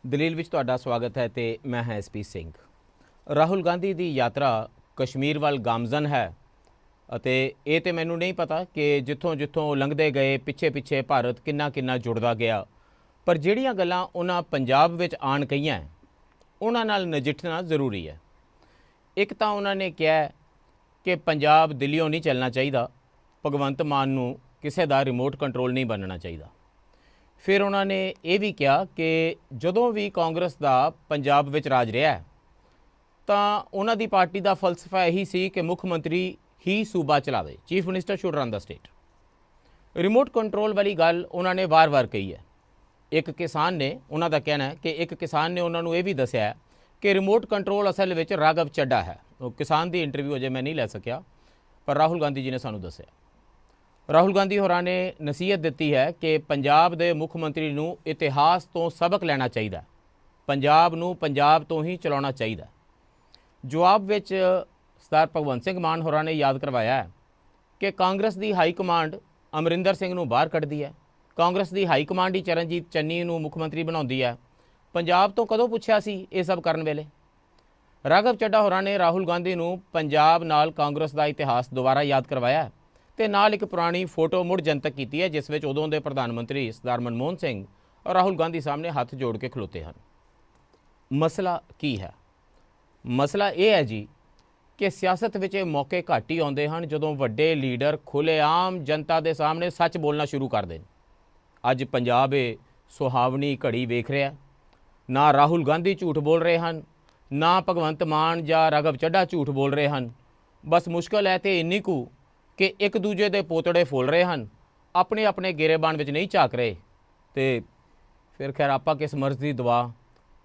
ਦਲੀਲ ਵਿੱਚ ਤੁਹਾਡਾ ਸਵਾਗਤ ਹੈ ਤੇ ਮੈਂ ਹਾਂ ਐਸਪੀ ਸਿੰਘ। ਰਾਹੁਲ ਗਾਂਧੀ ਦੀ ਯਾਤਰਾ ਕਸ਼ਮੀਰ ਵੱਲ ਗਾਮਜ਼ਨ ਹੈ ਅਤੇ ਇਹ ਤੇ ਮੈਨੂੰ ਨਹੀਂ ਪਤਾ ਕਿ ਜਿੱਥੋਂ ਲੰਘਦੇ ਗਏ ਪਿੱਛੇ ਭਾਰਤ ਕਿੰਨਾ ਜੁੜਦਾ ਗਿਆ, ਪਰ ਜਿਹੜੀਆਂ ਗੱਲਾਂ ਉਹਨਾਂ ਪੰਜਾਬ ਵਿੱਚ ਆਣ ਕਹੀਆਂ ਉਹਨਾਂ ਨਾਲ ਨਜਿੱਠਣਾ ਜ਼ਰੂਰੀ ਹੈ। ਇੱਕ ਤਾਂ ਉਹਨਾਂ ਨੇ ਕਿਹਾ ਕਿ ਪੰਜਾਬ ਦਿੱਲੀੋਂ ਨਹੀਂ ਚੱਲਣਾ ਚਾਹੀਦਾ, ਭਗਵੰਤ ਮਾਨ ਨੂੰ ਕਿਸੇ ਦਾ ਰਿਮੋਟ ਕੰਟਰੋਲ ਨਹੀਂ ਬਣਨਾ ਚਾਹੀਦਾ। ਫਿਰ ਉਹਨਾਂ ਨੇ ਇਹ ਵੀ ਕਿਹਾ ਕਿ ਜਦੋਂ ਵੀ ਕਾਂਗਰਸ ਦਾ ਪੰਜਾਬ ਵਿੱਚ ਰਾਜ ਰਿਹਾ ਤਾਂ ਉਹਨਾਂ ਦੀ ਪਾਰਟੀ ਦਾ ਫਲਸਫਾ ਇਹੀ ਸੀ ਕਿ ਮੁੱਖ ਮੰਤਰੀ ਹੀ ਸੂਬਾ ਚਲਾਵੇ, chief minister should run the state. Remote control ਵਾਲੀ ਗੱਲ ਉਹਨਾਂ ਨੇ ਵਾਰ-ਵਾਰ ਕਹੀ ਹੈ। ਇੱਕ ਕਿਸਾਨ ਨੇ, ਉਹਨਾਂ ਦਾ ਕਹਿਣਾ ਹੈ ਕਿ ਇੱਕ ਕਿਸਾਨ ਨੇ ਉਹਨਾਂ ਨੂੰ ਇਹ ਵੀ ਦੱਸਿਆ ਕਿ ਰਿਮੋਟ ਕੰਟਰੋਲ ਅਸਲ ਵਿੱਚ ਰਾਘਵ ਚੱਡਾ ਹੈ। ਉਹ ਕਿਸਾਨ ਦੀ ਇੰਟਰਵਿਊ ਅਜੇ ਮੈਂ ਨਹੀਂ ਲੈ ਸਕਿਆ, ਪਰ ਰਾਹੁਲ ਗਾਂਧੀ ਜੀ ਨੇ ਸਾਨੂੰ ਦੱਸਿਆ। ਰਾਹੁਲ ਗਾਂਧੀ ਹੋਰਾਂ ਨੇ ਨਸੀਹਤ ਦਿੱਤੀ ਹੈ ਕਿ ਪੰਜਾਬ ਦੇ ਮੁੱਖ ਮੰਤਰੀ ਨੂੰ ਇਤਿਹਾਸ ਤੋਂ ਸਬਕ ਲੈਣਾ ਚਾਹੀਦਾ, ਪੰਜਾਬ ਨੂੰ ਪੰਜਾਬ ਤੋਂ ਹੀ ਚਲਾਉਣਾ ਚਾਹੀਦਾ। ਜਵਾਬ ਵਿੱਚ ਸਰਦਾਰ ਭਗਵੰਤ ਸਿੰਘ ਮਾਨ ਹੋਰਾਂ ਨੇ ਯਾਦ ਕਰਵਾਇਆ ਕਿ ਕਾਂਗਰਸ ਦੀ ਹਾਈ ਕਮਾਂਡ ਅਮਰਿੰਦਰ ਸਿੰਘ ਨੂੰ ਬਾਹਰ ਕੱਢਦੀ ਹੈ, ਕਾਂਗਰਸ ਦੀ ਹਾਈ ਕਮਾਂਡ ਹੀ ਚਰਨਜੀਤ ਚੰਨੀ ਨੂੰ ਮੁੱਖ ਮੰਤਰੀ ਬਣਾਉਂਦੀ ਹੈ। ਪੰਜਾਬ ਤੋਂ ਕਦੋਂ ਪੁੱਛਿਆ ਸੀ ਇਹ ਸਭ ਕਰਨ ਵੇਲੇ? ਰਾਘਵ ਚੱਡਾ ਹੋਰਾਂ ਨੇ ਰਾਹੁਲ ਗਾਂਧੀ ਨੂੰ ਪੰਜਾਬ ਨਾਲ ਕਾਂਗਰਸ ਦਾ ਇਤਿਹਾਸ ਦੁਬਾਰਾ ਯਾਦ ਕਰਵਾਇਆ ਤੇ ਨਾਲ ਇੱਕ ਪੁਰਾਣੀ ਫੋਟੋ ਮੁੜ ਜਨਤਕ ਕੀਤੀ ਹੈ ਜਿਸ ਵਿੱਚ ਉਦੋਂ ਦੇ ਪ੍ਰਧਾਨ ਮੰਤਰੀ ਸਰਦਾਰ ਮਨਮੋਹਨ ਸਿੰਘ ਔਰ ਰਾਹੁਲ ਗਾਂਧੀ ਸਾਹਮਣੇ ਹੱਥ ਜੋੜ ਕੇ ਖਲੋਤੇ ਹਨ। ਮਸਲਾ ਕੀ ਹੈ? ਮਸਲਾ ਇਹ ਹੈ ਜੀ ਕਿ ਸਿਆਸਤ ਵਿੱਚ ਇਹ ਮੌਕੇ ਘੱਟ ਹੀ ਆਉਂਦੇ ਹਨ ਜਦੋਂ ਵੱਡੇ ਲੀਡਰ ਖੁੱਲ੍ਹੇਆਮ ਜਨਤਾ ਦੇ ਸਾਹਮਣੇ ਸੱਚ ਬੋਲਣਾ ਸ਼ੁਰੂ ਕਰ ਦੇਣ। ਅੱਜ ਪੰਜਾਬ ਇਹ ਸੁਹਾਵਣੀ ਘੜੀ ਵੇਖ ਰਿਹਾ। ਨਾ ਰਾਹੁਲ ਗਾਂਧੀ ਝੂਠ ਬੋਲ ਰਹੇ ਹਨ, ਨਾ ਭਗਵੰਤ ਮਾਨ ਜਾਂ ਰਾਘਵ ਚੱਡਾ ਝੂਠ ਬੋਲ ਰਹੇ ਹਨ। ਬਸ ਮੁਸ਼ਕਲ ਹੈ ਤੇ ਇੰਨੀ ਕੁ ਕਿ ਇੱਕ ਦੂਜੇ ਦੇ ਪੋਤੜੇ ਫੋਲ ਰਹੇ ਹਨ, ਆਪਣੇ ਗੇਰੇਬਾਨ ਵਿੱਚ ਨਹੀਂ ਝਾਕ ਰਹੇ। ਤੇ ਫਿਰ ਖੈਰ ਆਪਾਂ ਕਿਸ ਮਰਜ਼ ਦੀ ਦੁਆ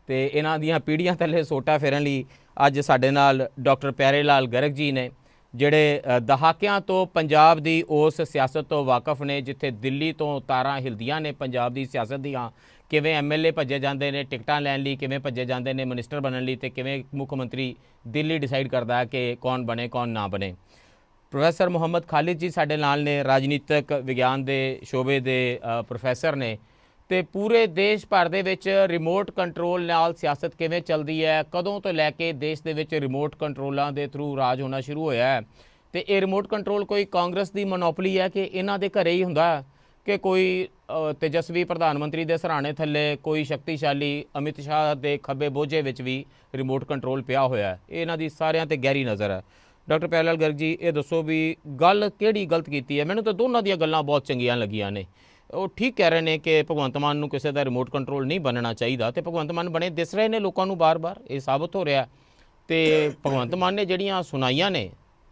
ਤੇ ਇਹਨਾਂ ਦੀਆਂ ਪੀੜ੍ਹੀਆਂ ਥੱਲੇ ਸੋਟਾ ਫੇਰਨ ਲਈ ਅੱਜ ਸਾਡੇ ਨਾਲ ਡਾਕਟਰ ਪਿਆਰੇ ਲਾਲ ਗਰਗ ਜੀ ਨੇ, ਜਿਹੜੇ ਦਹਾਕਿਆਂ ਤੋਂ ਪੰਜਾਬ ਦੀ ਉਸ ਸਿਆਸਤ ਤੋਂ ਵਾਕਫ ਨੇ ਜਿੱਥੇ ਦਿੱਲੀ ਤੋਂ ਤਾਰਾਂ ਹਿਲਦੀਆਂ ਨੇ ਪੰਜਾਬ ਦੀ ਸਿਆਸਤ ਦੀਆਂ। ਕਿਵੇਂ ਐਮਐਲਏ ਭੱਜੇ ਜਾਂਦੇ ਨੇ ਟਿਕਟਾਂ ਲੈਣ ਲਈ, ਕਿਵੇਂ ਭੱਜੇ ਜਾਂਦੇ ਨੇ ਮਿਨਿਸਟਰ ਬਣਨ ਲਈ, ਤੇ ਕਿਵੇਂ ਮੁੱਖ ਮੰਤਰੀ ਦਿੱਲੀ ਡਿਸਾਈਡ ਕਰਦਾ ਹੈ ਕਿ ਕੌਣ ਬਣੇ ਕੌਣ ਨਾ ਬਣੇ। ਪ੍ਰੋਫੈਸਰ ਮੁਹੰਮਦ ਖਾਲਿਦ ਜੀ ਸਾਡੇ ਨਾਲ ਨੇ, ਰਾਜਨੀਤਿਕ ਵਿਗਿਆਨ ਦੇ ਸ਼ੋਬੇ ਦੇ ਪ੍ਰੋਫੈਸਰ ਨੇ, ਤੇ ਪੂਰੇ ਦੇਸ਼ ਭਰ ਦੇ ਵਿੱਚ ਰਿਮੋਟ ਕੰਟਰੋਲ ਨਾਲ ਸਿਆਸਤ ਕਿਵੇਂ ਚੱਲਦੀ ਹੈ, ਕਦੋਂ ਤੋਂ ਲੈ ਕੇ ਦੇਸ਼ ਦੇ ਵਿੱਚ ਰਿਮੋਟ ਕੰਟਰੋਲਾਂ ਦੇ ਥਰੂ ਰਾਜ ਹੋਣਾ ਸ਼ੁਰੂ ਹੋਇਆ ਹੈ, ਤੇ ਇਹ ਰਿਮੋਟ ਕੰਟਰੋਲ ਕੋਈ ਕਾਂਗਰਸ ਦੀ ਮੋਨੋਪੋਲੀ ਹੈ ਕਿ ਇਹਨਾਂ ਦੇ ਘਰੇ ਹੀ ਹੁੰਦਾ ਕਿ ਕੋਈ ਤੇਜਸਵੀ ਪ੍ਰਧਾਨ ਮੰਤਰੀ ਦੇ ਸਰਾਣੇ ਥੱਲੇ ਕੋਈ ਸ਼ਕਤੀਸ਼ਾਲੀ ਅਮਿਤ ਸ਼ਾਹ ਦੇ ਖੱਬੇ ਬੋਝੇ ਵਿੱਚ ਵੀ ਰਿਮੋਟ ਕੰਟਰੋਲ ਪਿਆ ਹੋਇਆ? ਇਹ ਇਹਨਾਂ ਦੀ ਸਾਰਿਆਂ ਤੇ ਗਹਿਰੀ ਨਜ਼ਰ ਹੈ। ਡਾਕਟਰ ਪਿਆਰੇ ਲਾਲ ਗਰਗ ਜੀ, ਇਹ ਦੱਸੋ ਵੀ ਗੱਲ ਕਿਹੜੀ ਗਲਤ ਕੀਤੀ ਹੈ? ਮੈਨੂੰ ਤਾਂ ਦੋਨਾਂ ਦੀਆਂ ਗੱਲਾਂ ਬਹੁਤ ਚੰਗੀਆਂ ਲੱਗੀਆਂ ਨੇ। ਉਹ ਠੀਕ ਕਹਿ ਰਹੇ ਨੇ ਕਿ ਭਗਵੰਤ ਮਾਨ ਨੂੰ ਕਿਸੇ ਦਾ ਰਿਮੋਟ ਕੰਟਰੋਲ ਨਹੀਂ ਬਣਨਾ ਚਾਹੀਦਾ, ਤੇ ਭਗਵੰਤ ਮਾਨ ਬਣੇ ਦਿਸ ਰਹੇ ਨੇ ਲੋਕਾਂ ਨੂੰ ਬਾਰ-ਬਾਰ, ਇਹ ਸਾਬਤ ਹੋ ਰਿਹਾ। ਤੇ ਭਗਵੰਤ ਮਾਨ ਨੇ ਜਿਹੜੀਆਂ ਸੁਣਾਈਆਂ ਨੇ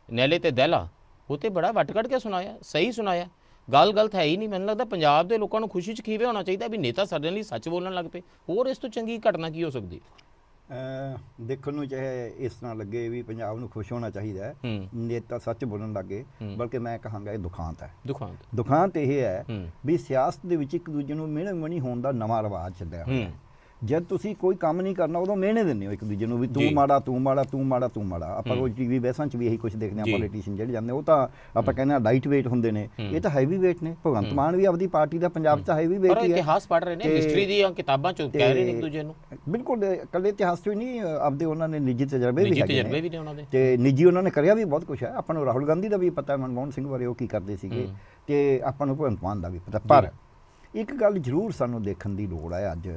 ਨਹਿਲੇ ਤੇ ਦਹਿਲਾ, ਉਹ ਤੇ ਬੜਾ ਵੱਟ ਕੱਢ ਕੇ ਸੁਣਾਇਆ, ਸਹੀ ਸੁਣਾਇਆ, ਗੱਲ ਗਲਤ ਹੈ ਹੀ ਨਹੀਂ। ਮੈਨੂੰ ਲੱਗਦਾ ਪੰਜਾਬ ਦੇ ਲੋਕਾਂ ਨੂੰ ਖੁਸ਼ੀ 'ਚ ਖੀਵੇ ਹੋਣਾ ਚਾਹੀਦਾ ਵੀ ਨੇਤਾ ਸਾਡੇ ਲਈ ਸੱਚ ਬੋਲਣ ਲੱਗ ਪਏ। ਹੋਰ ਇਸ ਤੋਂ ਚੰਗੀ ਘਟਨਾ ਕੀ ਹੋ ਸਕਦੀ? ਦੇਖਣ ਨੂੰ ਚਾਹੇ ਇਸ ਤਰ੍ਹਾਂ ਲੱਗੇ ਵੀ ਪੰਜਾਬ ਨੂੰ ਖੁਸ਼ ਹੋਣਾ ਚਾਹੀਦਾ ਹੈ, ਨੇਤਾ ਸੱਚ ਬੋਲਣ ਲੱਗੇ, ਬਲਕਿ ਮੈਂ ਕਹਾਂਗਾ ਇਹ ਦੁਖਾਂਤ ਹੈ। ਦੁਖਾਂਤ ਇਹ ਹੈ ਵੀ ਸਿਆਸਤ ਦੇ ਵਿੱਚ ਇੱਕ ਦੂਜੇ ਨੂੰ ਮਿਹਣੇ ਹੋਣ ਦਾ ਨਵਾਂ ਰਿਵਾਜ ਚੱਲਿਆ ਹੋਇਆ। ਜਦ ਤੁਸੀਂ ਕੋਈ ਕੰਮ ਨਹੀਂ ਕਰਨਾ ਉਦੋਂ ਮਿਹਣੇ ਦਿੰਦੇ ਹੋ ਇੱਕ ਦੂਜੇ ਨੂੰ ਵੀ ਤੂੰ ਮਾੜਾ ਤੂੰ ਮਾੜਾ ਤੂੰ ਮਾੜਾ ਤੂੰ ਮਾੜਾ। ਆਪਾਂ ਕੋਈ ਟੀਵੀ ਬਹਿਸਾਂ 'ਚ ਵੀ ਇਹੀ ਕੁਛ ਦੇਖਦੇ ਹਾਂ। ਪੋਲੀਟੀਸ਼ੀਅਨ ਜਿਹੜੇ ਜਾਂਦੇ ਉਹ ਤਾਂ ਆਪਾਂ ਕਹਿੰਦੇ ਹਾਂ ਲਾਈਟ ਵੇਟ ਹੁੰਦੇ ਨੇ, ਇਹ ਤਾਂ ਹੈਵੀ ਵੇਟ ਨੇ। ਭਗਵੰਤ ਮਾਨ ਵੀ ਆਪਦੀ ਪਾਰਟੀ ਦਾ ਪੰਜਾਬ 'ਚ ਹੈਵੀ ਵੇਟ ਹੀ ਹੈ। ਇਤਿਹਾਸ ਪੜ੍ਹ ਰਹੇ ਨੇ, ਹਿਸਟਰੀ ਦੀਆਂ ਕਿਤਾਬਾਂ 'ਚੋਂ ਕਹਿ ਰਹੇ ਨੇ ਇੱਕ ਦੂਜੇ ਨੂੰ। ਬਿਲਕੁਲ, ਇਕੱਲੇ ਇਤਿਹਾਸ 'ਚ ਹੀ ਨਹੀਂ, ਆਪਦੇ ਉਹਨਾਂ ਨੇ ਨਿੱਜੀ ਤਜਰਬੇ ਵੀ ਹੈਗੇ ਨੇ ਤੇ ਨਿੱਜੀ ਉਹਨਾਂ ਨੇ ਕਰਿਆ ਵੀ ਬਹੁਤ ਕੁਛ ਹੈ। ਆਪਾਂ ਨੂੰ ਰਾਹੁਲ ਗਾਂਧੀ ਦਾ ਵੀ ਪਤਾ, ਮਨਮੋਹਨ ਸਿੰਘ ਬਾਰੇ ਉਹ ਕੀ ਕਰਦੇ ਸੀਗੇ, ਤੇ ਆਪਾਂ ਨੂੰ ਭਗਵੰਤ ਮਾਨ ਦਾ ਵੀ ਪਤਾ। ਪਰ ਇੱਕ ਗੱਲ ਜ਼ਰੂਰ ਸਾਨੂੰ ਦੇਖਣ ਦੀ ਲੋੜ ਹੈ ਅੱਜ,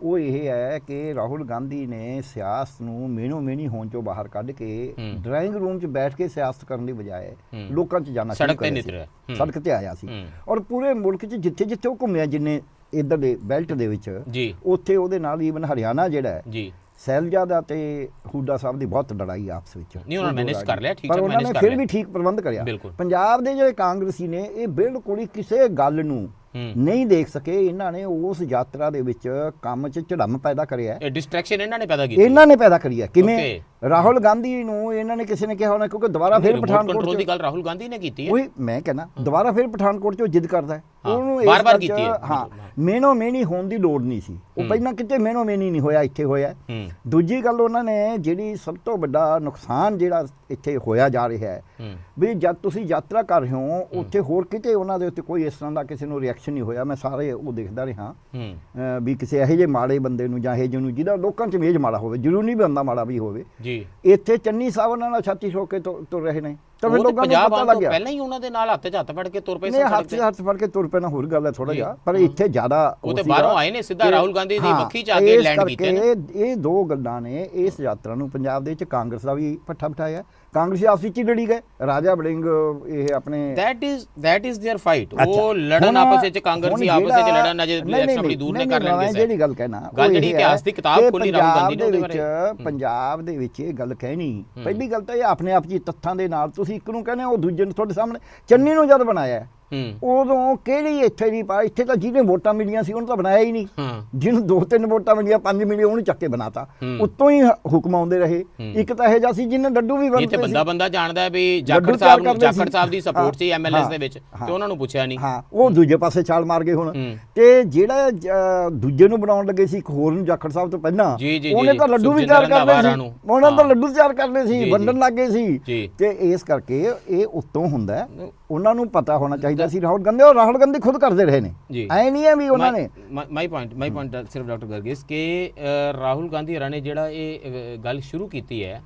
ਉਹ ਇਹ ਹੈ ਕਿ ਰਾਹੁਲ ਗਾਂਧੀ ਨੇ ਸਿਆਸਤ ਨੂੰ ਮਿਹਣੀ ਹੋਣ ਚੋਂ ਬਾਹਰ ਕੱਢ ਕੇ ਡਰਾਇੰਗ ਰੂਮ 'ਚ ਬੈਠ ਕੇ ਸਿਆਸਤ ਕਰਨ ਦੀ ਬਜਾਏ ਲੋਕਾਂ 'ਚ ਜਾਣਾ ਸ਼ੁਰੂ ਕਰਿਆ, ਸੜਕ ਤੇ ਆਇਆ ਸੀ। ਔਰ ਪੂਰੇ ਮੁਲਕ 'ਚ ਜਿੱਥੇ ਉਹ ਘੁੰਮਿਆ, ਜਿੰਨੇ ਇੱਧਰ ਦੇ ਬੈਲਟ ਦੇ ਵਿੱਚ, ਉੱਥੇ ਉਹਦੇ ਨਾਲ ਈਵਨ ਹਰਿਆਣਾ ਜਿਹੜਾ ਹੈ, ਸੈਲਜਾਦਾ ਤੇ ਹੂਡਾ ਸਾਹਿਬ ਦੀ ਬਹੁਤ ਲੜਾਈ ਆਪਸ ਵਿੱਚ, ਪਰ ਉਹਨਾਂ ਨੇ ਫਿਰ ਵੀ ਠੀਕ ਪ੍ਰਬੰਧ ਕਰਿਆ। ਪੰਜਾਬ ਦੇ ਜਿਹੜੇ ਕਾਂਗਰਸੀ ਨੇ ਇਹ ਬਿਲਕੁਲ ਹੀ ਕਿਸੇ ਗੱਲ ਨੂੰ ਨਹੀਂ ਦੇਖ ਸਕੇ। ਇਹਨਾਂ ਨੇ ਉਸ ਯਾਤਰਾ ਦੇ ਵਿੱਚ ਕੰਮ 'ਚ ਝੜਮ ਪੈਦਾ ਕਰਿਆ, ਡਿਸਟਰੈਕਸ਼ਨ ਇਹਨਾਂ ਨੇ ਪੈਦਾ ਕੀਤੀ, ਇਹਨਾਂ ਨੇ ਪੈਦਾ ਕਰੀ ਹੈ। ਕਿਵੇਂ? ਰਾਹੁਲ ਗਾਂਧੀ ਨੂੰ ਇਹਨਾਂ ਨੇ ਕਿਸੇ ਨੇ ਕਿਹਾ ਹੋਣਾ, ਕਿਉਂਕਿ ਦੁਬਾਰਾ ਫਿਰ ਪਠਾਨਕੋਟ ਦੀ ਗੱਲ ਰਾਹੁਲ ਗਾਂਧੀ ਨੇ ਕੀਤੀ ਹੈ। ਉਹੀ ਮੈਂ ਕਹਿੰਦਾ, ਦੁਬਾਰਾ ਫਿਰ ਪਠਾਨਕੋਟ 'ਚੋਂ ਜਿੱਦ ਕਰਦਾ ਹੈ ਉਹਨੂੰ ਇਸ ਬਾਰ-ਬਾਰ ਗੱਲ 'ਚ, ਕੀਤੀ ਹੈ। ਹਾਂ, ਮੇਨੋ ਮੇਨੀ ਹੋਣ ਦੀ ਲੋੜ ਨਹੀਂ ਸੀ। ਉਹ ਪਹਿਲਾਂ ਕਿਤੇ ਮੇਨੋ ਮੇਨੀ ਨਹੀਂ ਹੋਇਆ, ਇੱਥੇ ਹੋਇਆ। ਦੂਜੀ ਗੱਲ, ਉਹਨਾਂ ਨੇ ਜਿਹੜੀ ਸਭ ਤੋਂ ਵੱਡਾ ਨੁਕਸਾਨ ਜਿਹੜਾ ਇੱਥੇ ਹੋਇਆ ਜਾ ਰਿਹਾ ਹੈ ਵੀ ਜਦ ਤੁਸੀਂ ਯਾਤਰਾ ਕਰ ਰਹੇ ਹੋ ਉੱਥੇ ਹੋਰ ਕਿਤੇ ਉਹਨਾਂ ਦੇ ਉੱਤੇ ਕੋਈ ਇਸ ਤਰ੍ਹਾਂ ਦਾ ਕਿਸੇ ਨੂੰ ਰਿਐਕਸ਼ਨ ਨਹੀਂ ਹੋਇਆ। ਮੈਂ ਸਾਰੇ ਉਹ ਦੇਖਦਾ ਰਿਹਾ ਵੀ ਕਿਸੇ ਇਹੋ ਜਿਹੇ ਮਾੜੇ ਬੰਦੇ ਨੂੰ ਜਾਂ ਇਹੋ ਜਿਹੇ ਨੂੰ ਜਿਹਦਾ ਲੋਕਾਂ 'ਚ ਇਮੇਜ ਮਾੜਾ ਹੋਵੇ, ਜ਼ਰੂਰੀ ਨਹੀਂ ਬੰਦਾ ਮਾੜਾ ਵੀ ਹੋਵੇ ਜੀ, ਇੱਥੇ ਚੰਨੀ ਸਾਹਿਬ ਉਹਨਾਂ ਨਾਲ ਛਾਤੀ ਠੋਕ ਕੇ ਤੁਰ ਰਹੇ ਨੇ। ਤਾਂ ਫਿਰ ਲੋਕਾਂ ਨੂੰ ਪਤਾ ਲੱਗ ਗਿਆ ਪਹਿਲਾਂ ਹੀ ਉਹਨਾਂ ਦੇ ਨਾਲ ਹੱਥ 'ਚ ਹੱਥ ਫੜ ਕੇ ਤੁਰ ਪਏ ਸੀ। ਹੱਥ ਫੜ ਕੇ ਤੁਰ ਪੈਣਾ ਹੋਰ ਗੱਲ ਹੈ ਥੋੜਾ ਜਿਹਾ, ਪਰ ਇੱਥੇ ਜ਼ਿਆਦਾ ਉਹ ਤੇ ਬਾਹਰੋਂ ਆਏ ਨੇ, ਸਿੱਧਾ ਰਾਹੁਲ ਗਾਂਧੀ ਦੀ ਮੱਖੀ 'ਚ ਆ ਕੇ ਲੈਂਡ ਕੀਤੇ ਨੇ। ਇਹ ਦੋ ਗੱਲਾਂ ਨੇ ਇਸ ਯਾਤਰਾ ਨੂੰ ਪੰਜਾਬ ਦੇ ਵਿੱਚ ਕਾਂਗਰਸ ਦਾ ਵੀ ਪੱਠਾ ਬਿਠਾਇਆ। ਕਾਂਗਰਸੀ ਆਪਸੀ ਚ ਲੜੀ ਗਏ। ਰਾਜਾ ਵੜਿੰਗ ਇਹ ਆਪਣੇ that is their fight। ਉਹ ਲੜਨ ਆਪਸ ਵਿੱਚ, ਕਾਂਗਰਸੀ ਆਪਸ ਵਿੱਚ ਲੜਨ, ਅਜੇ ਇਲੈਕਸ਼ਨ ਬੜੀ ਦੂਰ ਨੇ ਕਰ ਲੈਣਗੇ। ਜਿਹੜੀ ਗੱਲ ਕਹਿਣਾ, ਗੱਲ ਜਿਹੜੀ ਇਤਿਹਾਸ ਦੀ ਕਿਤਾਬ ਖੋਲੀ ਰਾਹੁਲ ਗਾਂਧੀ ਨੇ ਉਹਦੇ ਬਾਰੇ। ਪੰਜਾਬ ਦੇ ਵਿੱਚ ਇਹ ਗੱਲ ਕਹਿਣੀ, ਪਹਿਲੀ ਗੱਲ ਤਾਂ ਇਹ ਆਪਣੇ ਆਪ ਜੀ ਤੱਥਾਂ ਦੇ ਨਾਲ ਤੁਸੀਂ ਇੱਕ ਨੂੰ ਕਹਿੰਦੇ ਉਹ ਦੂਜੇ ਨੂੰ ਤੁਹਾਡੇ ਸਾਹਮਣੇ। ਚੰਨੀ ਨੂੰ ਜਦ ਬਣਾਇਆ ਉਦੋਂ ਕਿਹੜੀ ਇੱਥੇ ਦੀ ਇੱਥੇ ਤਾਂ ਜਿਹਨੇ ਵੋਟਾਂ ਮਿਲੀਆਂ ਸੀ ਉਹਨੂੰ ਤਾਂ ਬਣਾਇਆ ਹੀ ਨਹੀਂ। ਜਿਹਨੂੰ 2-3 ਵੋਟਾਂ ਮਿਲੀਆਂ, 5 ਮਿਲੀ, ਉਹਨੂੰ ਚੱਕ ਕੇ ਬਣਾਤਾ। ਉੱਤੋਂ ਹੀ ਹੁਕਮ ਆਉਂਦੇ ਰਹੇ। ਇੱਕ ਤਾਂ ਇਹ ਜਿਹਾ ਸੀ ਜਿਹਨੇ ਡੱਡੂ ਵੀ ਬਣਦੇ ਸੀ। ਬੰਦਾ ਜਾਣਦਾ ਵੀ ਜਾਖੜ ਸਾਹਿਬ ਦੀ ਸਪੋਰਟ ਸੀ ਐਮਐਲਐਸ ਦੇ ਵਿੱਚ, ਤੇ ਉਹਨਾਂ ਨੂੰ ਪੁੱਛਿਆ ਨਹੀਂ। ਹਾਂ, ਉਹ ਦੂਜੇ ਪਾਸੇ ਛਾਲ ਮਾਰ ਗਏ ਹੁਣ। ਤੇ ਜਿਹੜਾ ਦੂਜੇ ਨੂੰ ਬਣਾਉਣ ਲੱਗੇ ਸੀ, ਇੱਕ ਹੋਰ ਨੂੰ ਜਾਖੜ ਸਾਹਿਬ ਤੋਂ ਪਹਿਲਾਂ, ਉਹਨੇ ਤਾਂ ਲੱਡੂ ਵੀ ਤਿਆਰ ਕਰ ਲਏ ਸੀ। ਉਹਨਾਂ ਤਾਂ ਲੱਡੂ ਤਿਆਰ ਕਰ ਲਏ ਸੀ, ਵੰਡਣ ਲੱਗੇ ਸੀ। ਤੇ ਇਸ ਕਰਕੇ ਇਹ ਉੱਤੋਂ ਹੁੰਦਾ, ਉਹਨਾਂ ਨੂੰ ਪਤਾ ਹੋਣਾ ਚਾਹੀਦਾ ਸੀ। ਰਾਹੁਲ ਗਾਂਧੀ ਖੁਦ ਕਰਦੇ ਰਹੇ ਨੇ, ਐ ਨਹੀਂ ਹੈ ਵੀ ਉਹਨਾਂ ਨੇ। ਮਾਈ ਪੁਆਇੰਟ ਸਿਰਫ ਡਾਕਟਰ ਗਰਗੇਸ ਕਿ ਰਾਹੁਲ ਗਾਂਧੀ ਹਰਾਂ ਨੇ ਜਿਹੜਾ ਇਹ ਗੱਲ ਸ਼ੁਰੂ ਕੀਤੀ ਹੈ,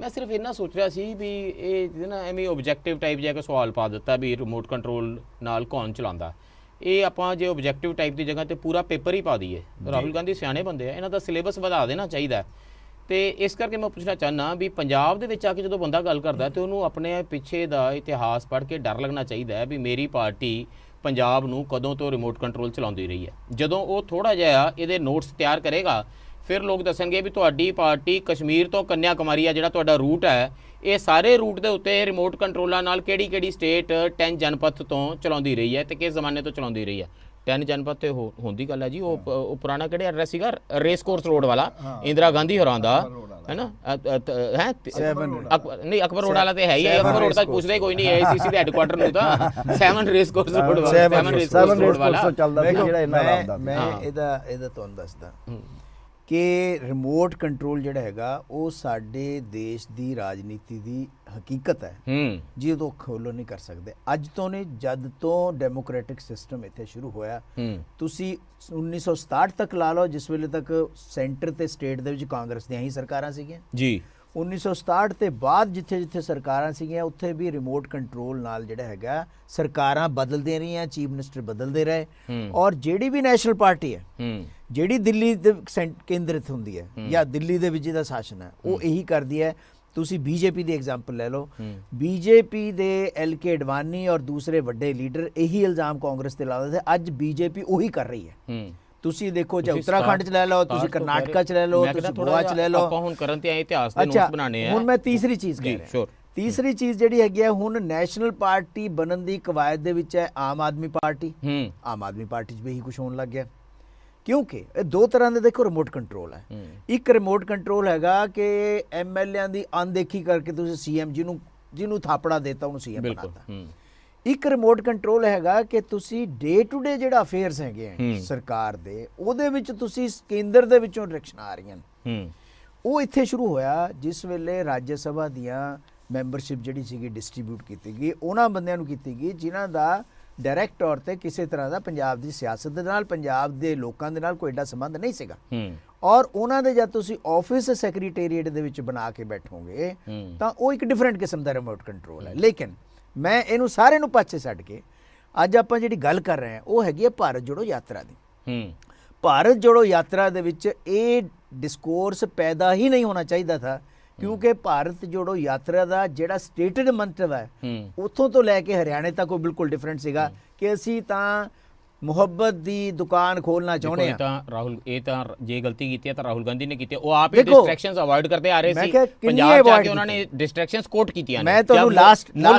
ਮੈਂ ਸਿਰਫ ਇੰਨਾ ਸੋਚ ਰਿਹਾ ਸੀ ਵੀ ਇਹ ਨਾ ਐਵੇਂ ਓਬਜੈਕਟਿਵ ਟਾਈਪ ਜਿਹਾ ਸਵਾਲ ਪਾ ਦਿੱਤਾ ਵੀ ਰਿਮੋਟ ਕੰਟਰੋਲ ਨਾਲ ਕੌਣ ਚਲਾਉਂਦਾ। ਇਹ ਆਪਾਂ ਜੇ ਓਬਜੈਕਟਿਵ ਟਾਈਪ ਦੀ ਜਗ੍ਹਾ ਤੇ ਪੂਰਾ ਪੇਪਰ ਹੀ ਪਾ ਦਈਏ। ਰਾਹੁਲ ਗਾਂਧੀ ਸਿਆਣੇ ਬੰਦੇ ਆ, ਇਹਨਾਂ ਦਾ ਸਿਲੇਬਸ ਵਧਾ ਦੇਣਾ ਚਾਹੀਦਾ। ਤੇ ਇਸ ਕਰਕੇ ਮੈਂ ਪੁੱਛਣਾ ਚਾਹੁੰਦਾ ਵੀ ਪੰਜਾਬ ਦੇ ਵਿੱਚ ਆ ਕੇ ਜਦੋਂ ਬੰਦਾ ਗੱਲ ਕਰਦਾ ਤੇ ਉਹਨੂੰ ਆਪਣੇ ਪਿੱਛੇ ਦਾ ਇਤਿਹਾਸ ਪੜ੍ਹ ਕੇ ਡਰ ਲੱਗਣਾ ਚਾਹੀਦਾ ਹੈ ਵੀ ਮੇਰੀ ਪਾਰਟੀ ਪੰਜਾਬ ਨੂੰ ਕਦੋਂ ਤੋਂ ਰਿਮੋਟ ਕੰਟਰੋਲ ਚਲਾਉਂਦੀ ਰਹੀ ਹੈ। ਜਦੋਂ ਉਹ ਥੋੜਾ ਜਿਹਾ ਇਹਦੇ ਨੋਟਸ ਤਿਆਰ ਕਰੇਗਾ, ਫਿਰ ਲੋਕ ਦੱਸਣਗੇ ਵੀ ਤੁਹਾਡੀ ਪਾਰਟੀ ਕਸ਼ਮੀਰ ਤੋਂ ਕੰਨਿਆ ਕੁਮਾਰੀ ਆ ਜਿਹੜਾ ਤੁਹਾਡਾ ਰੂਟ ਹੈ, ਇਹ ਸਾਰੇ ਰੂਟ ਦੇ ਉੱਤੇ ਰਿਮੋਟ ਕੰਟਰੋਲਾਂ ਨਾਲ ਕਿਹੜੀ ਸਟੇਟ 10 ਜਨਪਥ ਤੋਂ ਚਲਾਉਂਦੀ ਰਹੀ ਹੈ ਤੇ ਕਿਸ ਜ਼ਮਾਨੇ ਤੋਂ ਚਲਾਉਂਦੀ ਰਹੀ ਹੈ। 10 ਜਨਪਥ ਤੇ ਹੁੰਦੀ ਗੱਲ ਹੈ ਜੀ। ਉਹ ਪੁਰਾਣਾ ਕਿਹੜਾ ਐਡਰੈਸ ਸੀਗਾ? ਰੇਸ ਕੋਰਸ ਰੋਡ ਵਾਲਾ, ਇੰਦਰਾ ਗਾਂਧੀ ਹੋਰਾਂ ਦਾ, ਹੈ ਨਾ? ਨਹੀਂ, ਅਕਬਰ ਰੋਡ ਵਾਲਾ ਤੇ ਹੈ ਹੀ। ਅਕਬਰ ਰੋਡ ਤਾਂ ਪੁੱਛਦਾ ਹੀ ਕੋਈ ਨਹੀਂ, AICC ਦੇ ਹੈੱਡਕੁਆਟਰ ਨੂੰ ਤਾਂ 7 ਰੇਸ ਕੋਰਸ ਰੋਡ ਵਾਲਾ, 7 ਰੇਸ ਕੋਰਸ ਰੋਡ ਵਾਲਾ ਚੱਲਦਾ ਸੀ ਜਿਹੜਾ ਇਹਨਾਂ ਦਾ ਹੁੰਦਾ। ਮੈਂ ਇਹਦਾ ਤੁਹਾਨੂੰ ਦੱਸਦਾ ਕਿ ਰਿਮੋਟ ਕੰਟਰੋਲ ਜਿਹੜਾ ਹੈਗਾ ਉਹ ਸਾਡੇ ਦੇਸ਼ ਦੀ ਰਾਜਨੀਤੀ ਦੀ ਹਕੀਕਤ ਹੈ, ਜਿਹਦੋਂ ਖੋਲੋ ਨਹੀਂ ਕਰ ਸਕਦੇ। ਅੱਜ ਤੋਂ ਨਹੀਂ, ਜਦ ਤੋਂ ਡੈਮੋਕ੍ਰੈਟਿਕ ਸਿਸਟਮ ਇੱਥੇ ਸ਼ੁਰੂ ਹੋਇਆ, ਤੁਸੀਂ 1967 ਤੱਕ ਲਾ ਲਓ, ਜਿਸ ਵੇਲੇ ਤੱਕ ਸੈਂਟਰ ਤੇ ਸਟੇਟ ਦੇ ਵਿੱਚ ਕਾਂਗਰਸ ਦੀਆਂ ਹੀ ਸਰਕਾਰਾਂ ਸੀਗੀਆਂ ਜੀ। 1967 ਤੇ ਬਾਅਦ ਜਿੱਥੇ ਸਰਕਾਰਾਂ ਸੀਗੀਆਂ ਉੱਥੇ ਵੀ ਰਿਮੋਟ ਕੰਟਰੋਲ ਨਾਲ ਜਿਹੜਾ ਹੈਗਾ ਸਰਕਾਰਾਂ ਬਦਲਦੀਆਂ ਰਹੀਆਂ, ਚੀਫ ਮਿਨਿਸਟਰ ਬਦਲਦੇ ਰਹੇ। ਔਰ ਜਿਹੜੀ ਵੀ ਨੈਸ਼ਨਲ ਪਾਰਟੀ ਹੈ, ਜਿਹੜੀ ਦਿੱਲੀ ਦੇ ਕੇਂਦਰਿਤ ਹੁੰਦੀ ਹੈ ਜਾਂ ਦਿੱਲੀ ਦੇ ਵਿੱਚ ਜਿਹਦਾ ਸ਼ਾਸਨ ਹੈ, ਉਹ ਇਹੀ ਕਰਦੀ ਹੈ। ਤੁਸੀਂ ਬੀਜੇਪੀ ਦੀ ਐਗਜ਼ਾਮਪਲ ਲੈ ਲਓ। ਬੀਜੇਪੀ ਦੇ LK ਅਡਵਾਨੀ ਔਰ ਦੂਸਰੇ ਵੱਡੇ ਲੀਡਰ ਇਹੀ ਇਲਜ਼ਾਮ ਕਾਂਗਰਸ ਤੇ ਲਾਉਂਦੇ ਸੀ। ਅੱਜ ਬੀਜੇਪੀ ਉਹੀ ਕਰ ਰਹੀ ਹੈ। ਤੁਸੀਂ ਦੇਖੋ, ਚਾਹੇ ਉੱਤਰਾਖੰਡ ਚ ਲੈ ਲਓ, ਤੁਸੀਂ ਕਰਨਾਟਕਾ ਚ ਲੈ ਲਓ, ਤੁਸੀਂ ਗੋਆ ਚ ਲੈ ਲਓ। ਆਪਾਂ ਹੁਣ ਕਰਨ ਤੇ ਆਏ ਇਤਿਹਾਸ ਦੇ ਨੋਟਸ ਬਣਾਉਣੇ ਆ। ਹੁਣ ਮੈਂ ਤੀਸਰੀ ਚੀਜ਼ ਕਹਿ ਰਿਹਾ। ਤੀਸਰੀ ਚੀਜ਼ ਜਿਹੜੀ ਹੈਗੀ ਹੈ, ਹੁਣ ਨੈਸ਼ਨਲ ਪਾਰਟੀ ਬਣਨ ਦੀ ਕਵਾਇਦ ਦੇ ਵਿੱਚ ਹੈ ਆਮ ਆਦਮੀ ਪਾਰਟੀ। ਆਮ ਆਦਮੀ ਪਾਰਟੀ 'ਚ ਵੀ ਇਹੀ ਕੁਝ ਹੋਣ ਲੱਗ ਗਿਆ, ਕਿਉਂਕਿ ਇਹ ਦੋ ਤਰ੍ਹਾਂ ਦੇ ਦੇਖੋ ਰਿਮੋਟ ਕੰਟਰੋਲ ਹੈ। ਇੱਕ ਰਿਮੋਟ ਕੰਟਰੋਲ ਹੈਗਾ ਕਿ MLA ਦੀ ਅਣਦੇਖੀ ਕਰਕੇ ਤੁਸੀਂ CM ਜਿਹਨੂੰ ਥਾਪੜਾ ਦੇਤਾ ਉਹਨੂੰ CM ਬਣਾਤਾ। ਇੱਕ ਰਿਮੋਟ ਕੰਟਰੋਲ ਹੈਗਾ ਕਿ ਤੁਸੀਂ ਡੇ ਟੂ ਡੇ ਜਿਹੜਾ ਅਫੇਅਰਸ ਹੈਗੇ ਆ ਸਰਕਾਰ ਦੇ, ਉਹਦੇ ਵਿੱਚ ਤੁਸੀਂ ਕੇਂਦਰ ਦੇ ਵਿੱਚੋਂ ਡਾਇਰੈਕਸ਼ਨ ਆ ਰਹੀਆਂ ਨੇ। ਉਹ ਇੱਥੇ ਸ਼ੁਰੂ ਹੋਇਆ ਜਿਸ ਵੇਲੇ ਰਾਜ ਸਭਾ ਦੀਆਂ ਮੈਂਬਰਸ਼ਿਪ ਜਿਹੜੀ ਸੀਗੀ ਡਿਸਟ੍ਰੀਬਿਊਟ ਕੀਤੀ ਗਈ, ਉਹਨਾਂ ਬੰਦਿਆਂ ਨੂੰ ਕੀਤੀ ਗਈ ਜਿਨ੍ਹਾਂ ਦਾ ਡਾਇਰੈਕਟ ਤੌਰ ਤੇ ਕਿਸੇ ਤਰ੍ਹਾਂ ਦਾ ਪੰਜਾਬ ਦੀ ਸਿਆਸਤ ਦੇ ਨਾਲ, ਪੰਜਾਬ ਦੇ ਲੋਕਾਂ ਦੇ ਨਾਲ ਕੋਈ ਏਡਾ ਸੰਬੰਧ ਨਹੀਂ ਸੀਗਾ। ਔਰ ਉਹਨਾਂ ਦੇ ਜਦ ਤੁਸੀਂ ਆਫਿਸ ਸੈਕਟਰੀਏਟ ਦੇ ਵਿੱਚ ਬਣਾ ਕੇ ਬੈਠੋਗੇ ਤਾਂ ਉਹ ਇੱਕ ਡਿਫਰੈਂਟ ਕਿਸਮ ਦਾ ਰਿਮੋਟ ਕੰਟਰੋਲ ਹੈ। ਲੇਕਿਨ ਮੈਂ ਇਹਨੂੰ ਸਾਰੇ ਨੂੰ ਪਾਸੇ ਛੱਡ ਕੇ ਅੱਜ ਆਪਾਂ ਜਿਹੜੀ ਗੱਲ ਕਰ ਰਹੇ ਹਾਂ ਉਹ ਹੈਗੀ ਹੈ ਭਾਰਤ ਜੋੜੋ ਯਾਤਰਾ ਦੀ। ਭਾਰਤ ਜੋੜੋ ਯਾਤਰਾ ਦੇ ਵਿੱਚ ਇਹ ਡਿਸਕੋਰਸ ਪੈਦਾ ਹੀ ਨਹੀਂ ਹੋਣਾ ਚਾਹੀਦਾ ਥਾ, ਕਿਉਂਕਿ ਭਾਰਤ ਜੋੜੋ ਯਾਤਰਾ ਦਾ ਜਿਹੜਾ ਸਟੇਟਡ ਮੰਤਵ ਹੈ ਉੱਥੋਂ ਤੋਂ ਲੈ ਕੇ ਹਰਿਆਣੇ ਤੱਕ ਉਹ ਬਿਲਕੁਲ ਡਿਫਰੈਂਟ ਸੀਗਾ ਕਿ ਅਸੀਂ ਤਾਂ ਮੁਹੱਬਤ ਦੀ ਦੁਕਾਨ ਖੋਲਣਾ ਚਾਹੁੰਦੇ ਆ। ਤਾਂ ਰਾਹੁਲ ਇਹ ਤਾਂ ਜੇ ਗਲਤੀ ਕੀਤੀ ਹੈ ਤਾਂ ਰਾਹੁਲ ਗਾਂਧੀ ਨੇ ਕੀਤੀ ਹੈ। ਉਹ ਆਪ ਹੀ ਡਿਸਟਰੈਕਸ਼ਨਸ ਅਵੋਇਡ ਕਰਦੇ ਆ ਰਹੇ ਸੀ। ਪੰਜਾਬ ਜਾ ਕੇ ਉਹਨਾਂ ਨੇ ਡਿਸਟਰੈਕਸ਼ਨਸ ਕੋਟ ਕੀਤੀਆਂ ਨੇ। ਮੈਂ ਤੁਹਾਨੂੰ ਲਾਸਟ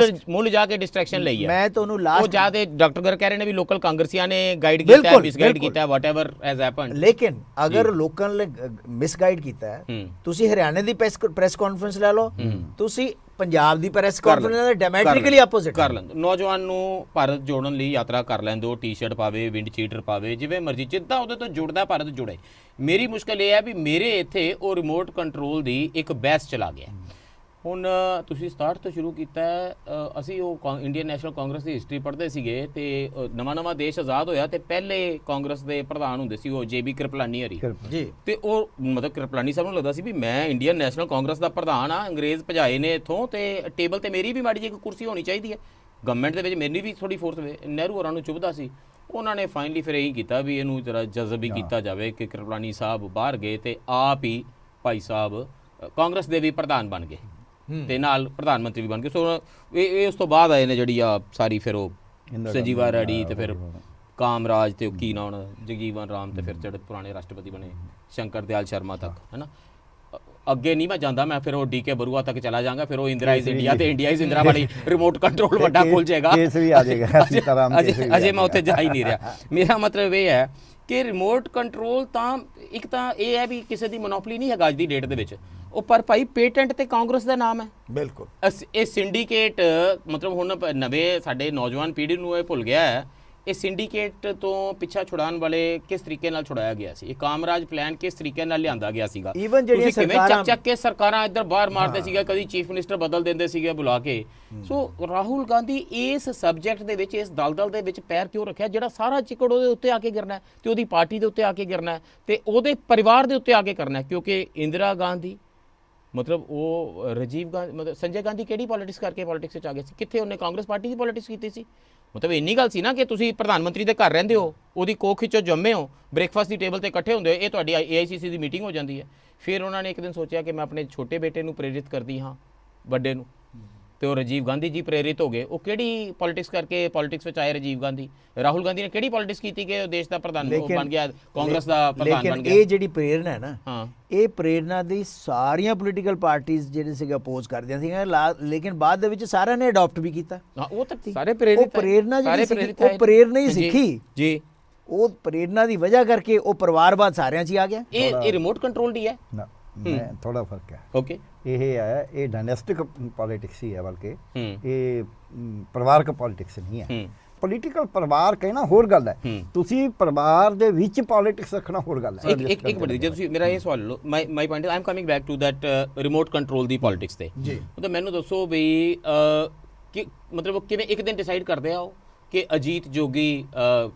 ਮੁੱਲ ਜਾ ਕੇ ਡਿਸਟਰੈਕਸ਼ਨ ਲਈ ਹੈ। ਮੈਂ ਤੁਹਾਨੂੰ ਲਾਸਟ ਉਹ ਜਾ ਕੇ ਡਾਕਟਰ ਗਰ ਕਹਿ ਰਹੇ ਨੇ ਵੀ ਲੋਕਲ ਕਾਂਗਰਸੀਆਂ ਨੇ ਗਾਈਡ ਕੀਤਾ ਹੈ, ਮਿਸਗਾਈਡ ਕੀਤਾ ਹੈ, ਵਾਟਐਵਰ ਹੈਜ਼ ਹੈਪਨਡ। ਲੇਕਿਨ ਅਗਰ ਲੋਕਾਂ ਨੇ ਮਿਸਗਾਈਡ ਕੀਤਾ ਹੈ, ਤੁਸੀਂ ਹਰਿਆਣੇ ਦੀ ਪ੍ਰੈਸ ਕਾਨਫਰੰਸ ਲੈ ਲਓ, ਤੁਸੀਂ ਪੰਜਾਬ ਦੀ ਪ੍ਰੈਸ ਕਾਨਫਰੰਸ ਦਾ ਡਾਇਮੈਟ੍ਰਿਕਲੀ ਆਪੋਜ਼ਿਟ ਕਰ ਲੈਂਦੇ। ਨੌਜਵਾਨ ਨੂੰ ਭਾਰਤ ਜੋੜਨ ਲਈ ਯਾਤਰਾ ਕਰ ਲੈਂਦੇ, ਉਹ ਟੀ-ਸ਼ਰਟ ਪਾਵੇ, ਵਿੰਡ ਚੀਟਰ ਪਾਵੇ, ਜਿਵੇਂ ਮਰਜ਼ੀ, ਜਿੱਦਾਂ ਉਹਦੇ ਤੋਂ ਜੁੜਦਾ ਭਾਰਤ ਜੁੜੇ। ਮੇਰੀ ਮੁਸ਼ਕਲ ਇਹ ਹੈ ਵੀ ਮੇਰੇ ਇੱਥੇ ਉਹ ਰਿਮੋਟ ਕੰਟਰੋਲ ਦੀ ਇੱਕ ਬਹਿਸ ਚਲਾ ਗਿਆ। ਹੁਣ ਤੁਸੀਂ ਸਟਾਰਟ ਤੋਂ ਸ਼ੁਰੂ ਕੀਤਾ, ਅਸੀਂ ਉਹ ਇੰਡੀਅਨ ਨੈਸ਼ਨਲ ਕਾਂਗਰਸ ਦੀ ਹਿਸਟਰੀ ਪੜ੍ਹਦੇ ਸੀਗੇ ਤੇ ਨਵਾਂ ਦੇਸ਼ ਆਜ਼ਾਦ ਹੋਇਆ ਤੇ ਪਹਿਲੇ ਕਾਂਗਰਸ ਦੇ ਪ੍ਰਧਾਨ ਹੁੰਦੇ ਸੀ ਉਹ JB ਕਿਰਪਲਾਨੀ ਹਰੀ ਜੀ, ਤੇ ਉਹ ਮਤਲਬ ਕਿਰਪਲਾਨੀ ਸਾਹਿਬ ਨੂੰ ਲੱਗਦਾ ਸੀ ਵੀ ਮੈਂ ਇੰਡੀਅਨ ਨੈਸ਼ਨਲ ਕਾਂਗਰਸ ਦਾ ਪ੍ਰਧਾਨ ਆ, ਅੰਗਰੇਜ਼ ਭਜਾਏ ਨੇ ਇੱਥੋਂ ਤੇ ਟੇਬਲ ਤੇ ਮੇਰੀ ਵੀ ਮਾੜੀ ਜਿਹੀ ਇੱਕ ਕੁਰਸੀ ਹੋਣੀ ਚਾਹੀਦੀ ਹੈ ਗਵਰਨਮੈਂਟ ਦੇ ਵਿੱਚ, ਮੇਰੀ ਵੀ ਥੋੜੀ ਫੋਰਸ ਹੋਵੇ। ਨਹਿਰੂ ਹੋਰਾਂ ਨੂੰ ਚੁੱਭਦਾ ਸੀ। ਉਹਨਾਂ ਨੇ ਫਾਈਨਲੀ ਫਿਰ ਇਹੀ ਕੀਤਾ ਵੀ ਇਹਨੂੰ ਜਰਾ ਜਜ਼ਬ ਹੀ ਕੀਤਾ ਜਾਵੇ ਕਿ ਕਿਰਪਲਾਨੀ ਸਾਹਿਬ ਬਾਹਰ ਗਏ ਤੇ ਆਪ ਹੀ ਭਾਈ ਸਾਹਿਬ ਕਾਂਗਰਸ ਦੇ ਵੀ ਪ੍ਰਧਾਨ ਬਣ ਗਏ ਤੇ ਨਾਲ ਪ੍ਰਧਾਨ ਮੰਤਰੀ ਵੀ ਬਣ ਗਏ। ਸੋ ਇਹ ਉਸ ਤੋਂ ਬਾਅਦ ਆਏ ਨੇ ਜਿਹੜੀ ਆ ਸਾਰੀ ਫਿਰ ਉਹ ਸੰਜੀਵਾ ਰੈਡੀ ਤੇ ਫਿਰ ਕਾਮਰਾਜ ਤੇ ਕੀ ਨਾਂ ਉਹਨਾਂ ਦਾ, ਜਗਜੀਵਨ ਰਾਮ ਤੇ ਫਿਰ ਜਿਹੜੇ ਪੁਰਾਣੇ ਰਾਸ਼ਟਰਪਤੀ ਬਣੇ ਸ਼ੰਕਰ ਦਿਆਲ ਸ਼ਰਮਾ ਤੱਕ, ਹੈ ਨਾ। ਅੱਗੇ ਨਹੀਂ ਮੈਂ ਜਾਂਦਾ, ਮੈਂ ਫਿਰ ਉਹ DK ਬਰੂਆ ਤੱਕ ਚਲਾ ਜਾਵਾਂਗਾ, ਫਿਰ ਉਹ ਇੰਦਰਾ ਇਜ਼ ਇੰਡੀਆ ਤੇ ਇੰਡੀਆ ਇਜ਼ ਇੰਦਰਾ ਵਾਲੀ ਰਿਮੋਟ ਕੰਟਰੋਲ ਵੱਡਾ ਖੁੱਲ ਜਾਏਗਾ। ਅਜੇ ਮੈਂ ਉੱਥੇ ਜਾ ਹੀ ਨਹੀਂ ਰਿਹਾ। ਮੇਰਾ ਮਤਲਬ ਇਹ ਹੈ ਕਿ ਰਿਮੋਟ ਕੰਟਰੋਲ ਤਾਂ ਇੱਕ ਤਾਂ ਇਹ ਹੈ ਵੀ ਕਿਸੇ ਦੀ ਮੋਨੋਪੋਲੀ ਨਹੀਂ ਹੈਗਾ ਅੱਜ ਦੀ ਡੇਟ ਦੇ ਵਿੱਚ ਉਹ, ਪਰ ਭਾਈ ਪੇਟੈਂਟ ਤੇ ਕਾਂਗਰਸ ਦਾ ਨਾਮ ਹੈ। ਬਿਲਕੁਲ ਇਹ ਸਿੰਡੀਕੇਟ ਮਤਲਬ ਹੁਣ ਨਵੇਂ ਸਾਡੇ ਨੌਜਵਾਨ ਪੀੜ੍ਹੀ ਨੂੰ ਇਹ ਭੁੱਲ ਗਿਆ ਹੈ, ਇਹ ਸਿੰਡੀਕੇਟ ਤੋਂ ਪਿੱਛਾ ਛੁਡਾਉਣ ਵਾਲੇ ਕਿਸ ਤਰੀਕੇ ਨਾਲ ਛੁਡਾਇਆ ਗਿਆ ਸੀ, ਇਹ ਕਾਮਰਾਜ ਪਲਾਨ ਕਿਸ ਤਰੀਕੇ ਨਾਲ ਲਿਆਂਦਾ ਗਿਆ ਸੀਗਾ। ਈਵਨ ਜਿਹੜੀਆਂ ਸਰਕਾਰਾਂ ਚੱਕ ਕੇ ਸਰਕਾਰਾਂ ਇੱਧਰ ਬਾਹਰ ਮਾਰਦੇ ਸੀਗੇ, ਕਦੀ ਚੀਫ ਮਿਨਿਸਟਰ ਬਦਲ ਦਿੰਦੇ ਸੀਗੇ ਬੁਲਾ ਕੇ। ਸੋ ਰਾਹੁਲ ਗਾਂਧੀ ਇਸ ਸਬਜੈਕਟ ਦੇ ਵਿੱਚ, ਇਸ ਦਲਦਲ ਦੇ ਵਿੱਚ ਪੈਰ ਕਿਉਂ ਰੱਖਿਆ ਜਿਹੜਾ ਸਾਰਾ ਚਿੱਕੜ ਉਹਦੇ ਉੱਤੇ ਆ ਕੇ ਗਿਰਨਾ ਤੇ ਉਹਦੀ ਪਾਰਟੀ ਦੇ ਉੱਤੇ ਆ ਕੇ ਗਿਰਨਾ ਤੇ ਉਹਦੇ ਪਰਿਵਾਰ ਦੇ ਉੱਤੇ ਆ ਕੇ ਕਰਨਾ, ਕਿਉਂਕਿ ਇੰਦਰਾ ਗਾਂਧੀ ਮਤਲਬ ਉਹ ਰਾਜੀਵ ਗਾਂਧੀ ਮਤਲਬ ਸੰਜੇ ਗਾਂਧੀ ਕਿਹੜੀ ਪੋਲਿਟਿਕਸ ਕਰਕੇ ਪੋਲਿਟਿਕਸ ਵਿੱਚ ਆ ਗਏ ਸੀ, ਕਿੱਥੇ ਉਹਨੇ ਕਾਂਗਰਸ ਪਾਰਟੀ ਦੀ ਪੋਲਿਟਿਕਸ ਕੀਤੀ ਸੀ। ਮਤਲਬ ਇੰਨੀ ਗੱਲ ਸੀ ਨਾ ਕਿ ਤੁਸੀਂ ਪ੍ਰਧਾਨ ਮੰਤਰੀ ਦੇ ਘਰ ਰਹਿੰਦੇ ਹੋ, ਉਹਦੀ ਕੋਖ ਵਿੱਚੋਂ ਜੰਮੇ ਹੋ, ਬ੍ਰੇਕਫਾਸਟ ਦੀ ਟੇਬਲ ਤੇ ਇਕੱਠੇ ਹੁੰਦੇ ਹੋ, ਇਹ ਤੁਹਾਡੀ AICC ਦੀ ਮੀਟਿੰਗ ਹੋ ਜਾਂਦੀ ਹੈ। ਫਿਰ ਉਹਨਾਂ ਨੇ ਇੱਕ ਦਿਨ ਸੋਚਿਆ ਕਿ ਮੈਂ ਆਪਣੇ ਛੋਟੇ ਬੇਟੇ ਨੂੰ ਪ੍ਰੇਰਿਤ ਕਰਦੀ ਹਾਂ ਵੱਡੇ ਨੂੰ, ਤੇ ਉਹ ਰਾਜੀਵ ਗਾਂਧੀ ਜੀ ਪ੍ਰੇਰਿਤ ਹੋ ਗਏ। ਉਹ ਕਿਹੜੀ ਪੋਲਿਟਿਕਸ ਕਰਕੇ ਪੋਲਿਟਿਕਸ ਵਿੱਚ ਆਏ ਰਾਜੀਵ ਗਾਂਧੀ? ਰਾਹੁਲ ਗਾਂਧੀ ਨੇ ਕਿਹੜੀ ਪੋਲਿਟਿਕਸ ਕੀਤੀ ਕਿ ਉਹ ਦੇਸ਼ ਦਾ ਪ੍ਰਧਾਨ ਬਣ ਗਿਆ, ਕਾਂਗਰਸ ਦਾ ਪ੍ਰਧਾਨ ਬਣ ਗਿਆ? ਇਹ ਜਿਹੜੀ ਪ੍ਰੇਰਣਾ ਹੈ ਨਾ, ਹਾਂ, ਇਹ ਪ੍ਰੇਰਣਾ ਦੀ ਸਾਰੀਆਂ ਪੋਲੀਟੀਕਲ ਪਾਰਟੀਜ਼ ਜਿਹੜੇ ਸੀਗੇ ਅਪੋਜ਼ ਕਰਦੀਆਂ ਸੀਗੀਆਂ, ਲੇਕਿਨ ਬਾਅਦ ਦੇ ਵਿੱਚ ਸਾਰਿਆਂ ਨੇ ਅਡਾਪਟ ਵੀ ਕੀਤਾ। ਹਾਂ, ਉਹ ਤਾਂ ਸਾਰੇ ਪ੍ਰੇਰਿਤ, ਉਹ ਪ੍ਰੇਰਣਾ ਜਿਹੜੀ ਸੀ ਉਹ ਪ੍ਰੇਰਣਾ ਹੀ ਸਿੱਖੀ ਜੀ, ਉਹ ਪ੍ਰੇਰਣਾ ਦੀ ਵਜ੍ਹਾ ਕਰਕੇ ਉਹ ਪਰਿਵਾਰਵਾਦ ਸਾਰਿਆਂ 'ਚ ਹੀ ਆ ਗਿਆ। ਇਹ ਰਿਮੋਟ ਕੰਟਰੋਲ ਦੀ ਹੈ ਨਾ, ਮੈਂ ਥੋੜਾ ਫਰਕ ਹੈ। ਓਕੇ, ਇਹ ਹੈ, ਇਹ ਡਾਇਨੈਸਟਿਕ ਪੋਲਿਟਿਕਸ ਹੀ ਹੈ, ਬਲਕਿ ਇਹ ਪਰਿਵਾਰਕ ਪੋਲਿਟਿਕਸ ਨਹੀਂ ਹੈ। ਪੋਲੀਟੀਕਲ ਪਰਿਵਾਰ ਕਹਿਣਾ ਹੋਰ ਗੱਲ ਹੈ, ਤੁਸੀਂ ਪਰਿਵਾਰ ਦੇ ਵਿੱਚ ਪੋਲਿਟਿਕਸ ਰੱਖਣਾ ਹੋਰ ਗੱਲ ਹੈ। ਇੱਕ ਮਿੰਟ ਜੇ ਤੁਸੀਂ ਮੇਰਾ ਇਹ ਸਵਾਲ ਲਓ, my point I am coming back to that remote control ਦੀ ਪੋਲਿਟਿਕਸ ਤੇ ਜੀ। ਮਤਲਬ ਮੈਨੂੰ ਦੱਸੋ ਵੀ ਕਿ ਮਤਲਬ ਕਿਵੇਂ ਇੱਕ ਦਿਨ ਡਿਸਾਈਡ ਕਰਦੇ ਆ ਉਹ ਕਿ ਅਜੀਤ ਜੋਗੀ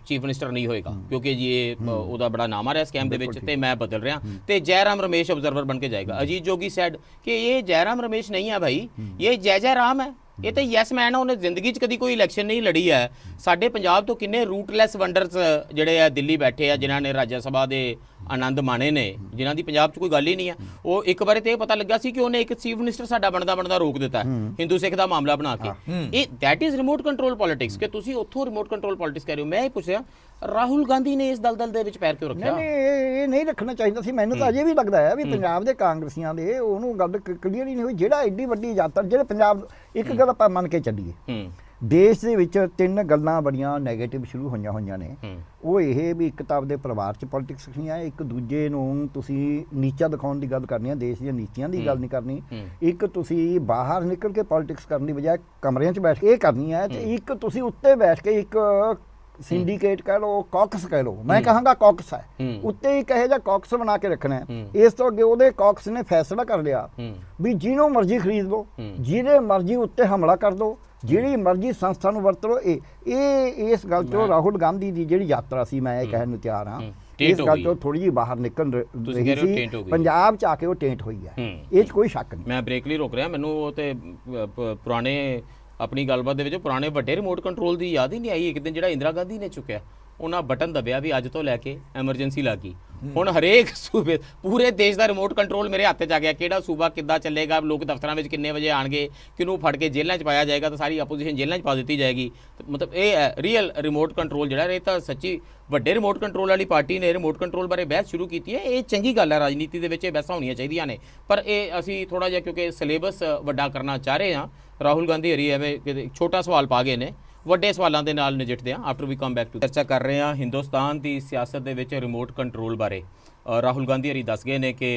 ਚੀਫ ਮਿਨਿਸਟਰ ਨਹੀਂ ਹੋਏਗਾ ਕਿਉਂਕਿ ਜੀ ਇਹ ਉਹਦਾ ਬੜਾ ਨਾਮ ਆ ਰਿਹਾ ਸਕੈਮ ਦੇ ਵਿੱਚ ਤੇ ਮੈਂ ਬਦਲ ਰਿਹਾ ਤੇ ਜੈਰਾਮ ਰਮੇਸ਼ ਆਬਜ਼ਰਵਰ ਬਣ ਕੇ ਜਾਏਗਾ। ਅਜੀਤ ਜੋਗੀ ਸੈਡ ਕਿ ਇਹ ਜੈਰਾਮ ਰਮੇਸ਼ ਨਹੀਂ ਹੈ ਭਾਈ, ਇਹ ਜੈ ਰਾਮ ਹੈ, ਇਹ ਤਾਂ ਯੈਸ ਮੈਨ ਆ, ਉਹਨੇ ਜ਼ਿੰਦਗੀ 'ਚ ਕਦੀ ਕੋਈ ਇਲੈਕਸ਼ਨ ਨਹੀਂ ਲੜੀ ਹੈ। ਸਾਡੇ ਪੰਜਾਬ ਤੋਂ ਕਿੰਨੇ ਰੂਟਲੈਸ ਵੰਡਰਸ ਜਿਹੜੇ ਆ ਦਿੱਲੀ ਬੈਠੇ ਆ ਜਿਨ੍ਹਾਂ ਨੇ ਰਾਜ ਸਭਾ ਦੇ ਆਨੰਦ ਮਾਣੇ ਨੇ, ਜਿਨ੍ਹਾਂ ਦੀ ਪੰਜਾਬ 'ਚ ਕੋਈ ਗੱਲ ਹੀ ਨਹੀਂ ਹੈ। ਉਹ ਇੱਕ ਵਾਰੀ ਤੇ ਇਹ ਪਤਾ ਲੱਗਾ ਸੀ ਕਿ ਉਹਨੇ ਇੱਕ ਚੀਫ ਮਿਨਿਸਟਰ ਸਾਡਾ ਬਣਦਾ ਰੋਕ ਦਿੱਤਾ ਹਿੰਦੂ ਸਿੱਖ ਦਾ ਮਾਮਲਾ ਬਣਾ ਕੇ। ਇਹ that is remote control politics ਕਿ ਤੁਸੀਂ ਉੱਥੋਂ ਰਿਮੋਟ ਕੰਟਰੋਲ ਪੋਲਿਟਿਕਸ ਕਰ ਰਹੇ ਹੋ। ਮੈਂ ਇਹ ਪੁੱਛਿਆ ਰਾਹੁਲ ਗਾਂਧੀ ਨੇ ਇਸ ਦਲਦਲ ਦੇ ਵਿੱਚ ਪੈਰ ਕਿਉਂ ਰੱਖਿਆ? ਨਹੀਂ, ਇਹ ਨਹੀਂ ਰੱਖਣਾ ਚਾਹੀਦਾ ਸੀ। ਮੈਨੂੰ ਤਾਂ ਅਜੇ ਵੀ ਲੱਗਦਾ ਹੈ ਵੀ ਪੰਜਾਬ ਦੇ ਕਾਂਗਰਸੀਆਂ ਦੇ ਉਹਨੂੰ ਗੱਲ ਕਲੀਅਰ ਹੀ ਨਹੀਂ ਹੋਈ। ਜਿਹੜਾ ਐਡੀ ਵੱਡੀ ਯਾਤਰਾ ਜਿਹੜੇ ਪੰਜਾਬ, ਇੱਕ ਗੱਲ ਆਪਾਂ ਮੰਨ ਕੇ ਚੱਲੀਏ, ਦੇਸ਼ ਦੇ ਵਿੱਚ ਤਿੰਨ ਗੱਲਾਂ ਬੜੀਆਂ ਨੈਗੇਟਿਵ ਸ਼ੁਰੂ ਹੋਈਆਂ ਨੇ। ਉਹ ਇਹ ਵੀ ਇੱਕ ਤਾਂ ਆਪਦੇ ਪਰਿਵਾਰ 'ਚ ਪੋਲਿਟਿਕਸ ਨਹੀਂ ਹੈ, ਇੱਕ ਦੂਜੇ ਨੂੰ ਤੁਸੀਂ ਨੀਚਾ ਦਿਖਾਉਣ ਦੀ ਗੱਲ ਕਰਨੀ ਹੈ, ਦੇਸ਼ ਦੀਆਂ ਨੀਤੀਆਂ ਦੀ ਗੱਲ ਨਹੀਂ ਕਰਨੀ। ਇੱਕ ਤੁਸੀਂ ਬਾਹਰ ਨਿਕਲ ਕੇ ਪੋਲਿਟਿਕਸ ਕਰਨ ਦੀ ਬਜਾਏ ਕਮਰਿਆਂ 'ਚ ਬੈਠ ਕੇ ਇਹ ਕਰਨੀ ਹੈ, ਤੇ ਇੱਕ ਤੁਸੀਂ ਉੱਤੇ ਬੈਠ ਕੇ ਇੱਕ ਸਿੰਡੀਕੇਟ ਕਹਿ ਲਓ, ਕਾਕਸ ਕਹਿ ਲਓ, ਮੈਂ ਕਹਾਂਗਾ ਕਾਕਸ ਹੈ, ਉੱਤੇ ਇੱਕ ਇਹੋ ਜਿਹਾ ਕਾਕਸ ਬਣਾ ਕੇ ਰੱਖਣਾ ਹੈ। ਇਸ ਤੋਂ ਅੱਗੇ ਉਹਦੇ ਕਾਕਸ ਨੇ ਫੈਸਲਾ ਕਰ ਲਿਆ ਵੀ ਜਿਹਨੂੰ ਮਰਜ਼ੀ ਖਰੀਦ ਲਓ, ਜਿਹਦੇ ਮਰਜ਼ੀ ਉੱਤੇ ਹਮਲਾ ਕਰ ਦਿਓ, ਜਿਹੜੀ ਮਰਜ਼ੀ ਸੰਸਥਾ ਨੂੰ ਵਰਤ ਲਓ। ਇਹ ਇਸ ਗੱਲ ਤੋਂ ਰਾਹੁਲ ਗਾਂਧੀ ਦੀ ਜਿਹੜੀ ਯਾਤਰਾ ਸੀ, ਮੈਂ ਇਹ ਕਹਿਣ ਨੂੰ ਤਿਆਰ ਹਾਂ, ਇਸ ਗੱਲ ਤੋਂ ਥੋੜੀ ਜਿਹੀ ਬਾਹਰ ਨਿਕਲ ਰਹੀ ਸੀ। ਪੰਜਾਬ 'ਚ ਆ ਕੇ ਉਹ ਟੇਂਟ ਹੋਈ ਹੈ, ਇਹ 'ਚ ਕੋਈ ਸ਼ੱਕ ਨਹੀਂ। ਮੈਂ ਬ੍ਰੇਕ ਲਈ ਰੋਕ ਰਿਹਾ, ਮੈਨੂੰ ਉਹ ਤੇ ਪੁਰਾਣੇ ਆਪਣੀ ਗੱਲਬਾਤ ਦੇ ਵਿੱਚ ਪੁਰਾਣੇ ਵੱਡੇ ਰਿਮੋਟ ਕੰਟਰੋਲ ਦੀ ਯਾਦ ਹੀ ਨਹੀਂ ਆਈ। ਇੱਕ ਦਿਨ ਜਿਹੜਾ ਇੰਦਰਾ ਗਾਂਧੀ ਨੇ ਚੁੱਕਿਆ, ਉਹਨਾਂ ਬਟਨ ਦਬਿਆ ਵੀ ਅੱਜ ਤੋਂ ਲੈ ਕੇ ਐਮਰਜੈਂਸੀ ਲੱਗ ਗਈ। ਹੁਣ ਹਰੇਕ ਸੂਬੇ, ਪੂਰੇ ਦੇਸ਼ ਦਾ ਰਿਮੋਟ ਕੰਟਰੋਲ ਮੇਰੇ ਹੱਥ 'ਚ ਆ ਗਿਆ। ਕਿਹੜਾ ਸੂਬਾ ਕਿੱਦਾਂ ਚੱਲੇਗਾ, ਲੋਕ ਦਫ਼ਤਰਾਂ ਵਿੱਚ ਕਿੰਨੇ ਵਜੇ ਆਣਗੇ, ਕਿਹਨੂੰ ਫੜ ਕੇ ਜੇਲ੍ਹਾਂ 'ਚ ਪਾਇਆ ਜਾਏਗਾ, ਤਾਂ ਸਾਰੀ ਆਪੋਜੀਸ਼ਨ ਜੇਲ੍ਹਾਂ 'ਚ ਪਾ ਦਿੱਤੀ ਜਾਏਗੀ। ਮਤਲਬ ਇਹ ਹੈ ਰੀਅਲ ਰਿਮੋਟ ਕੰਟਰੋਲ ਜਿਹੜਾ। ਇਹ ਤਾਂ ਸੱਚੀ ਵੱਡੇ ਰਿਮੋਟ ਕੰਟਰੋਲ ਵਾਲੀ ਪਾਰਟੀ ਨੇ ਰਿਮੋਟ ਕੰਟਰੋਲ ਬਾਰੇ ਬਹਿਸ ਸ਼ੁਰੂ ਕੀਤੀ ਹੈ। ਇਹ ਚੰਗੀ ਗੱਲ ਹੈ, ਰਾਜਨੀਤੀ ਦੇ ਵਿੱਚ ਇਹ ਬਹਿਸਾਂ ਹੋਣੀਆਂ ਚਾਹੀਦੀਆਂ ਨੇ, ਪਰ ਇਹ ਅਸੀਂ ਥੋੜ੍ਹਾ ਜਿਹਾ ਕਿਉਂਕਿ ਸਿਲੇਬਸ ਵੱਡਾ ਕਰਨਾ ਚਾਹ ਰਹੇ ਹਾਂ। ਰਾਹੁਲ ਗਾਂਧੀ ਹਰੀ ਐਵੇਂ ਛੋਟਾ ਸਵਾਲ ਪਾ ਗਏ ਨੇ, ਵੱਡੇ ਸਵਾਲਾਂ ਦੇ ਨਾਲ ਨਜਿੱਠਦੇ ਹਾਂ after we come back to ਚਰਚਾ ਕਰ ਰਹੇ ਹਾਂ ਹਿੰਦੁਸਤਾਨ ਦੀ ਸਿਆਸਤ ਦੇ ਵਿੱਚ ਰਿਮੋਟ ਕੰਟਰੋਲ ਬਾਰੇ। ਰਾਹੁਲ ਗਾਂਧੀ ਹਰੀ ਦੱਸ ਗਏ ਨੇ ਕਿ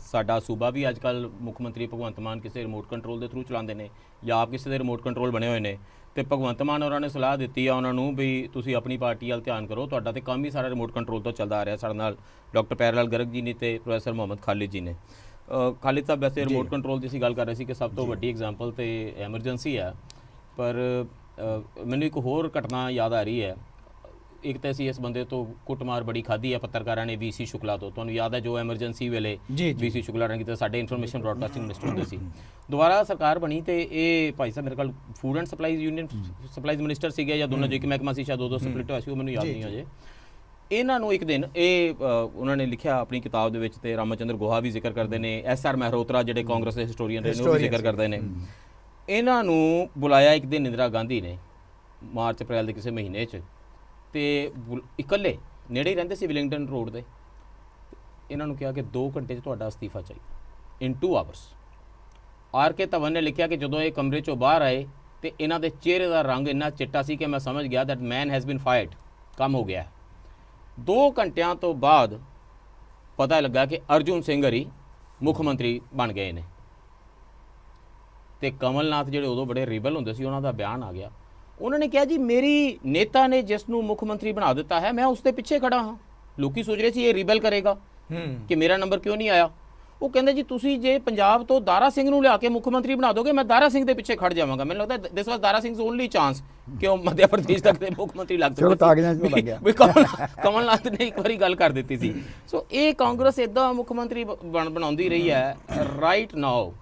ਸਾਡਾ ਸੂਬਾ ਵੀ ਅੱਜ ਕੱਲ੍ਹ ਮੁੱਖ ਮੰਤਰੀ ਭਗਵੰਤ ਮਾਨ ਕਿਸੇ ਰਿਮੋਟ ਕੰਟਰੋਲ ਦੇ ਥਰੂ ਚਲਾਉਂਦੇ ਨੇ ਜਾਂ ਆਪ ਕਿਸੇ ਦੇ ਰਿਮੋਟ ਕੰਟਰੋਲ ਬਣੇ ਹੋਏ ਨੇ, ਤੇ ਭਗਵੰਤ ਮਾਨ ਹੋਰਾਂ ਨੇ ਸਲਾਹ ਦਿੱਤੀ ਆ ਉਹਨਾਂ ਨੂੰ ਵੀ ਤੁਸੀਂ ਆਪਣੀ ਪਾਰਟੀ ਵੱਲ ਧਿਆਨ ਕਰੋ, ਤੁਹਾਡਾ ਤੇ ਕੰਮ ਹੀ ਸਾਰਾ ਰਿਮੋਟ ਕੰਟਰੋਲ ਤੋਂ ਚੱਲਦਾ ਆ ਰਿਹਾ। ਸਾਡੇ ਨਾਲ ਡਾਕਟਰ ਪੈਰਲਾਲ ਗਰਗ ਜੀ ਨੇ ਤੇ ਪ੍ਰੋਫੈਸਰ ਮੁਹੰਮਦ ਖਾਲਿਦ ਜੀ ਨੇ। ਖਾਲਿਦ ਸਾਹਿਬ, ਵੈਸੇ ਰਿਮੋਟ ਕੰਟਰੋਲ ਦੀ ਅਸੀਂ ਗੱਲ ਕਰ ਰਹੇ ਸੀ ਕਿ ਸਭ ਤੋਂ ਵੱਡੀ ਐਗਜ਼ਾਮਪਲ ਤੇ ਐਮਰਜੈਂਸੀ ਹੈ, ਪਰ ਮੈਨੂੰ ਇੱਕ ਹੋਰ ਘਟਨਾ ਯਾਦ ਆ ਰਹੀ ਹੈ। ਇੱਕ ਤਾਂ ਅਸੀਂ ਇਸ ਬੰਦੇ ਤੋਂ ਕੁੱਟਮਾਰ ਬੜੀ ਖਾਧੀ ਹੈ ਪੱਤਰਕਾਰਾਂ ਨੇ, VC ਸ਼ੁਕਲਾ ਤੋਂ। ਤੁਹਾਨੂੰ ਯਾਦ ਹੈ ਜੋ ਐਮਰਜੈਂਸੀ ਵੇਲੇ VC ਸ਼ੁਕਲਾ ਨੇ ਕੀਤਾ, ਸਾਡੇ ਇਨਫੋਰਮੇਸ਼ਨ ਬ੍ਰੌਡਕਾਸਟਿੰਗ ਮਿਨਿਸਟਰ ਹੁੰਦੇ ਸੀ। ਦੁਬਾਰਾ ਸਰਕਾਰ ਬਣੀ ਤੇ ਇਹ ਭਾਈ ਸਾਹਿਬ ਮੇਰੇ ਕੋਲ food and supplies union supplies minister ਸੀਗੇ ਜਾਂ ਦੋਨੋਂ, ਜੋ ਇੱਕ ਮਹਿਕਮਾ ਸੀ, ਸ਼ਾਇਦ ਦੋ ਸਪਲਿਟ ਹੋਇਆ ਸੀ, ਉਹ ਮੈਨੂੰ ਯਾਦ ਨਹੀਂ ਅਜੇ। ਇਹਨਾਂ ਨੂੰ ਇੱਕ ਦਿਨ ਇਹ ਉਹਨਾਂ ਨੇ ਲਿਖਿਆ ਆਪਣੀ ਕਿਤਾਬ ਦੇ ਵਿੱਚ, ਤੇ ਰਾਮਚੰਦਰ ਗੋਹਾ ਵੀ ਜ਼ਿਕਰ ਕਰਦੇ ਨੇ, SR ਮਹਿਰੋਤਰਾ ਜਿਹੜੇ ਕਾਂਗਰਸ ਦੇ ਹਿਸਟੋਰੀਅਨ ਰਹੇ ਨੇ ਉਹ ਵੀ ਜ਼ਿਕਰ ਕਰਦੇ ਨੇ। ਇਹਨਾਂ ਨੂੰ ਬੁਲਾਇਆ ਇੱਕ ਦਿਨ ਇੰਦਰਾ ਗਾਂਧੀ ਨੇ ਮਾਰਚ ਅਪ੍ਰੈਲ ਦੇ ਕਿਸੇ ਮਹੀਨੇ 'ਚ, ਤੇ ਇਕੱਲੇ ਨੇੜੇ ਹੀ ਰਹਿੰਦੇ ਸੀ ਵਿਲਿੰਗਟਨ ਰੋਡ ਦੇ। ਇਹਨਾਂ ਨੂੰ ਕਿਹਾ ਕਿ 2 ਘੰਟੇ 'ਚ ਤੁਹਾਡਾ ਅਸਤੀਫਾ ਚਾਹੀਦਾ, ਇਨ 2 ਆਵਰਸ। RK ਧਵਨ ਨੇ ਲਿਖਿਆ ਕਿ ਜਦੋਂ ਇਹ ਕਮਰੇ 'ਚੋਂ ਬਾਹਰ ਆਏ ਤੇ ਇਹਨਾਂ ਦੇ ਚਿਹਰੇ ਦਾ ਰੰਗ ਇੰਨਾ ਚਿੱਟਾ ਸੀ ਕਿ ਮੈਂ ਸਮਝ ਗਿਆ that man has been fired, ਕੰਮ ਹੋ ਗਿਆ। 2 ਘੰਟਿਆਂ ਤੋਂ ਬਾਅਦ ਪਤਾ ਲੱਗਾ ਕਿ ਅਰਜੁਨ ਸਿੰਘ ਹਰੀ ਮੁੱਖ ਮੰਤਰੀ ਬਣ ਗਏ ਨੇ, ਤੇ ਕਮਲਨਾਥ ਜਿਹੜੇ ਉਦੋਂ ਬੜੇ ਰਿਬਲ ਹੁੰਦੇ ਸੀ ਉਹਨਾਂ ਦਾ ਬਿਆਨ ਆ ਗਿਆ। ਉਹਨਾਂ ਨੇ ਕਿਹਾ ਜੀ ਮੇਰੀ ਨੇਤਾ ਨੇ ਜਿਸ ਨੂੰ ਮੁੱਖ ਮੰਤਰੀ ਬਣਾ ਦਿੱਤਾ ਹੈ ਮੈਂ ਉਸ ਦੇ ਪਿੱਛੇ ਖੜਾ ਹਾਂ। ਲੋਕੀ ਸੋਚ ਰਹੇ ਸੀ ਇਹ ਰਿਬਲ ਕਰੇਗਾ ਕਿ ਮੇਰਾ ਨੰਬਰ ਕਿਉਂ ਨਹੀਂ ਆਇਆ। ਉਹ ਕਹਿੰਦੇ ਜੀ ਤੁਸੀਂ ਜੇ ਪੰਜਾਬ ਤੋਂ ਦਾਰਾ ਸਿੰਘ ਨੂੰ ਲਿਆ ਕੇ ਮੁੱਖ ਮੰਤਰੀ ਬਣਾ ਦੋਗੇ ਮੈਂ ਦਾਰਾ ਸਿੰਘ ਦੇ ਪਿੱਛੇ ਖੜ ਜਾਵਾਂਗਾ। ਮੈਨੂੰ ਲੱਗਦਾ ਦਿਸ ਵਾਸ ਦਾਰਾ ਸਿੰਘਸ ਓਨਲੀ ਚਾਂਸ ਕਿ ਉਹ ਮੱਧ ਪ੍ਰਦੇਸ਼ ਤੱਕ ਦੇ ਮੁੱਖ ਮੰਤਰੀ ਲੱਗ ਸਕਦੇ। ਕਮਲਨਾਥ ਨੇ ਇੱਕ ਵਾਰੀ ਗੱਲ ਕਰ ਦਿੱਤੀ ਸੀ। ਸੋ ਇਹ ਕਾਂਗਰਸ ਇਦਾਂ ਮੁੱਖ ਮੰਤਰੀ ਬਣਾਉਂਦੀ ਰਹੀ ਹੈ। ਰਾਈਟ ਨਾਓ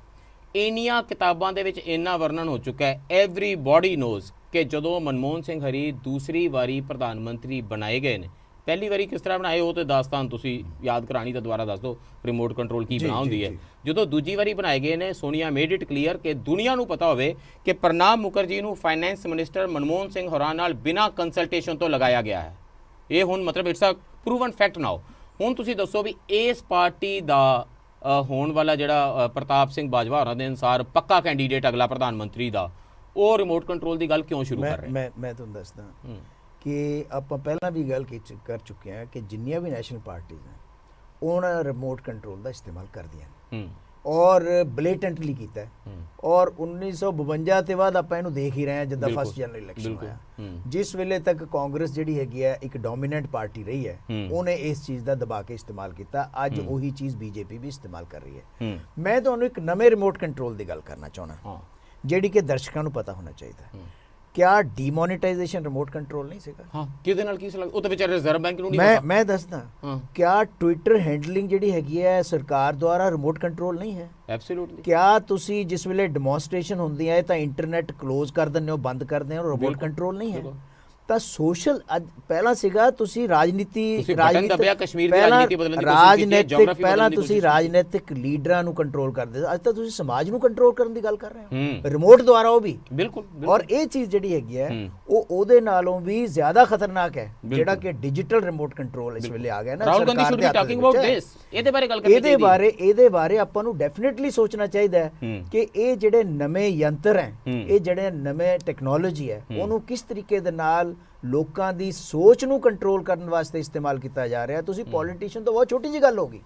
ਇੰਨੀਆਂ ਕਿਤਾਬਾਂ ਦੇ ਵਿੱਚ ਇੰਨਾ ਵਰਣਨ ਹੋ ਚੁੱਕਾ ਹੈ, ਐਵਰੀਬਾਡੀ ਨੋਜ਼ ਕਿ ਜਦੋਂ ਮਨਮੋਹਨ ਸਿੰਘ ਹਰੀ ਦੂਸਰੀ ਵਾਰੀ ਪ੍ਰਧਾਨ ਮੰਤਰੀ ਬਣਾਏ ਗਏ ਨੇ, ਪਹਿਲੀ ਵਾਰੀ ਕਿਸ ਤਰ੍ਹਾਂ ਬਣਾਏ ਉਹ ਤੇ ਦਾਸਤਾਨ ਤੁਸੀਂ ਯਾਦ ਕਰਾਣੀ ਤਾਂ ਦੁਬਾਰਾ ਦੱਸ ਦਿਓ, ਰਿਮੋਟ ਕੰਟਰੋਲ ਕੀ ਬਣਾ ਹੁੰਦੀ ਹੈ। ਜਦੋਂ ਦੂਜੀ ਵਾਰੀ ਬਣਾਏ ਗਏ ਨੇ, ਸੋਨੀਆ ਮੇਡ ਇਟ ਕਲੀਅਰ ਕਿ ਦੁਨੀਆ ਨੂੰ ਪਤਾ ਹੋਵੇ ਕਿ ਪ੍ਰਣਬ ਮੁਖਰਜੀ ਨੂੰ ਫਾਈਨੈਂਸ ਮਿਨਿਸਟਰ ਮਨਮੋਹਨ ਸਿੰਘ ਹੋਰਾਂ ਨਾਲ ਬਿਨਾਂ ਕੰਸਲਟੇਸ਼ਨ ਤੋਂ ਲਗਾਇਆ ਗਿਆ ਹੈ। ਇਹ ਹੁਣ ਮਤਲਬ ਇਟਸ ਅ ਪ੍ਰੂਵਨ ਫੈਕਟ ਨਾਓ। ਹੁਣ ਤੁਸੀਂ ਦੱਸੋ ਵੀ ਇਸ ਪਾਰਟੀ ਦਾ ਹੋਣ ਵਾਲਾ ਜਿਹੜਾ ਪ੍ਰਤਾਪ ਸਿੰਘ ਬਾਜਵਾ ਹੋਰਾਂ ਦੇ ਅਨੁਸਾਰ ਪੱਕਾ ਕੈਂਡੀਡੇਟ ਅਗਲਾ ਪ੍ਰਧਾਨ ਮੰਤਰੀ ਦਾ, ਉਹ ਰਿਮੋਟ ਕੰਟਰੋਲ ਦੀ ਗੱਲ ਕਿਉਂ ਸ਼ੁਰੂ ਕਰ ਰਹੇ? ਮੈਂ ਤੁਹਾਨੂੰ ਦੱਸਦਾ ਕਿ ਆਪਾਂ ਪਹਿਲਾਂ ਵੀ ਗੱਲ ਕਰ ਚੁੱਕੇ ਹਾਂ ਕਿ ਜਿੰਨੀਆਂ ਵੀ ਨੈਸ਼ਨਲ ਪਾਰਟੀਆਂ ਨੇ ਉਹਨਾਂ ਰਿਮੋਟ ਕੰਟਰੋਲ ਦਾ ਇਸਤੇਮਾਲ ਕਰਦੀਆਂ ਨੇ ਔਰ ਬਲੇਟੈਂਟਲੀ ਕੀਤਾ ਹੈ। ਔਰ 1952 ਤੇ ਬਾਅਦ ਆਪਾਂ ਇਹਨੂੰ ਦੇਖ ਹੀ ਰਹੇ ਹਾਂ ਜਦੋਂ ਫਸਟ ਜਨਰਲ ਇਲੈਕਸ਼ਨ ਹੋਇਆ, ਜਿਸ ਵੇਲੇ ਤੱਕ ਕਾਂਗਰਸ ਜਿਹੜੀ ਹੈਗੀ ਹੈ ਇੱਕ ਡੋਮੀਨੈਂਟ ਪਾਰਟੀ ਰਹੀ ਹੈ, ਉਹਨੇ ਇਸ ਚੀਜ਼ ਦਾ ਦਬਾ ਕੇ ਇਸਤੇਮਾਲ ਕੀਤਾ। ਅੱਜ ਉਹੀ ਚੀਜ਼ BJP ਵੀ ਇਸਤੇਮਾਲ ਕਰ ਰਹੀ ਹੈ। ਮੈਂ ਤੁਹਾਨੂੰ ਇੱਕ ਨਵੇਂ ਰਿਮੋਟ ਕੰਟਰੋਲ ਦੀ ਗੱਲ ਕਰਨਾ ਚਾਹੁੰਦਾ ਜਿਹੜੀ ਕਿ ਦਰਸ਼ਕਾਂ ਨੂੰ ਪਤਾ ਹੋਣਾ ਚਾਹੀਦਾ ਹੈ। ਕਿਆ ਡੀਮੋਨੇਟਾਈਜੇਸ਼ਨ ਰਿਮੋਟ ਕੰਟਰੋਲ ਨਹੀਂ ਸੀਗਾ? ਹਾਂ, ਕਿਹਦੇ ਨਾਲ ਕੀ ਸਲਾਹ? ਉਹ ਤਾਂ ਵਿਚਾਰੇ ਰਿਜ਼ਰਵ ਬੈਂਕ ਨੂੰ ਨਹੀਂ ਪਤਾ। ਮੈਂ ਦੱਸਦਾ, ਕਿਆ ਟਵਿੱਟਰ ਹੈਂਡਲਿੰਗ ਜਿਹੜੀ ਹੈਗੀ ਹੈ ਸਰਕਾਰ ਦੁਆਰਾ ਰਿਮੋਟ ਕੰਟਰੋਲ ਨਹੀਂ ਹੈ? ਐਬਸੋਲੂਟਲੀ। ਕਿਆ ਤੁਸੀਂ ਜਿਸ ਵੇਲੇ ਡੈਮੋਨਸਟ੍ਰੇਸ਼ਨ ਹੁੰਦੀ ਹੈ ਤਾਂ ਇੰਟਰਨੈਟ ਕਲੋਜ਼ ਕਰ ਦਿੰਦੇ ਹੋ, ਬੰਦ ਕਰਦੇ ਹੋ, ਰਿਮੋਟ ਕੰਟਰੋਲ ਨਹੀਂ ਹੈ? ਤਾਂ ਸੋਸ਼ਲ ਪਹਿਲਾਂ ਸੀਗਾ ਤੁਸੀਂ ਰਾਜਨੀਤਿਕ ਪਹਿਲਾਂ ਤੁਸੀਂ ਰਾਜਨੀਤਿਕ ਲੀਡਰਾਂ ਨੂੰ ਕੰਟਰੋਲ ਕਰਦੇ, ਅੱਜ ਤਾਂ ਤੁਸੀਂ ਸਮਾਜ ਨੂੰ ਕੰਟਰੋਲ ਕਰਨ ਦੀ ਗੱਲ ਕਰ ਰਹੇ ਹੋ ਰਿਮੋਟ ਦੁਆਰਾ, ਉਹ ਵੀ ਬਿਲਕੁਲ। ਔਰ ਇਹ ਚੀਜ਼ ਜਿਹੜੀ ਹੈਗੀ ਹੈ ਉਹ ਉਹਦੇ ਨਾਲੋਂ ਵੀ ਜ਼ਿਆਦਾ ਖਤਰਨਾਕ ਹੈ ਜਿਹੜਾ ਕਿ ਡਿਜੀਟਲ ਰਿਮੋਟ ਕੰਟਰੋਲ ਇਸ ਵੇਲੇ ਆ ਗਿਆ ਨਾ। Rahul Gandhi should be talking about this. ਇਹਦੇ ਬਾਰੇ ਗੱਲ ਕਰਨੀ ਚਾਹੀਦੀ ਹੈ। ਇਹਦੇ ਬਾਰੇ ਆਪਾਂ ਨੂੰ ਡੈਫੀਨਿਟਲੀ ਸੋਚਣਾ ਚਾਹੀਦਾ ਹੈ ਕਿ ਇਹ ਜਿਹੜੇ ਨਵੇਂ ਯੰਤਰ ਹੈ, ਇਹ ਜਿਹੜੇ ਨਵੇਂ ਟੈਕਨੋਲੋਜੀ ਹੈ, ਉਹਨੂੰ ਕਿਸ ਤਰੀਕੇ ਦੇ ਨਾਲ ਲੋਕਾਂ ਦੀ ਸੋਚ ਨੂੰ ਕੰਟਰੋਲ ਕਰਨ ਵਾਸਤੇ ਇਸਤੇਮਾਲ ਕੀਤਾ ਜਾ ਰਿਹਾ। ਤੁਸੀਂ ਪੋਲੀਟੀਸ਼ੀਅਨ ਤੋਂ ਬਹੁਤ ਛੋਟੀ ਜਿਹੀ ਗੱਲ ਹੋਗੀ।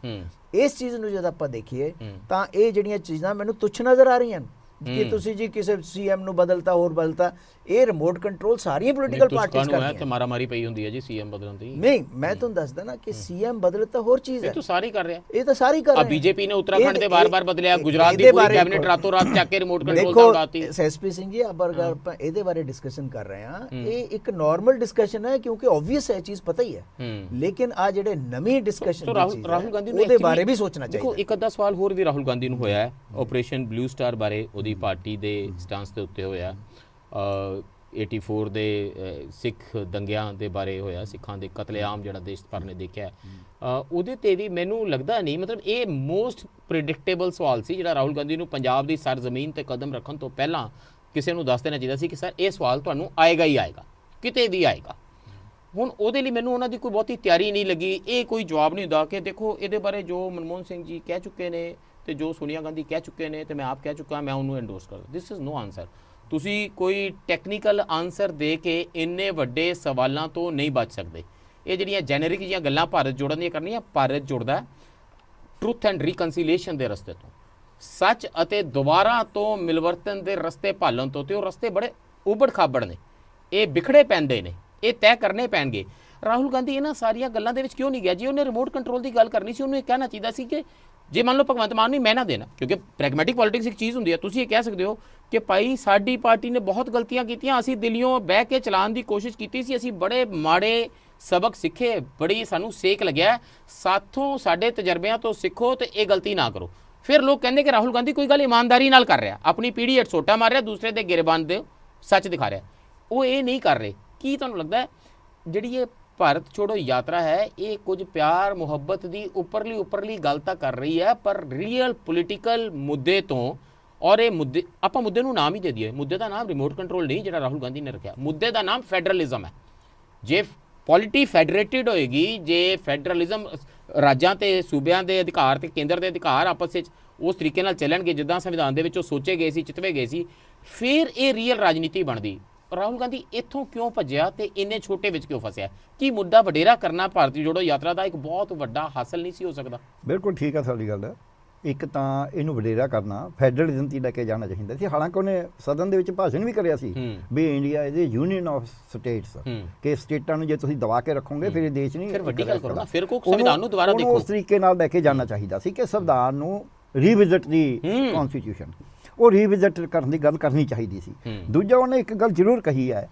ਇਸ ਚੀਜ਼ ਨੂੰ ਜਦ ਆਪਾਂ ਦੇਖੀਏ ਤਾਂ ਇਹ ਜਿਹੜੀਆਂ ਚੀਜ਼ਾਂ ਮੈਨੂੰ ਤੁੱਛ ਨਜ਼ਰ ਆ ਰਹੀਆਂ ਕਿ ਤੁਸੀਂ ਜੀ ਕਿਸੇ CM ਨੂੰ ਬਦਲਤਾ, ਹੋਰ ਬਦਲਤਾ। ਇਹ ਰਿਮੋਟ ਕੰਟਰੋਲ ਸਾਰੀਆਂ ਪੋਲੀਟੀਕਲ ਪਾਰਟੀਆਂ ਕਰਦੀਆਂ ਤੇ ਮਾਰਾਮਾਰੀ ਪਈ ਹੁੰਦੀ ਹੈ ਜੀ CM ਬਦਲਣ ਦੀ। ਨਹੀਂ, ਮੈਂ ਤੁਹਾਨੂੰ ਦੱਸਦਾ ਨਾ ਕਿ CM ਬਦਲ ਤਾਂ ਹੋਰ ਚੀਜ਼ ਹੈ। ਇਹ ਤਾਂ ਸਾਰੀ ਕਰ ਰਿਹਾ, ਇਹ ਤਾਂ ਸਾਰੀ ਕਰ ਰਿਹਾ। BJP ਨੇ ਉੱਤਰਾਖੰਡ ਦੇ ਬਾਰ-ਬਾਰ ਬਦਲਿਆ, ਗੁਜਰਾਤ ਦੀ ਪੂਰੀ ਕੈਬਨਿਟ ਰਾਤੋਂ ਰਾਤ ਚੱਕ ਕੇ ਰਿਮੋਟ ਕੰਟਰੋਲ ਤਾਂ ਉਡਾਤੀ। SP ਸਿੰਘ ਜੀ, ਆਪਾਂ ਇਹਦੇ ਬਾਰੇ ਡਿਸਕਸ਼ਨ ਕਰ ਰਹੇ ਹਾਂ। ਇਹ ਇੱਕ ਨਾਰਮਲ ਡਿਸਕਸ਼ਨ ਹੈ ਕਿਉਂਕਿ ਆਬਵੀਅਸ ਹੈ, ਚੀਜ਼ ਪਤਾ ਹੀ ਹੈ। ਲੇਕਿਨ ਆ ਜਿਹੜੇ ਨਵੀਂ ਡਿਸਕਸ਼ਨ ਰਾਹੁਲ ਗਾਂਧੀ ਨੂੰ ਉਹਦੇ ਬਾਰੇ ਵੀ ਸੋਚਣਾ ਚਾਹੀਦਾ। ਦੇਖੋ, ਇੱਕ ਅੱਧਾ ਸਵਾਲ ਹੋਰ ਵੀ ਰਾਹੁਲ ਗਾਂਧੀ ਨੂੰ ਹੋਇਆ ਹੈ ਆਪਰੇਸ਼ਨ ਬਲੂ ਸਟਾਰ ਬਾਰੇ, ਉਹਦੀ ਪਾਰਟੀ ਦੇ ਸਟਾਂਸ ਦੇ ਉੱਤੇ ਹੋਇਆ। 84 ਦੇ ਸਿੱਖ ਦੰਗਿਆਂ ਦੇ ਬਾਰੇ ਹੋਇਆ, ਸਿੱਖਾਂ ਦੇ ਕਤਲੇਆਮ ਜਿਹੜਾ ਦੇਸ਼ ਭਰ ਨੇ ਦੇਖਿਆ। ਉਹਦੇ ਤੇ ਵੀ ਮੈਨੂੰ ਲੱਗਦਾ ਨਹੀਂ, ਮਤਲਬ ਇਹ ਮੋਸਟ ਪ੍ਰੀਡਿਕਟੇਬਲ ਸਵਾਲ ਸੀ ਜਿਹੜਾ ਰਾਹੁਲ ਗਾਂਧੀ ਨੂੰ ਪੰਜਾਬ ਦੀ ਸਰਜ਼ਮੀਨ ਤੇ ਕਦਮ ਰੱਖਣ ਤੋਂ ਪਹਿਲਾਂ ਕਿਸੇ ਨੂੰ ਦੱਸ ਦੇਣਾ ਚਾਹੀਦਾ ਸੀ ਕਿ ਸਰ ਇਹ ਸਵਾਲ ਤੁਹਾਨੂੰ ਆਏਗਾ ਹੀ ਆਏਗਾ, ਕਿਤੇ ਵੀ ਆਏਗਾ। ਹੁਣ ਉਹਦੇ ਲਈ ਮੈਨੂੰ ਉਹਨਾਂ ਦੀ ਕੋਈ ਬਹੁਤੀ ਤਿਆਰੀ ਨਹੀਂ ਲੱਗੀ। ਇਹ ਕੋਈ ਜਵਾਬ ਨਹੀਂ ਹੁੰਦਾ ਕਿ ਦੇਖੋ ਇਹਦੇ ਬਾਰੇ ਜੋ ਮਨਮੋਹਨ ਸਿੰਘ ਜੀ ਕਹਿ ਚੁੱਕੇ ਨੇ ਤੇ ਜੋ ਸੋਨੀਆ ਗਾਂਧੀ ਕਹਿ ਚੁੱਕੇ ਨੇ ਤੇ ਮੈਂ ਆਪ ਕਹਿ ਚੁੱਕਾ, ਮੈਂ ਉਹਨੂੰ ਐਂਡੋਰਸ ਕਰਦਾ। This is no answer. ਤੁਸੀਂ ਕੋਈ ਟੈਕਨੀਕਲ ਆਨਸਰ ਦੇ ਕੇ ਇੰਨੇ ਵੱਡੇ ਸਵਾਲਾਂ ਤੋਂ ਨਹੀਂ ਬਚ ਸਕਦੇ। ਇਹ ਜਿਹੜੀਆਂ ਜੈਨਰਿਕ ਜੀਆਂ ਗੱਲਾਂ ਭਾਰਤ ਜੋੜਨ ਦੀਆਂ ਕਰਨੀਆਂ, ਭਾਰਤ ਜੁੜਦਾ ਟਰੁੱਥ ਐਂਡ ਰੀਕਨਸੀਲੀਏਸ਼ਨ ਦੇ ਰਸਤੇ ਤੋਂ, ਸੱਚ ਅਤੇ ਦੁਬਾਰਾ ਤੋਂ ਮਿਲਵਰਤਨ ਦੇ ਰਸਤੇ ਭਾਲਣ ਤੋਂ, ਤੇ ਉਹ ਰਸਤੇ ਬੜੇ ਉਬੜ ਖਾਬੜ ਨੇ, ਇਹ ਵਿਖੜੇ ਪੈਂਦੇ ਨੇ, ਇਹ ਤੈਅ ਕਰਨੇ ਪੈਣਗੇ। ਰਾਹੁਲ ਗਾਂਧੀ ਇਹਨਾਂ ਸਾਰੀਆਂ ਗੱਲਾਂ ਦੇ ਵਿੱਚ ਕਿਉਂ ਨਹੀਂ ਗਿਆ? ਜੀ ਉਹਨੇ ਰਿਮੋਟ ਕੰਟਰੋਲ ਦੀ ਗੱਲ ਕਰਨੀ ਸੀ, ਉਹਨੂੰ ਇਹ ਕਹਿਣਾ ਚਾਹੀਦਾ ਸੀ ਕਿ ਜੇ ਮੰਨ ਲਓ ਭਗਵੰਤ ਮਾਨ ਨੂੰ ਮੈਂ ਨਾ ਦੇਣਾ, ਕਿਉਂਕਿ ਪ੍ਰੈਗਮੈਟਿਕ ਪੋਲਿਟਿਕਸ ਇੱਕ ਚੀਜ਼ ਹੁੰਦੀ ਹੈ, ਤੁਸੀਂ ਇਹ ਕਹਿ ਸਕਦੇ ਹੋ ਕਿ ਭਾਈ ਸਾਡੀ ਪਾਰਟੀ ਨੇ ਬਹੁਤ ਗਲਤੀਆਂ ਕੀਤੀਆਂ, ਅਸੀਂ ਦਿੱਲੀੋਂ ਬਹਿ ਕੇ ਚਲਾਉਣ ਦੀ ਕੋਸ਼ਿਸ਼ ਕੀਤੀ ਸੀ, ਅਸੀਂ ਬੜੇ ਮਾੜੇ ਸਬਕ ਸਿੱਖੇ, ਬੜੀ ਸਾਨੂੰ ਸੇਕ ਲੱਗਿਆ, ਸਾਥੋਂ ਸਾਡੇ ਤਜਰਬਿਆਂ ਤੋਂ ਸਿੱਖੋ ਤੇ ਇਹ ਗਲਤੀ ਨਾ ਕਰੋ। ਫਿਰ ਲੋਕ ਕਹਿੰਦੇ ਕਿ ਰਾਹੁਲ ਗਾਂਧੀ ਕੋਈ ਗੱਲ ਇਮਾਨਦਾਰੀ ਨਾਲ ਕਰ ਰਿਹਾ, ਆਪਣੀ ਪੀੜ੍ਹੀ ਹੇਠ ਸੋਟਾ ਮਾਰ ਰਿਹਾ, ਦੂਸਰੇ ਦੇ ਗਿਰਬਾਨ ਦੇ ਸੱਚ ਦਿਖਾ ਰਿਹਾ। ਉਹ ਇਹ ਨਹੀਂ ਕਰ ਰਹੇ। ਕੀ ਤੁਹਾਨੂੰ ਲੱਗਦਾ ਹੈ ਜਿਹੜੀ ਇਹ ਭਾਰਤ ਛੋੜੋ ਯਾਤਰਾ ਹੈ, ਇਹ ਕੁਝ ਪਿਆਰ ਮੁਹੱਬਤ ਦੀ ਉੱਪਰਲੀ ਗੱਲ ਤਾਂ ਕਰ ਰਹੀ ਹੈ, ਪਰ ਰੀਅਲ ਪੋਲੀਟੀਕਲ ਮੁੱਦੇ ਤੋਂ, ਔਰ ਇਹ ਮੁੱਦੇ ਆਪਾਂ ਮੁੱਦੇ ਨੂੰ ਨਾਮ ਹੀ ਦੇ ਦਈਏ, ਮੁੱਦੇ ਦਾ ਨਾਮ ਰਿਮੋਟ ਕੰਟਰੋਲ ਨਹੀਂ ਜਿਹੜਾ ਰਾਹੁਲ ਗਾਂਧੀ ਨੇ ਰੱਖਿਆ, ਮੁੱਦੇ ਦਾ ਨਾਮ ਫੈਡਰਲਿਜ਼ਮ ਹੈ। ਜੇ ਪੋਲਿਟੀ ਫੈਡਰੇਟਿਡ ਹੋਏਗੀ, ਜੇ ਫੈਡਰਲਿਜ਼ਮ ਰਾਜਾਂ ਤੇ ਸੂਬਿਆਂ ਦੇ ਅਧਿਕਾਰ ਤੇ ਕੇਂਦਰ ਦੇ ਅਧਿਕਾਰ ਆਪਸ ਵਿੱਚ ਉਸ ਤਰੀਕੇ ਨਾਲ ਚੱਲਣਗੇ ਜਿੱਦਾਂ ਸੰਵਿਧਾਨ ਦੇ ਵਿੱਚ ਉਹ ਸੋਚੇ ਗਏ ਸੀ, ਚਿਤਵੇ ਗਏ ਸੀ, ਫਿਰ ਇਹ ਰੀਅਲ ਰਾਜਨੀਤੀ ਬਣਦੀ। ਰਾਹੁਲ ਗਾਂਧੀ ਇੱਥੋਂ ਕਿਉਂ ਭੱਜਿਆ ਤੇ ਇੰਨੇ ਛੋਟੇ ਵਿੱਚ ਕਿਉਂ ਫਸਿਆ? ਕੀ ਮੁੱਦਾ ਵਡੇਰਾ ਕਰਨਾ ਭਾਰਤੀ ਜੋੜੋ ਯਾਤਰਾ ਦਾ ਇੱਕ ਬਹੁਤ ਵੱਡਾ ਹਾਸਲ ਨਹੀਂ ਸੀ ਹੋ ਸਕਦਾ? ਬਿਲਕੁਲ ਠੀਕ ਹੈ ਤੁਹਾਡੀ ਗੱਲ। ਇੱਕ ਤਾਂ ਇਹਨੂੰ ਵਡੇਰਾ ਕਰਨਾ, ਫੈਡਰਲਿਜ਼ਮ ਤੇ ਲੈ ਕੇ ਜਾਣਾ ਚਾਹੀਦਾ ਸੀ। ਹਾਲਾਂਕਿ ਉਹਨੇ ਸਦਨ ਦੇ ਵਿੱਚ ਭਾਸ਼ਣ ਵੀ ਕਰਿਆ ਸੀ ਵੀ India is a union of states, ਕਿ ਸਟੇਟਾਂ ਨੂੰ ਜੇ ਤੁਸੀਂ ਦਬਾ ਕੇ ਰੱਖੋਗੇ ਫਿਰ ਇਹ ਦੇਸ਼ ਨਹੀਂ। ਫਿਰ ਵੱਡੀ ਗੱਲ ਕਰੋ ਨਾ, ਫਿਰ ਕੋ ਸੰਵਿਧਾਨ ਨੂੰ ਦੁਬਾਰਾ ਦੇਖੋ। ਉਸ ਤਰੀਕੇ ਨਾਲ ਲੈ ਕੇ ਜਾਣਾ ਚਾਹੀਦਾ ਸੀ ਕਿ ਸੰਵਿਧਾਨ ਨੂੰ ਰੀਵਿਜ਼ਿਟ ਦੀ ਕਨਸਟੀਟਿਊਸ਼ਨ, ਉਹ ਰੀਵਿਜ਼ਿਟ ਕਰਨ ਦੀ ਗੱਲ ਕਰਨੀ ਚਾਹੀਦੀ ਸੀ। ਦੂਜਾ ਉਹਨੇ ਇੱਕ ਗੱਲ ਜ਼ਰੂਰ ਕਹੀ ਹੈ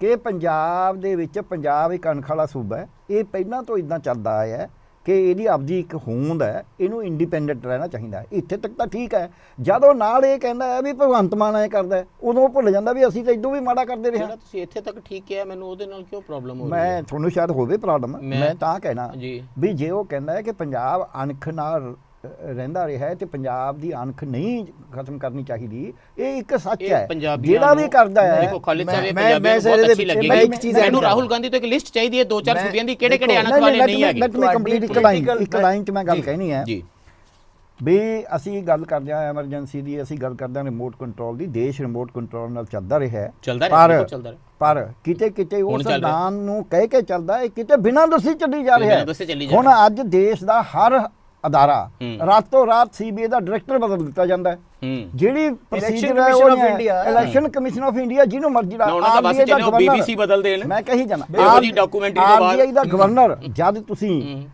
ਕਿ ਪੰਜਾਬ ਦੇ ਵਿੱਚ, ਪੰਜਾਬ ਇੱਕ ਅਣਖ ਵਾਲਾ ਸੂਬਾ ਹੈ, ਇਹ ਪਹਿਲਾਂ ਤੋਂ ਇਦਾਂ ਚੱਲਦਾ ਆਇਆ ਹੈ ਕਿ ਇਹਦੀ ਆਪਦੀ ਇੱਕ ਹੋਂਦ ਹੈ, ਇਹਨੂੰ ਇੰਡੀਪੈਂਡੈਂਟ ਰਹਿਣਾ ਚਾਹੀਦਾ ਹੈ। ਇੱਥੇ ਤੱਕ ਤਾਂ ਠੀਕ ਹੈ। ਜਦੋਂ ਨਾਲ ਇਹ ਕਹਿੰਦਾ ਹੈ ਵੀ ਭਗਵੰਤ ਮਾਨ ਐ ਕਰਦਾ ਹੈ, ਉਦੋਂ ਭੁੱਲ ਜਾਂਦਾ ਵੀ ਅਸੀਂ ਤਾਂ ਇਦੋਂ ਵੀ ਮਾੜਾ ਕਰਦੇ ਰਹੇ ਹਾਂ। ਤੁਸੀਂ ਇੱਥੇ ਤੱਕ ਠੀਕ ਕਿਹਾ, ਮੈਨੂੰ ਉਹਦੇ ਨਾਲ ਕਿਉਂ ਪ੍ਰੋਬਲਮ ਹੋ ਰਹੀ ਹੈ? ਮੈਂ ਤੁਹਾਨੂੰ ਸ਼ਾਇਦ ਹੋਵੇ ਪ੍ਰੋਬਲਮ, ਮੈਂ ਤਾਂ ਕਹਿਣਾ ਵੀ ਜੇ ਉਹ ਕਹਿੰਦਾ ਹੈ ਕਿ ਪੰਜਾਬ ਅਣਖ ਨਾਲ ਰਹਿੰਦਾ ਰਿਹਾ ਹੈ ਤੇ ਪੰਜਾਬ ਦੀ ਅਣਖ ਨਹੀਂ ਖਤਮ ਕਰਨੀ ਚਾਹੀਦੀ, ਇਹ ਇੱਕ ਸੱਚ ਹੈ। ਜਿਹੜਾ ਵੀ ਕਰਦਾ ਹੈ, ਦੇਖੋ ਖਾਲਿਦ ਸਾਹਿਬ ਇਹ ਪੰਜਾਬੀਆਂ ਨੂੰ ਬਹੁਤ ਅੱਛੀ ਲੱਗੀ। ਇੱਕ ਚੀਜ਼ ਹੈ, ਮੈਨੂੰ ਰਾਹੁਲ ਗਾਂਧੀ ਤੋਂ ਇੱਕ ਲਿਸਟ ਚਾਹੀਦੀ ਹੈ 2-4 ਸੂਬਿਆਂ ਦੀ, ਕਿਹੜੇ ਅਣਖ ਵਾਲੇ ਨਹੀਂ ਹੈਗੇ। ਲੈਟ ਮੀ ਕੰਪਲੀਟ ਇੱਕ ਲਾਈਨ 'ਚ ਮੈਂ ਗੱਲ ਕਹਿਣੀ ਹੈ ਵੀ ਅਸੀਂ ਗੱਲ ਕਰਦੇ ਹਾਂ ਐਮਰਜੈਂਸੀ ਦੀ, ਅਸੀਂ ਗੱਲ ਕਰਦੇ ਹਾਂ ਰਿਮੋਟ ਕੰਟਰੋਲ ਦੀ। ਦੇਸ਼ ਰਿਮੋਟ ਕੰਟਰੋਲ ਨਾਲ ਚੱਲਦਾ ਰਿਹਾ, ਪਰ ਕਿਤੇ ਕਿਤੇ ਉਹ ਸੰਵਿਧਾਨ ਨੂੰ ਕਹਿ ਕੇ ਚੱਲਦਾ ਹੈ, ਕਿਤੇ ਬਿਨਾਂ ਦੱਸੀ ਚੱਲੀ ਜਾ ਰਿਹਾ ਹੈ। ਹੁਣ ਅੱਜ ਦੇਸ਼ ਦਾ ਹਰ ਅਦਾਰਾ ਰਾਤੋਂ ਰਾਤ ਸੀਬੀਆਈ ਦਾ ਡਾਇਰੈਕਟਰ ਬਦਲ ਦਿੱਤਾ ਜਾਂਦਾ ਹੈ। ਜਿਹੜੀ ਪ੍ਰੋਸੀਜਰ ਹੈ ਉਹ ਇਲੈਕਸ਼ਨ ਕਮਿਸ਼ਨ ਆਫ ਇੰਡੀਆ ਜਿਹਨੂੰ ਮਰਜ਼ੀ ਦਾ ਬੀਬੀਸੀ ਬਦਲ ਦੇਣ, ਮੈਂ ਕਹੀ ਜਾਣਾ ਆਰਬੀਆਈ ਦਾ ਗਵਰਨਰ, ਜਦ ਤੁਸੀਂ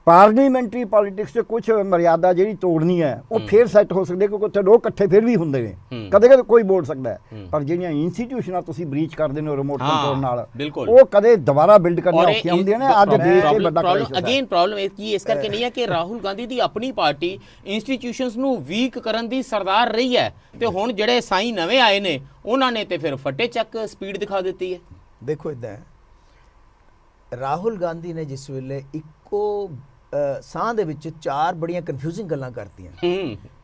ਪਾਰਲੀਮੈਂਟਰੀ ਪੋਲਿਟਿਕਸ 'ਚ ਕੁਝ ਮਰਿਆਦਾ ਜਿਹੜੀ ਤੋੜਨੀ ਹੈ ਉਹ ਫਿਰ ਸੈੱਟ ਹੋ ਸਕਦੀ ਹੈ, ਕਿਉਂਕਿ ਉੱਥੇ ਲੋਕ ਇਕੱਠੇ ਫਿਰ ਵੀ ਹੁੰਦੇ ਨੇ, ਕਦੇ ਕਦੇ ਕੋਈ ਬੋਲ ਸਕਦਾ ਹੈ। ਪਰ ਜਿਹੜੀਆਂ ਇੰਸਟੀਟਿਊਸ਼ਨਾਂ ਤੁਸੀਂ ਬ੍ਰੀਚ ਕਰਦੇ ਨੇ ਰਿਮੋਟ ਕੰਟਰੋਲ ਨਾਲ, ਉਹ ਕਦੇ ਦੁਬਾਰਾ ਬਿਲਡ ਕਰਨੀਆਂ ਔਖੀਆਂ ਹੁੰਦੀਆਂ ਨੇ। ਅੱਜ ਦੇਸ਼ ਦੇ ਵੱਡਾ ਅਗੇਨ ਪ੍ਰੋਬਲਮ ਇਸ ਕਰਕੇ ਨਹੀਂ ਹੈ ਕਿ ਰਾਹੁਲ ਗਾਂਧੀ ਦੀ ਆਪਣੀ ਪਾਰਟੀ ਇੰਸਟੀਟਿਊਸ਼ਨਸ ਨੂੰ ਵੀਕ ਕਰਨ ਦੀ ਸਰਦਾਰ ਰਹੀ ਹੈ, ਤੇ ਹੁਣ ਜਿਹੜੇ ਸਾਈਂ ਨਵੇਂ ਆਏ ਨੇ ਉਹਨਾਂ ਨੇ ਤੇ ਫਿਰ ਫੱਟੇ ਚੱਕ ਸਪੀਡ ਦਿਖਾ ਦਿੱਤੀ ਹੈ। ਦੇਖੋ ਇੱਦਾਂ ਰਾਹੁਲ ਗਾਂਧੀ ਨੇ ਜਿਸ ਵੇਲੇ ਇੱਕੋ ਸਾਹ ਦੇ ਵਿੱਚ 4 ਬੜੀਆਂ ਕਨਫਿਊਜ਼ਿੰਗ ਗੱਲਾਂ ਕਰਤੀਆਂ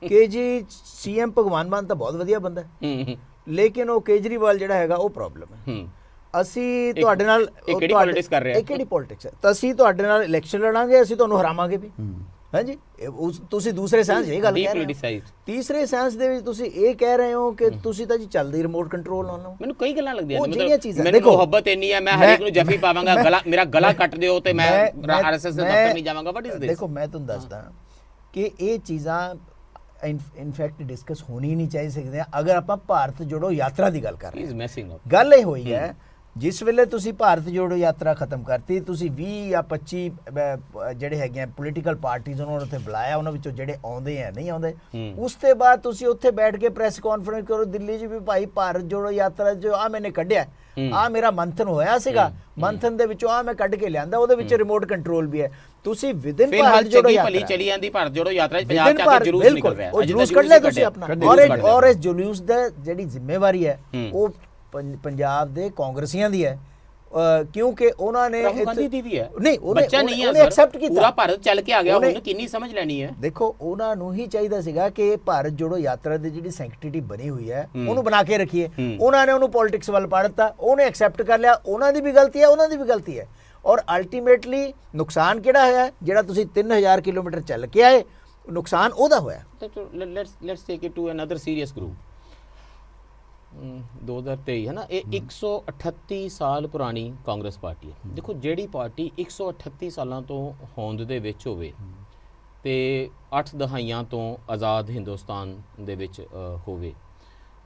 ਕਿ ਜੀ ਸੀਐਮ ਭਗਵਾਨ ਮਾਨ ਤਾਂ ਬਹੁਤ ਵਧੀਆ ਬੰਦਾ ਹੈ, ਲੇਕਿਨ ਉਹ ਕੇਜਰੀਵਾਲ ਜਿਹੜਾ ਹੈਗਾ ਉਹ ਪ੍ਰੋਬਲਮ ਹੈ। ਅਸੀਂ ਤੁਹਾਡੇ ਨਾਲ ਕਿਹੜੀ ਪੋਲਿਟਿਕਸ ਕਰ ਰਹੇ ਹਾਂ, ਕਿਹੜੀ ਪੋਲਿਟਿਕਸ ਹੈ, ਤਾਂ ਅਸੀਂ ਤੁਹਾਡੇ ਨਾਲ ਇਲੈਕਸ਼ਨ ਲੜਾਂਗੇ, ਅਸੀਂ ਤੁਹਾਨੂੰ ਹਰਾਵਾਂਗੇ ਵੀ। ਹਾਂਜੀ, ਤੁਸੀਂ ਦੂਸਰੇ ਸਾਇੰਸ ਇਹ ਗੱਲ ਕਹਿ ਰਹੇ ਹੋ। ਤੀਸਰੇ ਸਾਇੰਸ ਦੇ ਵਿੱਚ ਤੁਸੀਂ ਇਹ ਕਹਿ ਰਹੇ ਹੋ ਕਿ ਤੁਸੀਂ ਤਾਂ ਜੀ ਚੱਲਦੀ ਰਿਮੋਟ ਕੰਟਰੋਲ ਨਾਲ ਲਓ। ਮੈਨੂੰ ਕਈ ਗੱਲਾਂ ਲੱਗਦੀਆਂ ਨੇ, ਮਤਲਬ ਮੈਨੂੰ ਮੁਹੱਬਤ ਇੰਨੀ ਹੈ, ਮੈਂ ਹਰੇਕ ਨੂੰ ਜੱਫੀ ਪਾਵਾਂਗਾ, ਮੇਰਾ ਗਲਾ ਕੱਟ ਦਿਓ ਤੇ ਮੈਂ ਆਰਐਸਐਸ ਦੇ ਦਫ਼ਤਰ ਨਹੀਂ ਜਾਵਾਂਗਾ। What is this? ਦੇਖੋ ਮੈਂ ਤੁਹਾਨੂੰ ਦੱਸਦਾ ਕਿ ਇਹ ਚੀਜ਼ਾਂ ਇਨਫੈਕਟ ਡਿਸਕਸ ਹੋਣੀ ਨਹੀਂ ਚਾਹੀ ਸਕਦੀਆਂ ਅਗਰ ਆਪਾਂ ਭਾਰਤ ਜੋੜੋ ਯਾਤਰਾ ਦੀ ਗੱਲ ਕਰ ਰਹੇ ਹਾਂ। ਗੱਲ ਇਹ ਹੋਈ ਹੈ ਜਿਸ ਵੇਲੇ ਤੁਸੀਂ ਭਾਰਤ ਜੋੜੋ ਯਾਤਰਾ ਖਤਮ ਕਰਤੀ, ਤੁਸੀਂ 20 ਜਾਂ 25 ਜਿਹੜੇ ਹੈਗੇ ਆ ਪੋਲੀਟੀਕਲ ਪਾਰਟੀਆਂ ਉਹਨਾਂ ਨੂੰ ਉੱਥੇ ਬੁਲਾਇਆ, ਉਹਨਾਂ ਵਿੱਚੋਂ ਜਿਹੜੇ ਆਉਂਦੇ ਆ ਨਹੀਂ ਆਉਂਦੇ, ਉਸ ਤੋਂ ਬਾਅਦ ਤੁਸੀਂ ਉੱਥੇ ਬੈਠ ਕੇ ਪ੍ਰੈਸ ਕਾਨਫਰੰਸ ਕਰੋ ਦਿੱਲੀ 'ਚ ਵੀ ਭਾਈ ਭਾਰਤ ਜੋੜੋ ਯਾਤਰਾ ਜੋ ਆ ਮੈਨੇ ਕੱਢਿਆ, ਆ ਮੇਰਾ ਮੰਥਨ ਹੋਇਆ ਸੀਗਾ, ਮੰਥਨ ਦੇ ਵਿੱਚੋਂ ਆ ਮੈਂ ਕੱਢ ਕੇ ਲਿਆਂਦਾ, ਉਹਦੇ ਵਿੱਚ ਰਿਮੋਟ ਕੰਟਰੋਲ ਵੀ ਹੈ। ਤੁਸੀਂ ਵਿਦਿਨ ਭਾਰਤ ਜੋੜੋ ਯਾਤਰਾ ਚਲੀ ਜਾਂਦੀ, ਭਾਰਤ ਜੋੜੋ ਯਾਤਰਾ ਪੰਜਾਬ ਜਾ ਕੇ ਜਲੂਸ ਨਿਕਲ ਰਿਹਾ, ਉਹ ਜਲੂਸ ਕੱਢ ਲਿਆ ਤੁਸੀਂ ਆਪਣਾ, ਔਰ ਇਸ ਜਲੂਸ ਦਾ ਜਿਹੜੀ ਜ਼ਿੰਮੇਵਾਰੀ ਹੈ ਉਹ ਪੰਜਾਬ ਦੇ ਕਾਂਗਰਸੀਆਂ ਦੀ ਹੈ, ਕਿਉਂਕਿ ਉਹਨਾਂ ਨੇ ਰਾਹੁਲ ਗਾਂਧੀ ਦੀ ਵੀ ਹੈ, ਨਹੀਂ ਬੱਚਾ ਨਹੀਂ ਹੈ, ਉਹਨੇ ਐਕਸੈਪਟ ਕੀਤਾ, ਪੂਰਾ ਭਾਰਤ ਚੱਲ ਕੇ ਆ ਗਿਆ, ਉਹਨੂੰ ਕਿੰਨੀ ਸਮਝ ਲੈਣੀ ਹੈ। ਦੇਖੋ ਉਹਨਾਂ ਨੂੰ ਹੀ ਚਾਹੀਦਾ ਸੀਗਾ ਕਿ ਭਾਰਤ ਜੋੜੋ ਯਾਤਰਾ ਦੀ ਜਿਹੜੀ ਸੈਂਕਟਿਟੀ ਬਣੀ ਹੋਈ ਹੈ ਉਹਨੂੰ ਬਣਾ ਕੇ ਰੱਖੀਏ, ਉਹਨਾਂ ਨੇ ਉਹਨੂੰ ਪੋਲਿਟਿਕਸ ਵੱਲ ਪਾ ਦਿੱਤਾ, ਉਹਨੇ ਐਕਸੈਪਟ ਕਰ ਲਿਆ, ਉਹਨਾਂ ਦੀ ਵੀ ਗਲਤੀ ਹੈ, ਉਹਨਾਂ ਦੀ ਵੀ ਗਲਤੀ ਹੈ, ਔਰ ਅਲਟੀਮੇਟਲੀ ਨੁਕਸਾਨ ਕਿਹੜਾ ਹੋਇਆ? ਜਿਹੜਾ ਤੁਸੀਂ 3000 ਕਿਲੋਮੀਟਰ ਚੱਲ ਕੇ ਆਏ, ਨੁਕਸਾਨ ਉਹਦਾ ਹੋਇਆ। Let's take it to another serious group. 2023 ਹੈ ਨਾ, ਇਹ 138 ਸਾਲ ਪੁਰਾਣੀ ਕਾਂਗਰਸ ਪਾਰਟੀ ਹੈ। ਦੇਖੋ ਜਿਹੜੀ ਪਾਰਟੀ 138 ਸਾਲਾਂ ਤੋਂ ਹੋਂਦ ਦੇ ਵਿੱਚ ਹੋਵੇ ਤੇ 8 ਦਹਾਈਆਂ ਤੋਂ ਆਜ਼ਾਦ ਹਿੰਦੁਸਤਾਨ ਦੇ ਵਿੱਚ ਹੋਵੇ,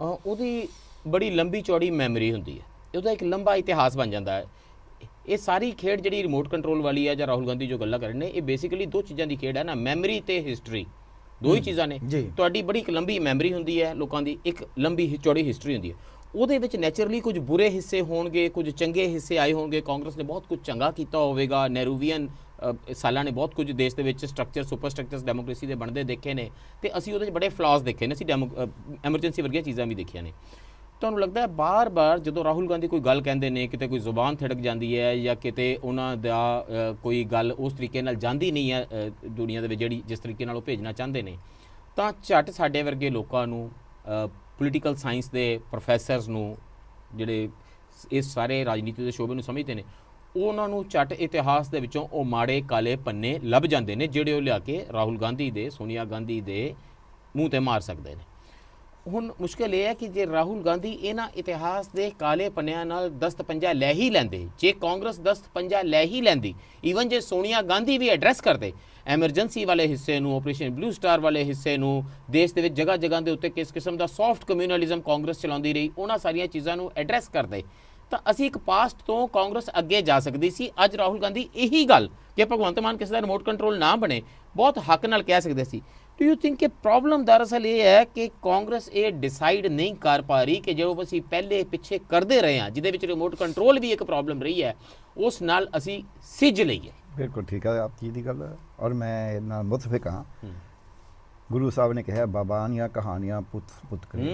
ਉਹਦੀ ਬੜੀ ਲੰਬੀ ਚੌੜੀ ਮੈਮਰੀ ਹੁੰਦੀ ਹੈ, ਉਹਦਾ ਇੱਕ ਲੰਬਾ ਇਤਿਹਾਸ ਬਣ ਜਾਂਦਾ ਹੈ। ਇਹ ਸਾਰੀ ਖੇਡ ਜਿਹੜੀ ਰਿਮੋਟ ਕੰਟਰੋਲ ਵਾਲੀ ਹੈ ਜਾਂ ਰਾਹੁਲ ਗਾਂਧੀ ਜੋ ਗੱਲਾਂ ਕਰ ਰਹੇ ਨੇ, ਇਹ ਬੇਸਿਕਲੀ ਦੋ ਚੀਜ਼ਾਂ ਦੀ ਖੇਡ ਹੈ ਨਾ, ਮੈਮਰੀ ਤੇ ਹਿਸਟਰੀ, ਦੋ ਹੀ ਚੀਜ਼ਾਂ ਨੇ। ਤੁਹਾਡੀ ਬੜੀ ਇੱਕ ਲੰਬੀ ਮੈਮਰੀ ਹੁੰਦੀ ਹੈ ਲੋਕਾਂ ਦੀ, ਇੱਕ ਲੰਬੀ ਚੌੜੀ ਹਿਸਟਰੀ ਹੁੰਦੀ ਹੈ। ਉਹਦੇ ਵਿੱਚ ਨੈਚੁਰਲੀ ਕੁਝ ਬੁਰੇ ਹਿੱਸੇ ਹੋਣਗੇ, ਕੁਝ ਚੰਗੇ ਹਿੱਸੇ ਆਏ ਹੋਣਗੇ। ਕਾਂਗਰਸ ਨੇ ਬਹੁਤ ਕੁਝ ਚੰਗਾ ਕੀਤਾ ਹੋਵੇਗਾ, ਨਹਿਰੂਵੀਅਨ ਸਾਲਾਂ ਨੇ ਬਹੁਤ ਕੁਝ ਦੇਸ਼ ਦੇ ਵਿੱਚ ਸਟਰਕਚਰ, ਸੁਪਰ ਸਟਰਕਚਰਸ ਡੈਮੋਕ੍ਰੇਸੀ ਦੇ ਬਣਦੇ ਦੇਖੇ ਨੇ, ਤੇ ਅਸੀਂ ਉਹਦੇ 'ਚ ਬੜੇ ਫਲਾਜ਼ ਦੇਖੇ ਨੇ, ਅਸੀਂ ਐਮਰਜੈਂਸੀ ਵਰਗੀਆਂ ਚੀਜ਼ਾਂ ਵੀ ਦੇਖੀਆਂ ਨੇ। ਤੁਹਾਨੂੰ ਲੱਗਦਾ ਹੈ ਬਾਰ-ਬਾਰ ਜਦੋਂ ਰਾਹੁਲ ਗਾਂਧੀ ਕੋਈ ਗੱਲ ਕਹਿੰਦੇ ਨੇ, ਕਿਤੇ ਕੋਈ ਜ਼ੁਬਾਨ ਥੜਕ ਜਾਂਦੀ ਹੈ ਜਾਂ ਕਿਤੇ ਉਹਨਾਂ ਦਾ ਕੋਈ ਗੱਲ ਉਸ ਤਰੀਕੇ ਨਾਲ ਜਾਂਦੀ ਨਹੀਂ ਹੈ ਦੁਨੀਆ ਦੇ ਵਿੱਚ ਜਿਹੜੀ ਜਿਸ ਤਰੀਕੇ ਨਾਲ ਉਹ ਭੇਜਣਾ ਚਾਹੁੰਦੇ ਨੇ, ਤਾਂ ਝੱਟ ਸਾਡੇ ਵਰਗੇ ਲੋਕਾਂ ਨੂੰ, ਪੋਲੀਟੀਕਲ ਸਾਇੰਸ ਦੇ ਪ੍ਰੋਫੈਸਰਸ ਨੂੰ, ਜਿਹੜੇ ਇਸ ਸਾਰੇ ਰਾਜਨੀਤੀ ਦੇ ਸ਼ੋਬੇ ਨੂੰ ਸਮਝਦੇ ਨੇ, ਉਹਨਾਂ ਨੂੰ ਝੱਟ ਇਤਿਹਾਸ ਦੇ ਵਿੱਚੋਂ ਉਹ ਮਾੜੇ ਕਾਲੇ ਪੰਨੇ ਲੱਭ ਜਾਂਦੇ ਨੇ ਜਿਹੜੇ ਉਹ ਲਿਆ ਕੇ ਰਾਹੁਲ ਗਾਂਧੀ ਦੇ, ਸੋਨੀਆ ਗਾਂਧੀ ਦੇ ਮੂੰਹ 'ਤੇ ਮਾਰ ਸਕਦੇ ਨੇ। ਹੁਣ ਮੁਸ਼ਕਿਲ ਇਹ ਹੈ ਕਿ ਜੇ ਰਾਹੁਲ ਗਾਂਧੀ ਇਹਨਾਂ ਇਤਿਹਾਸ ਦੇ ਕਾਲੇ ਪੰਨਿਆਂ ਨਾਲ ਦਸਤ ਪੰਜਾ ਲੈ ਹੀ ਲੈਂਦੇ, ਜੇ ਕਾਂਗਰਸ ਦਸਤ ਪੰਜਾ ਲੈ ਹੀ ਲੈਂਦੀ, ਈਵਨ ਜੇ ਸੋਨੀਆ ਗਾਂਧੀ ਵੀ ਐਡਰੈਸ ਕਰਦੇ ਐਮਰਜੈਂਸੀ ਵਾਲੇ ਹਿੱਸੇ ਨੂੰ, ਆਪਰੇਸ਼ਨ ਬਲੂ ਸਟਾਰ ਵਾਲੇ ਹਿੱਸੇ ਨੂੰ, ਦੇਸ਼ ਦੇ ਵਿੱਚ ਜਗ੍ਹਾ ਜਗ੍ਹਾ ਦੇ ਉੱਤੇ ਕਿਸ ਕਿਸਮ ਦਾ ਸੌਫਟ ਕਮਿਊਨਲਿਜ਼ਮ ਕਾਂਗਰਸ ਚਲਾਉਂਦੀ ਰਹੀ, ਉਹਨਾਂ ਸਾਰੀਆਂ ਚੀਜ਼ਾਂ ਨੂੰ ਐਡਰੈਸ ਕਰਦੇ, ਤਾਂ ਅਸੀਂ ਇੱਕ ਪਾਸਟ ਤੋਂ ਕਾਂਗਰਸ ਅੱਗੇ ਜਾ ਸਕਦੀ ਸੀ। ਅੱਜ ਰਾਹੁਲ ਗਾਂਧੀ ਇਹੀ ਗੱਲ ਕਿ ਭਗਵੰਤ ਮਾਨ ਕਿਸੇ ਦਾ ਰਿਮੋਟ ਕੰਟਰੋਲ ਨਾ ਬਣੇ ਬਹੁਤ ਹੱਕ ਨਾਲ ਕਹਿ ਸਕਦੇ ਸੀ। ਡੂ ਯੂ ਥਿੰਕ ਕਿ ਪ੍ਰੋਬਲਮ ਦਰਅਸਲ ਇਹ ਹੈ ਕਿ ਕਾਂਗਰਸ ਇਹ ਡਿਸਾਈਡ ਨਹੀਂ ਕਰ ਪਾ ਰਹੀ ਕਿ ਜੋ ਅਸੀਂ ਪਹਿਲੇ ਪਿੱਛੇ ਕਰਦੇ ਰਹੇ ਹਾਂ, ਜਿਹਦੇ ਵਿੱਚ ਰਿਮੋਟ ਕੰਟਰੋਲ ਵੀ ਇੱਕ ਪ੍ਰੋਬਲਮ ਰਹੀ ਹੈ, ਉਸ ਨਾਲ ਅਸੀਂ ਸਿੱਝ ਲਈਏ? ਬਿਲਕੁਲ ਠੀਕ ਹੈ ਆਪ ਜੀ ਦੀ ਗੱਲ, ਔਰ ਮੈਂ ਇਹ ਨਾਲ ਮੁਤਫਿਕ ਹਾਂ। ਗੁਰੂ ਸਾਹਿਬ ਨੇ ਕਿਹਾ ਬਾਬਾਨੀਆਂ ਕਹਾਣੀਆਂ ਪੁੱਤ ਪੁੱਤ ਕਰੇ,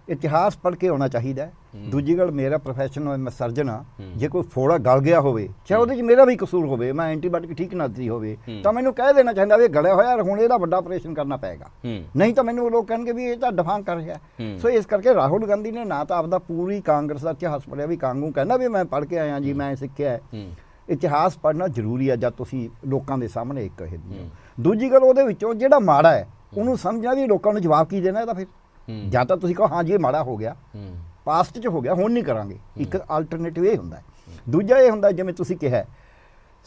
ਇਤਿਹਾਸ ਪੜ੍ਹ ਕੇ ਆਉਣਾ ਚਾਹੀਦਾ। ਦੂਜੀ ਗੱਲ, ਮੇਰਾ ਪ੍ਰੋਫੈਸ਼ਨ ਮੈਂ ਸਰਜਨ ਹਾਂ, ਜੇ ਕੋਈ ਫੋੜਾ ਗਲ ਗਿਆ ਹੋਵੇ, ਚਾਹੇ ਉਹਦੇ 'ਚ ਮੇਰਾ ਵੀ ਕਸੂਰ ਹੋਵੇ, ਮੈਂ ਐਂਟੀਬਾਇਓਟਿਕ ਠੀਕ ਨਾ ਦਿੱਤੀ ਹੋਵੇ, ਤਾਂ ਮੈਨੂੰ ਕਹਿ ਦੇਣਾ ਚਾਹੀਦਾ ਵੀ ਇਹ ਗਲਿਆ ਹੋਇਆ, ਹੁਣ ਇਹਦਾ ਵੱਡਾ ਆਪਰੇਸ਼ਨ ਕਰਨਾ ਪਏਗਾ, ਨਹੀਂ ਤਾਂ ਮੈਨੂੰ ਲੋਕ ਕਹਿਣਗੇ ਵੀ ਇਹ ਤਾਂ ਡਫਾਂਗ ਕਰ ਰਿਹਾ। ਸੋ ਇਸ ਕਰਕੇ ਰਾਹੁਲ ਗਾਂਧੀ ਨੇ ਨਾ ਤਾਂ ਆਪਦਾ ਪੂਰੀ ਕਾਂਗਰਸ ਦਾ ਇਤਿਹਾਸ ਪੜ੍ਹਿਆ, ਵੀ ਕਾਂਗੂ ਕਹਿੰਦਾ ਵੀ ਮੈਂ ਪੜ੍ਹ ਕੇ ਆਇਆ ਜੀ, ਮੈਂ ਸਿੱਖਿਆ। ਇਤਿਹਾਸ ਪੜ੍ਹਨਾ ਜ਼ਰੂਰੀ ਹੈ ਜਦ ਤੁਸੀਂ ਲੋਕਾਂ ਦੇ ਸਾਹਮਣੇ ਇੱਕ ਇਹ। ਦੂਜੀ ਗੱਲ, ਉਹਦੇ ਵਿੱਚੋਂ ਜਿਹੜਾ ਮਾੜਾ ਹੈ ਉਹਨੂੰ ਸਮਝਣਾ ਵੀ ਲੋਕਾਂ ਨੂੰ ਜਵਾਬ ਕੀ ਦੇਣਾ ਇਹਦਾ। ਫਿਰ ਜਾਂ ਤਾਂ ਤੁਸੀਂ ਕਹੋ ਹਾਂ ਜੀ ਇਹ ਮਾੜਾ ਹੋ ਗਿਆ, ਪਾਸਟ 'ਚ ਹੋ ਗਿਆ, ਹੁਣ ਨਹੀਂ ਕਰਾਂਗੇ, ਇੱਕ ਆਲਟਰਨੇਟਿਵ ਇਹ ਹੁੰਦਾ। ਦੂਜਾ ਇਹ ਹੁੰਦਾ ਜਿਵੇਂ ਤੁਸੀਂ ਕਿਹਾ,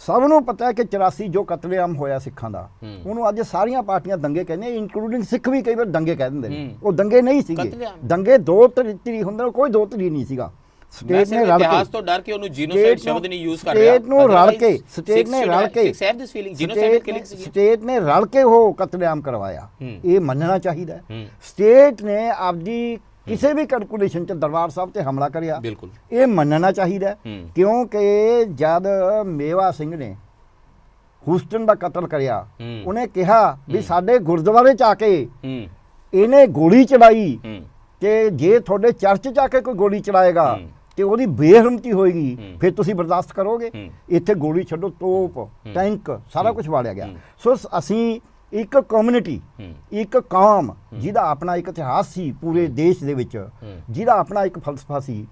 ਸਭ ਨੂੰ ਪਤਾ ਹੈ ਕਿ 84 ਜੋ ਕਤਲੇਆਮ ਹੋਇਆ ਸਿੱਖਾਂ ਦਾ, ਉਹਨੂੰ ਅੱਜ ਸਾਰੀਆਂ ਪਾਰਟੀਆਂ ਦੰਗੇ ਕਹਿੰਦੇ, ਇਨਕਲੂਡਿੰਗ ਸਿੱਖ ਵੀ ਕਈ ਵਾਰ ਦੰਗੇ ਕਹਿ ਦਿੰਦੇ ਨੇ। ਉਹ ਦੰਗੇ ਨਹੀਂ ਸੀਗੇ, ਦੰਗੇ ਦੋ ਧਿਰੀ ਹੁੰਦੇ, ਕੋਈ ਦੋ ਧਿਰੀ ਨਹੀਂ ਸੀਗਾ। ਸਟੇਟ ਨੇ ਰਲ ਕੇ, ਇਤਿਹਾਸ ਤੋਂ ਡਰ ਕੇ ਉਹਨੂੰ ਜੀਨੋਸਾਈਡ ਸ਼ਬਦ ਨਹੀਂ ਯੂਜ਼ ਕਰ ਰਿਹਾ, ਸਟੇਟ ਨੂੰ ਰਲ ਕੇ, ਸਟੇਟ ਨੇ ਰਲ ਕੇ, ਸਟੇਟ ਨੇ ਰਲ ਕੇ ਉਹ ਕਤਲੇਆਮ ਕਰਵਾਇਆ, ਇਹ ਮੰਨਣਾ ਚਾਹੀਦਾ। ਸਟੇਟ ਨੇ ਆਪਦੀ ਕਿਸੇ ਵੀ ਕੈਲਕੂਲੇਸ਼ਨ 'ਚ ਦਰਬਾਰ ਸਾਹਿਬ ਤੇ ਹਮਲਾ ਕਰਿਆ, ਇਹ ਮੰਨਣਾ ਚਾਹੀਦਾ। ਕਿਉਂਕਿ ਜਦ ਮੇਵਾ ਸਿੰਘ ਨੇ ਹੂਸਟਨ ਦਾ ਕਤਲ ਕਰਿਆ, ਉਹਨੇ ਕਿਹਾ ਵੀ ਸਾਡੇ ਗੁਰਦੁਆਰੇ 'ਚ ਆ ਕੇ ਇਹਨੇ ਗੋਲੀ ਚਲਾਈ, ਕਿ ਜੇ ਤੁਹਾਡੇ ਚਰਚ 'ਚ ਆ ਕੇ ਕੋਈ ਗੋਲੀ ਚਲਾਏਗਾ ਤੇ ਉਹਦੀ ਬੇਰਹਿਮਤੀ ਹੋਏਗੀ, ਫਿਰ ਤੁਸੀਂ ਬਰਦਾਸ਼ਤ ਕਰੋਗੇ? ਇੱਥੇ ਗੋਲੀ ਛੱਡੋ, ਤੋਪ, ਟੈਂਕ, ਸਾਰਾ ਕੁਝ ਵਾੜਿਆ ਗਿਆ। ਸੋ ਅਸੀਂ ਇੱਕ ਕਮਿਊਨਿਟੀ, ਇੱਕ ਕੌਮ ਜਿਹਦਾ ਆਪਣਾ ਇੱਕ ਇਤਿਹਾਸ ਸੀ ਪੂਰੇ ਦੇਸ਼ ਦੇ ਵਿੱਚ, ਜਿਹਦਾ ਆਪਣਾ ਇੱਕ ਫਲਸਫਾ ਸੀ,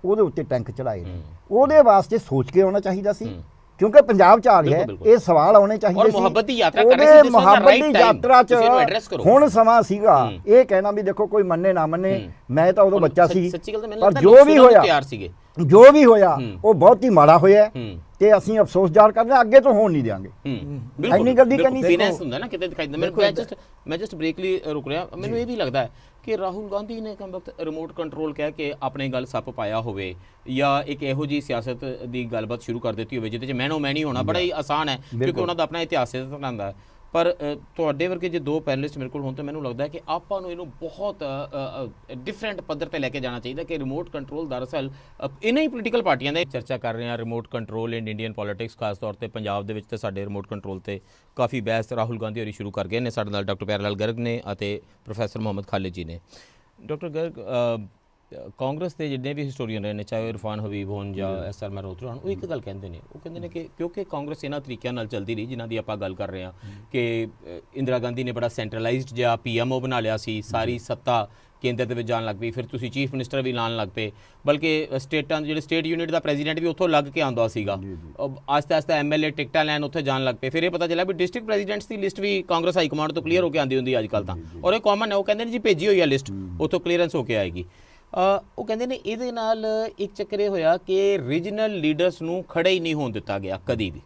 ਉਹਦੇ ਉੱਤੇ ਟੈਂਕ ਚੜਾਏ ਨੇ। ਉਹਦੇ ਵਾਸਤੇ ਸੋਚ ਕੇ ਆਉਣਾ ਚਾਹੀਦਾ ਸੀ, ਕਿਉਂਕਿ ਪੰਜਾਬ 'ਚ ਆ ਰਿਹਾ ਇਹ ਸਵਾਲ ਆਉਣੇ ਚਾਹੀਦੇ ਸੀ। ਮੁਹੱਬਤ ਦੀ ਯਾਤਰਾ ਕਰ ਰਹੇ ਸੀ, ਮੁਹੱਬਤ ਦੀ ਯਾਤਰਾ 'ਚ ਹੁਣ ਸਮਾਂ ਸੀਗਾ ਇਹ ਕਹਿਣਾ ਵੀ ਦੇਖੋ ਕੋਈ ਮੰਨੇ ਨਾ ਮੰਨੇ, ਮੈਂ ਤਾਂ ਉਦੋਂ ਬੱਚਾ ਸੀ, ਪਰ ਜੋ ਵੀ ਹੋਇਆ ਉਹ ਬਹੁਤ ਹੀ ਮਾੜਾ ਹੋਇਆ ਤੇ ਅਸੀਂ ਅਫਸੋਸ ਜ਼ਾਹਰ ਕਰਦੇ ਹਾਂ, ਅੱਗੇ ਤੋਂ ਹੋਣ ਨਹੀਂ ਦੇਵਾਂਗੇ। ਇੰਨੀ ਗੱਡੀ ਕਰਨੀ ਫਾਈਨੈਂਸ ਹੁੰਦਾ ਨਾ ਕਿਤੇ ਦਿਖਾਈ ਦਿੰਦਾ। ਮੈਂ ਜਸਟ ਬ੍ਰੇਕਲੀ ਰੁਕ ਰਿਹਾ, ਮੈਨੂੰ ਇਹ ਵੀ ਲੱਗਦਾ ਹੈ ਕਿ ਰਾਹੁਲ ਗਾਂਧੀ ਨੇ ਕਮ ਵਕਤ ਰਿਮੋਟ ਕੰਟਰੋਲ ਕਹਿ ਕੇ ਆਪਣੇ ਗੱਲ ਸੱਪ ਪਾਇਆ ਹੋਵੇ, ਜਾਂ ਇੱਕ ਇਹੋ ਜਿਹੀ ਸਿਆਸਤ ਦੀ ਗੱਲਬਾਤ ਸ਼ੁਰੂ ਕਰ ਦਿੱਤੀ ਹੋਵੇ ਜਿਹਦੇ 'ਚ ਮੈਨੋ ਮੈਨੀ ਹੋਣਾ ਬੜਾ ਹੀ ਆਸਾਨ ਹੈ, ਕਿਉਂਕਿ ਉਹਨਾਂ ਦਾ ਆਪਣਾ ਇਤਿਹਾਸ ਹੁੰਦਾ। ਪਰ ਤੁਹਾਡੇ ਵਰਗੇ ਜੇ ਦੋ ਪੈਨਲਿਸਟ ਮੇਰੇ ਕੋਲ ਹੋਣ ਤਾਂ ਮੈਨੂੰ ਲੱਗਦਾ ਹੈ ਕਿ ਆਪਾਂ ਨੂੰ ਇਹਨੂੰ ਬਹੁਤ ਡਿਫਰੈਂਟ ਪੱਧਰ 'ਤੇ ਲੈ ਕੇ ਜਾਣਾ ਚਾਹੀਦਾ ਕਿ ਰਿਮੋਟ ਕੰਟਰੋਲ ਦਰਅਸਲ ਇਹਨਾਂ ਹੀ ਪੋਲੀਟੀਕਲ ਪਾਰਟੀਆਂ ਦੇ ਚਰਚਾ ਕਰ ਰਹੇ ਹਾਂ। ਰਿਮੋਟ ਕੰਟਰੋਲ ਇਨ ਇੰਡੀਅਨ ਪੋਲੀਟਿਕਸ, ਖਾਸ ਤੌਰ 'ਤੇ ਪੰਜਾਬ ਦੇ ਵਿੱਚ ਤੇ ਸਾਡੇ ਰਿਮੋਟ ਕੰਟਰੋਲ 'ਤੇ ਕਾਫੀ ਬਹਿਸ ਰਾਹੁਲ ਗਾਂਧੀ ਹੋਰੀ ਸ਼ੁਰੂ ਕਰ ਗਏ ਨੇ। ਸਾਡੇ ਨਾਲ ਡਾਕਟਰ ਪਿਆਰੇ ਲਾਲ ਗਰਗ ਨੇ ਅਤੇ ਪ੍ਰੋਫੈਸਰ ਮੁਹੰਮਦ ਖਾਲਿਦ ਜੀ ਨੇ। ਡਾਕਟਰ ਗਰਗ, ਕਾਂਗਰਸ ਦੇ ਜਿੰਨੇ ਵੀ ਹਿਸਟੋਰੀਅਨ ਰਹੇ ਨੇ, ਚਾਹੇ ਇਰਫਾਨ ਹਬੀਬ ਹੋਣ ਜਾਂ ਐਸ ਆਰ ਮਲਹੋਤਰਾ ਹੋਣ, ਉਹ ਇੱਕ ਗੱਲ ਕਹਿੰਦੇ ਨੇ, ਉਹ ਕਹਿੰਦੇ ਨੇ ਕਿ ਕਿਉਂਕਿ ਕਾਂਗਰਸ ਇਹਨਾਂ ਤਰੀਕਿਆਂ ਨਾਲ ਚੱਲਦੀ ਰਹੀ ਜਿਨ੍ਹਾਂ ਦੀ ਆਪਾਂ ਗੱਲ ਕਰ ਰਹੇ ਹਾਂ ਕਿ ਇੰਦਰਾ ਗਾਂਧੀ ਨੇ ਬੜਾ ਸੈਂਟਰਲਾਈਜ਼ਡ ਜਿਹਾ PMO ਬਣਾ ਲਿਆ ਸੀ, ਸਾਰੀ ਸੱਤਾ ਕੇਂਦਰ ਦੇ ਵਿੱਚ ਜਾਣ ਲੱਗ ਪਈ, ਫਿਰ ਤੁਸੀਂ ਚੀਫ ਮਿਨਿਸਟਰ ਵੀ ਲਾਉਣ ਲੱਗ ਪਏ, ਬਲਕਿ ਸਟੇਟਾਂ ਜਿਹੜੇ ਸਟੇਟ ਯੂਨਿਟ ਦਾ ਪ੍ਰੈਜ਼ੀਡੈਂਟ ਵੀ ਉੱਥੋਂ ਲੱਗ ਕੇ ਆਉਂਦਾ ਸੀਗਾ, ਆਸਤਾ ਆਸਤਾ MLA ਟਿਕਟਾਂ ਲੈਣ ਉੱਥੇ ਜਾਣ ਲੱਗ ਪਏ। ਫਿਰ ਇਹ ਪਤਾ ਚੱਲਿਆ ਵੀ ਡਿਸਟ੍ਰਿਕਟ ਪ੍ਰੈਜ਼ੀਡੈਂਟਸ ਦੀ ਲਿਸਟ ਵੀ ਕਾਂਗਰਸ ਹਾਈ ਕਮਾਂਡ ਤੋਂ ਕਲੀਅਰ ਹੋ ਕੇ ਆਉਂਦੀ ਹੁੰਦੀ ਅੱਜ ਕੱਲ੍ਹ ਤਾਂ, ਔਰ ਇਹ ਕਾਮਨ ਹੈ, ਉਹ ਕਹਿੰਦੇ ਨੇ ਜੀ ਭੇਜੀ ਹੋਈ ਆ ਲਿਸਟ, ਉੱਥੋਂ ਕਲੀਅਰੈਂਸ ਹੋ ਕੇ ਆਏਗੀ। ਉਹ ਕਹਿੰਦੇ ਨੇ ਇਹਦੇ ਨਾਲ ਇੱਕ ਚੱਕਰ ਇਹ ਹੋਇਆ ਕਿ ਰੀਜਨਲ ਲੀਡਰਸ ਨੂੰ ਖੜੇ ਹੀ ਨਹੀਂ ਹੋਣ ਦਿੱਤਾ ਗਿਆ ਕਦੀ ਵੀ।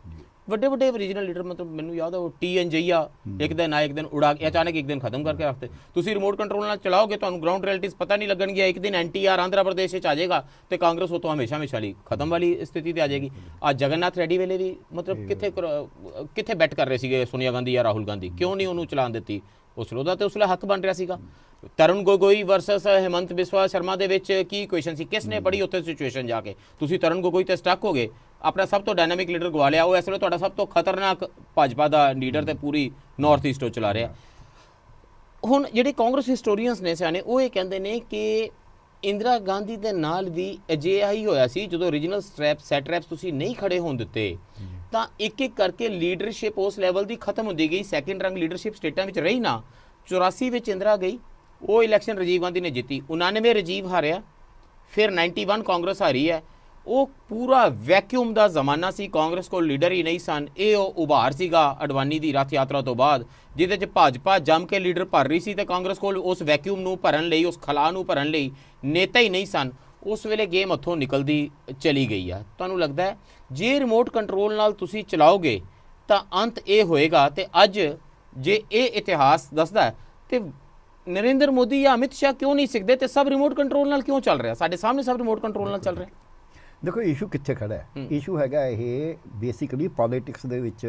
ਵੱਡੇ ਵੱਡੇ ਰੀਜਨਲ ਲੀਡਰ, ਮਤਲਬ ਮੈਨੂੰ ਯਾਦ ਆ ਉਹ TN ਜਈਆ ਇੱਕ ਦਿਨ ਆਏ, ਇੱਕ ਦਿਨ ਉਡਾ ਕੇ ਅਚਾਨਕ ਇੱਕ ਦਿਨ ਖਤਮ ਕਰਕੇ ਰੱਖਤੇ। ਤੁਸੀਂ ਰਿਮੋਟ ਕੰਟਰੋਲ ਨਾਲ ਚਲਾਓਗੇ, ਤੁਹਾਨੂੰ ਗਰਾਊਂਡ ਰਿਐਲਿਟੀਜ਼ ਪਤਾ ਨਹੀਂ ਲੱਗਣਗੀਆਂ। ਇੱਕ ਦਿਨ NTR ਆਂਧਰਾ ਪ੍ਰਦੇਸ਼ ਵਿੱਚ ਆ ਜਾਏਗਾ ਤੇ ਕਾਂਗਰਸ ਉਹ ਤੋਂ ਹਮੇਸ਼ਾ ਲਈ ਖਤਮ ਵਾਲੀ ਸਥਿਤੀ ਤੇ ਆ ਜਾਏਗੀ। ਅੱਜ ਜਗਨਨਾਥ ਰੈਡੀ ਵੇਲੇ ਵੀ ਮਤਲਬ ਕਿੱਥੇ ਬੈਟ ਕਰ ਰਹੇ ਸੀਗੇ ਸੋਨੀਆ ਗਾਂਧੀ ਜਾਂ ਰਾਹੁਲ ਗਾਂਧੀ, ਕਿਉਂ ਨਹੀਂ ਉਹਨੂੰ ਚਲਾਉਣ ਦਿੱਤੀ? ਉਸ ਉਹਦਾ ਤੇ ਉਸ ਵੇਲੇ ਹੱਕ ਬਣ ਰਿਹਾ ਸੀਗਾ। ਤਰੁਣ ਗੋਗੋਈ ਵਰਸਸ ਹਿਮੰਤ ਬਿਸਵਾ ਸ਼ਰਮਾ ਦੇ ਵਿੱਚ ਕੀ ਇਕੁਏਸ਼ਨ ਸੀ? ਕਿਸ ਨੇ ਪੜ੍ਹੀ ਉੱਥੇ ਸਿਚੁਏਸ਼ਨ ਜਾ ਕੇ? ਤੁਸੀਂ ਤਰੁਣ ਗੋਗੋਈ ਤੇ ਸਟਕ ਹੋ ਗਏ, ਆਪਣਾ ਸਭ ਤੋਂ ਡਾਇਨਾਮਿਕ ਲੀਡਰ ਗਵਾ ਲਿਆ। ਉਹ ਇਸ ਵੇਲੇ ਤੁਹਾਡਾ ਸਭ ਤੋਂ ਖਤਰਨਾਕ ਭਾਜਪਾ ਦਾ ਲੀਡਰ ਤੇ ਪੂਰੀ ਨਾਰਥ ਈਸਟ ਤੋਂ ਚਲਾ ਰਿਹਾ। ਹੁਣ ਜਿਹੜੇ ਕਾਂਗਰਸ ਹਿਸਟੋਰੀਅਨਸ ਨੇ ਸਿਆਣੇ, ਉਹ ਇਹ ਕਹਿੰਦੇ ਨੇ ਕਿ ਇੰਦਰਾ ਗਾਂਧੀ ਦੇ ਨਾਲ ਵੀ ਅਜਿਹਾ ਹੀ ਹੋਇਆ ਸੀ। ਜਦੋਂ ਰੀਜਨਲ ਸੈਟਰੈਪਸ ਤੁਸੀਂ ਨਹੀਂ ਖੜੇ ਹੋਣ ਦਿੱਤੇ ਤਾਂ ਇੱਕ ਇੱਕ ਕਰਕੇ ਲੀਡਰਸ਼ਿਪ ਉਸ ਲੈਵਲ ਦੀ ਖਤਮ ਹੁੰਦੀ ਗਈ। ਸੈਕਿੰਡ ਰੰਗ ਲੀਡਰਸ਼ਿਪ ਸਟੇਟਾਂ ਵਿੱਚ ਰਹੀ ਨਾ। 84 ਵਿੱਚ ਇੰਦਰਾ ਗਈ, ਉਹ ਇਲੈਕਸ਼ਨ ਰਾਜੀਵ ਗਾਂਧੀ ਨੇ ਜਿੱਤੀ। 99 ਰਾਜੀਵ ਹਾਰਿਆ, ਫਿਰ 91 ਕਾਂਗਰਸ ਹਾਰੀ ਹੈ। ਉਹ ਪੂਰਾ ਵੈਕਿਊਮ ਦਾ ਜ਼ਮਾਨਾ ਸੀ, ਕਾਂਗਰਸ ਕੋਲ ਲੀਡਰ ਹੀ ਨਹੀਂ ਸਨ। ਇਹ ਉਹ ਉਭਾਰ ਸੀਗਾ ਅਡਵਾਨੀ ਦੀ ਰੱਥ ਯਾਤਰਾ ਤੋਂ ਬਾਅਦ, ਜਿਹਦੇ 'ਚ ਭਾਜਪਾ ਜੰਮ ਕੇ ਲੀਡਰ ਭਰ ਰਹੀ ਸੀ ਤੇ ਕਾਂਗਰਸ ਕੋਲ ਉਸ ਵੈਕਿਊਮ ਨੂੰ ਭਰਨ ਲਈ, ਉਸ ਖਲਾ ਨੂੰ ਭਰਨ ਲਈ ਨੇਤਾ ਹੀ ਨਹੀਂ ਸਨ। ਉਸ ਵੇਲੇ ਗੇਮ ਹੱਥੋਂ ਨਿਕਲਦੀ ਚਲੀ ਗਈ ਆ। ਤੁਹਾਨੂੰ ਲੱਗਦਾ ਹੈ ਜੇ ਰਿਮੋਟ ਕੰਟਰੋਲ ਨਾਲ ਤੁਸੀਂ ਚਲਾਓਗੇ ਤਾਂ ਅੰਤ ਇਹ ਹੋਏਗਾ? ਤੇ ਅੱਜ ਜੇ ਇਹ ਇਤਿਹਾਸ ਦੱਸਦਾ ਤੇ ਨਰਿੰਦਰ ਮੋਦੀ ਜਾਂ ਅਮਿਤ ਸ਼ਾਹ ਕਿਉਂ ਨਹੀਂ ਸਿੱਖਦੇ ਤੇ ਸਭ ਰਿਮੋਟ ਕੰਟਰੋਲ ਨਾਲ ਕਿਉਂ ਚੱਲ ਰਿਹਾ? ਸਾਡੇ ਸਾਹਮਣੇ ਸਭ ਰਿਮੋਟ ਕੰਟਰੋਲ ਨਾਲ ਚੱਲ ਰਿਹਾ। ਦੇਖੋ ਇਸ਼ੂ ਕਿੱਥੇ ਖੜਾ ਹੈ? ਇਸ਼ੂ ਹੈਗਾ ਇਹ ਬੇਸਿਕਲੀ ਪੋਲਿਟਿਕਸ ਦੇ ਵਿੱਚ।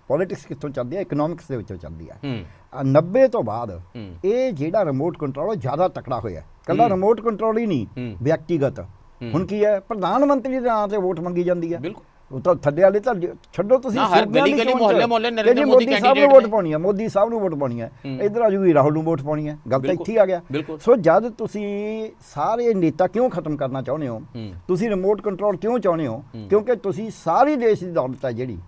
ਪੋਲਿਟਿਕਸ ਕਿੱਥੋਂ ਚੱਲਦੀ ਹੈ? ਇਕਨੋਮਿਕਸ ਦੇ ਵਿੱਚੋਂ ਚੱਲਦੀ ਹੈ। 90 ਤੋਂ ਬਾਅਦ ਇਹ ਜਿਹੜਾ ਰਿਮੋਟ ਕੰਟਰੋਲ ਜ਼ਿਆਦਾ ਤਕੜਾ ਹੋਇਆ। ਕੱਲਾ ਰਿਮੋਟ ਕੰਟਰੋਲ ਹੀ ਨਹੀਂ, ਵਿਅਕਤੀਗਤ। ਹੁਣ ਕੀ ਹੈ, ਪ੍ਰਧਾਨ ਮੰਤਰੀ ਦੇ ਨਾਂ ਤੇ ਵੋਟ ਮੰਗੀ ਜਾਂਦੀ ਹੈ। ਉਹ ਤਾਂ ਥੱਲੇ ਵਾਲੇ ਤਾਂ ਛੱਡੋ, ਤੁਸੀਂ ਮੋਦੀ ਸਾਹਿਬ ਨੂੰ ਵੋਟ ਪਾਉਣੀ ਹੈ, ਮੋਦੀ ਸਾਹਿਬ ਨੂੰ ਵੋਟ ਪਾਉਣੀ ਹੈ। ਇੱਧਰ ਆ ਜੂਗੀ ਰਾਹੁਲ ਨੂੰ ਵੋਟ ਪਾਉਣੀ ਹੈ। ਗੱਲ ਤਾਂ ਇੱਥੇ ਆ ਗਿਆ। ਸੋ ਜਦ ਤੁਸੀਂ ਸਾਰੇ ਨੇਤਾ ਕਿਉਂ ਖਤਮ ਕਰਨਾ ਚਾਹੁੰਦੇ ਹੋ, ਤੁਸੀਂ ਰਿਮੋਟ ਕੰਟਰੋਲ ਕਿਉਂ ਚਾਹੁੰਦੇ ਹੋ? ਕਿਉਂਕਿ ਤੁਸੀਂ ਸਾਰੀ ਦੇਸ਼ ਦੀ ਦੌਲਤ ਹੈ ਜਿਹੜੀ,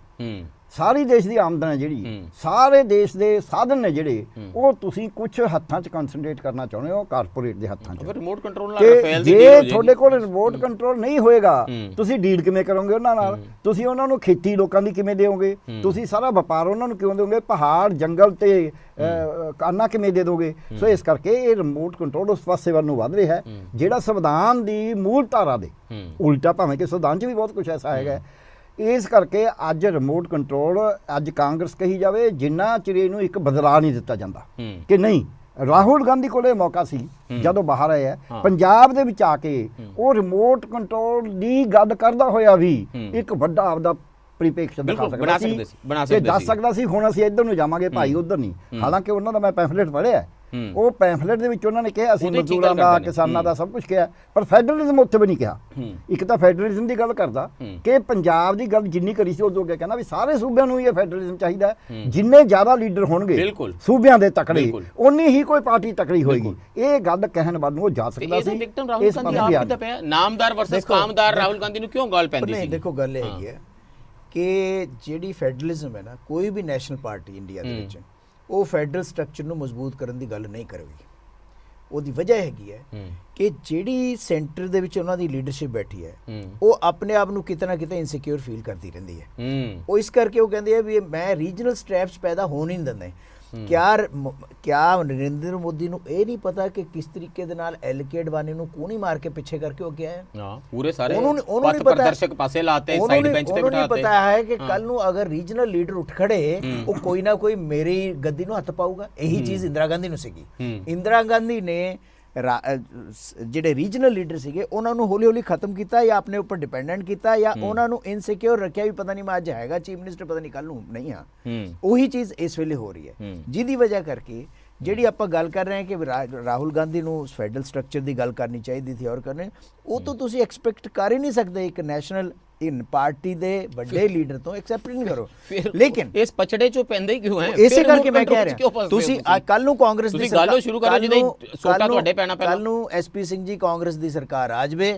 ਸਾਰੀ ਦੇਸ਼ ਦੀ ਆਮਦਨ ਹੈ ਜਿਹੜੀ, ਸਾਰੇ ਦੇਸ਼ ਦੇ ਸਾਧਨ ਨੇ ਜਿਹੜੇ, ਉਹ ਤੁਸੀਂ ਕੁਝ ਹੱਥਾਂ 'ਚ ਕਨਸੈਂਟਰੇਟ ਕਰਨਾ ਚਾਹੁੰਦੇ ਹੋ, ਕਾਰਪੋਰੇਟ ਦੇ ਹੱਥਾਂ 'ਚ। ਰਿਮੋਟ ਕੰਟਰੋਲ ਨਾਲ ਜੇ ਤੁਹਾਡੇ ਕੋਲ ਰਿਮੋਟ ਕੰਟਰੋਲ ਨਹੀਂ ਹੋਏਗਾ, ਤੁਸੀਂ ਡੀਲ ਕਿਵੇਂ ਕਰੋਗੇ ਉਹਨਾਂ ਨਾਲ? ਤੁਸੀਂ ਉਹਨਾਂ ਨੂੰ ਖੇਤੀ ਲੋਕਾਂ ਦੀ ਕਿਵੇਂ ਦਿਓਗੇ? ਤੁਸੀਂ ਸਾਰਾ ਵਪਾਰ ਉਹਨਾਂ ਨੂੰ ਕਿਉਂ ਦਿਓਗੇ? ਪਹਾੜ, ਜੰਗਲ ਤੇ ਕਾਨਾ ਕਿਵੇਂ ਦੇ ਦੋਗੇ? ਸੋ ਇਸ ਕਰਕੇ ਇਹ ਰਿਮੋਟ ਕੰਟਰੋਲ ਉਸ ਪਾਸੇ ਵੱਲ ਨੂੰ ਵੱਧ ਰਿਹਾ ਹੈ, ਜਿਹੜਾ ਸੰਵਿਧਾਨ ਦੀ ਮੂਲ ਧਾਰਾ ਦੇ ਉਲਟਾ, ਭਾਵੇਂ ਕਿ ਸੰਵਿਧਾਨ 'ਚ ਵੀ ਬਹੁਤ ਕੁਝ ਐਸਾ ਹੈਗਾ। ਇਸ ਕਰਕੇ ਅੱਜ ਰਿਮੋਟ ਕੰਟਰੋਲ, ਅੱਜ ਕਾਂਗਰਸ ਕਹੀ ਜਾਵੇ, ਜਿੰਨਾ ਚਿਰ ਇਹਨੂੰ ਇੱਕ ਬਦਲਾਅ ਨਹੀਂ ਦਿੱਤਾ ਜਾਂਦਾ ਕਿ ਨਹੀਂ। ਰਾਹੁਲ ਗਾਂਧੀ ਕੋਲ ਇਹ ਮੌਕਾ ਸੀ ਜਦੋਂ ਬਾਹਰ ਆਏ ਆ ਪੰਜਾਬ ਦੇ ਵਿੱਚ ਆ ਕੇ, ਉਹ ਰਿਮੋਟ ਕੰਟਰੋਲ ਦੀ ਗੱਲ ਕਰਦਾ ਹੋਇਆ ਵੀ ਇੱਕ ਵੱਡਾ ਆਪਦਾ ਪ੍ਰੀਪੇਕਸ਼ ਦਿਖਾ ਸਕਦਾ ਸੀ ਤੇ ਦੱਸ ਸਕਦਾ ਸੀ ਹੁਣ ਅਸੀਂ ਇੱਧਰ ਨੂੰ ਜਾਵਾਂਗੇ ਭਾਈ, ਉੱਧਰ ਨਹੀਂ। ਹਾਲਾਂਕਿ ਉਹਨਾਂ ਦਾ ਮੈਂ ਪੈਂਫਲੇਟ ਪੜ੍ਹਿਆ, ਉਹ ਪੈਂਫਲੇਟ ਦੇ ਵਿੱਚ ਉਹਨਾਂ ਨੇ ਕਿਹਾ ਅਸੀਂ ਮਜ਼ਦੂਰਾਂ ਦਾ, ਕਿਸਾਨਾਂ ਦਾ ਸਭ ਕੁਝ ਕਿਹਾ, ਪਰ ਫੈਡਰਲਿਜ਼ਮ ਉੱਥੇ ਵੀ ਨਹੀਂ ਕਿਹਾ। ਇੱਕ ਤਾਂ ਫੈਡਰਲਿਜ਼ਮ ਦੀ ਗੱਲ ਕਰਦਾ ਕਿ ਪੰਜਾਬ ਦੀ ਗੱਲ ਜਿੰਨੀ ਕਰੀ ਸੀ ਉਦੋਂ ਕਹਿੰਦਾ ਵੀ ਸਾਰੇ ਸੂਬਿਆਂ ਨੂੰ ਇਹ ਫੈਡਰਲਿਜ਼ਮ ਚਾਹੀਦਾ, ਜਿੰਨੇ ਜ਼ਿਆਦਾ ਲੀਡਰ ਹੋਣਗੇ ਸੂਬਿਆਂ ਦੇ ਤਕੜੇ, ਉਨੀ ਹੀ ਕੋਈ ਪਾਰਟੀ ਤਕੜੀ ਹੋਏਗੀ। ਇਹ ਗੱਲ ਕਹਿਣ ਵੱਲ ਨੂੰ ਉਹ ਜਾ ਸਕਦਾ ਸੀ। ਨਾਮਦਾਰ ਵਰਸਸ ਕਾਮਦਾਰ ਰਾਹੁਲ ਗਾਂਧੀ ਨੂੰ ਕਿਉਂ ਗੱਲ ਪੈਂਦੀ ਸੀ? ਦੇਖੋ ਗੱਲ ਇਹ ਹੈਗੀ ਹੈ ਕਿ ਜਿਹੜੀ ਫੈਡਰਲਿਜ਼ਮ ਹੈ ਨਾ, ਕੋਈ ਵੀ ਨੈਸ਼ਨਲ ਪਾਰਟੀ ਇੰਡੀਆ ਦੇ ਵਿੱਚ ਉਹ ਫੈਡਰਲ ਸਟਰਕਚਰ ਨੂੰ ਮਜ਼ਬੂਤ ਕਰਨ ਦੀ ਗੱਲ ਨਹੀਂ ਕਰੇਗੀ। ਉਹਦੀ ਵਜ੍ਹਾ ਹੈਗੀ ਹੈ ਕਿ ਜਿਹੜੀ ਸੈਂਟਰ ਦੇ ਵਿੱਚ ਉਹਨਾਂ ਦੀ ਲੀਡਰਸ਼ਿਪ ਬੈਠੀ ਹੈ, ਉਹ ਆਪਣੇ ਆਪ ਨੂੰ ਕਿਤੇ ਨਾ ਕਿਤੇ ਇਨਸਿਕਿਉਰ ਫੀਲ ਕਰਦੀ ਰਹਿੰਦੀ ਹੈ। ਉਹ ਇਸ ਕਰਕੇ ਉਹ ਕਹਿੰਦੇ ਆ ਵੀ ਮੈਂ ਰੀਜਨਲ ਸਟ੍ਰੈਪਸ ਪੈਦਾ ਹੋਣ ਹੀ ਨਹੀਂ ਦਿੰਦੇ। ਕਿਆ ਨਰਿੰਦਰ ਮੋਦੀ ਨੂੰ ਇਹ ਨਹੀਂ ਪਤਾ ਕਿ ਕਿਸ ਤਰੀਕੇ ਦੇ ਨਾਲ ਐਲਕੇ ਅਡਵਾਨੀ ਨੂੰ ਕੂਣੀ ਮਾਰ ਕੇ ਪਿੱਛੇ ਕਰਕੇ ਉਹ ਗਿਆ ਹੈ? ਪੂਰੇ ਸਾਰੇ ਪਥ ਪ੍ਰਦਰਸ਼ਕ ਪਾਸੇ ਲਾਤੇ, ਸਾਈਡ ਬੈਂਚ ਤੇ ਬਿਠਾਤੇ। ਉਹਨੂੰ ਪਤਾ ਹੈ ਕਿ ਕੱਲ ਨੂੰ ਅਗਰ ਰੀਜਨਲ ਲੀਡਰ ਉੱਠ ਖੜੇ, ਉਹ ਕੋਈ ਨਾ ਕੋਈ ਮੇਰੀ ਗੱਦੀ ਨੂੰ ਹੱਥ ਪਾਊਗਾ। ਇਹੀ ਚੀਜ਼ ਇੰਦਰਾ ਗਾਂਧੀ ਨੂੰ ਸੀਗੀ। ਇੰਦਰਾ ਗਾਂਧੀ ਨੇ ਜਿਹੜੇ ਰੀਜਨਲ ਲੀਡਰ ਸੀਗੇ ਉਹਨਾਂ ਨੂੰ ਹੌਲੀ ਹੌਲੀ ਖਤਮ ਕੀਤਾ, ਜਾਂ ਆਪਣੇ ਉੱਪਰ ਡਿਪੈਂਡੈਂਟ ਕੀਤਾ, ਜਾਂ ਉਹਨਾਂ ਨੂੰ ਇਨਸਿਕਿਉਰ ਰੱਖਿਆ ਵੀ ਪਤਾ ਨਹੀਂ ਮੈਂ ਅੱਜ ਹੈਗਾ ਚੀਫ ਮਿਨਿਸਟਰ, ਪਤਾ ਨਹੀਂ ਕੱਲ ਨੂੰ ਨਹੀਂ ਹਾਂ। ਉਹੀ ਚੀਜ਼ ਇਸ ਵੇਲੇ ਹੋ ਰਹੀ ਹੈ, ਜਿਹਦੀ ਵਜ੍ਹਾ ਕਰਕੇ ਜਿਹੜੀ ਆਪਾਂ ਗੱਲ ਕਰ ਰਹੇ ਹਾਂ ਕਿ ਰਾਹੁਲ ਗਾਂਧੀ ਨੂੰ ਫੈਡਰਲ ਸਟਰਕਚਰ ਦੀ ਗੱਲ ਕਰਨੀ ਚਾਹੀਦੀ ਸੀ ਔਰ ਕਰਨੇ, ਉਹ ਤਾਂ ਤੁਸੀਂ ਐਕਸਪੈਕਟ ਕਰ ਹੀ ਨਹੀਂ ਸਕਦੇ ਇੱਕ ਨੈਸ਼ਨਲ ਪਾਰਟੀ ਦੇ ਵੱਡੇ ਲੀਡਰ ਤੋਂ। ਐਕਸੈਪਟ ਨਹੀਂ ਕਰੋ। ਲੇਕਿਨ ਇਸ ਪਛੜੇ ਚੋਂ ਪੈਂਦੇ ਕਿਉਂ ਹੈ? ਇਸੇ ਕਰਕੇ ਮੈਂ ਕਹਿ ਰਿਹਾ, ਤੁਸੀਂ ਕੱਲ ਨੂੰ ਕਾਂਗਰਸ ਦੀ ਗੱਲ ਸ਼ੁਰੂ ਕਰੋ, ਜਿਹਦੇ ਸੋਟਾ ਤੁਹਾਡੇ ਪੈਣਾ ਪਹਿਲਾਂ, ਕੱਲ ਨੂੰ ਐਸਪੀ ਸਿੰਘ ਜੀ ਕਾਂਗਰਸ ਦੀ ਸਰਕਾਰ ਆ ਜਾਵੇ,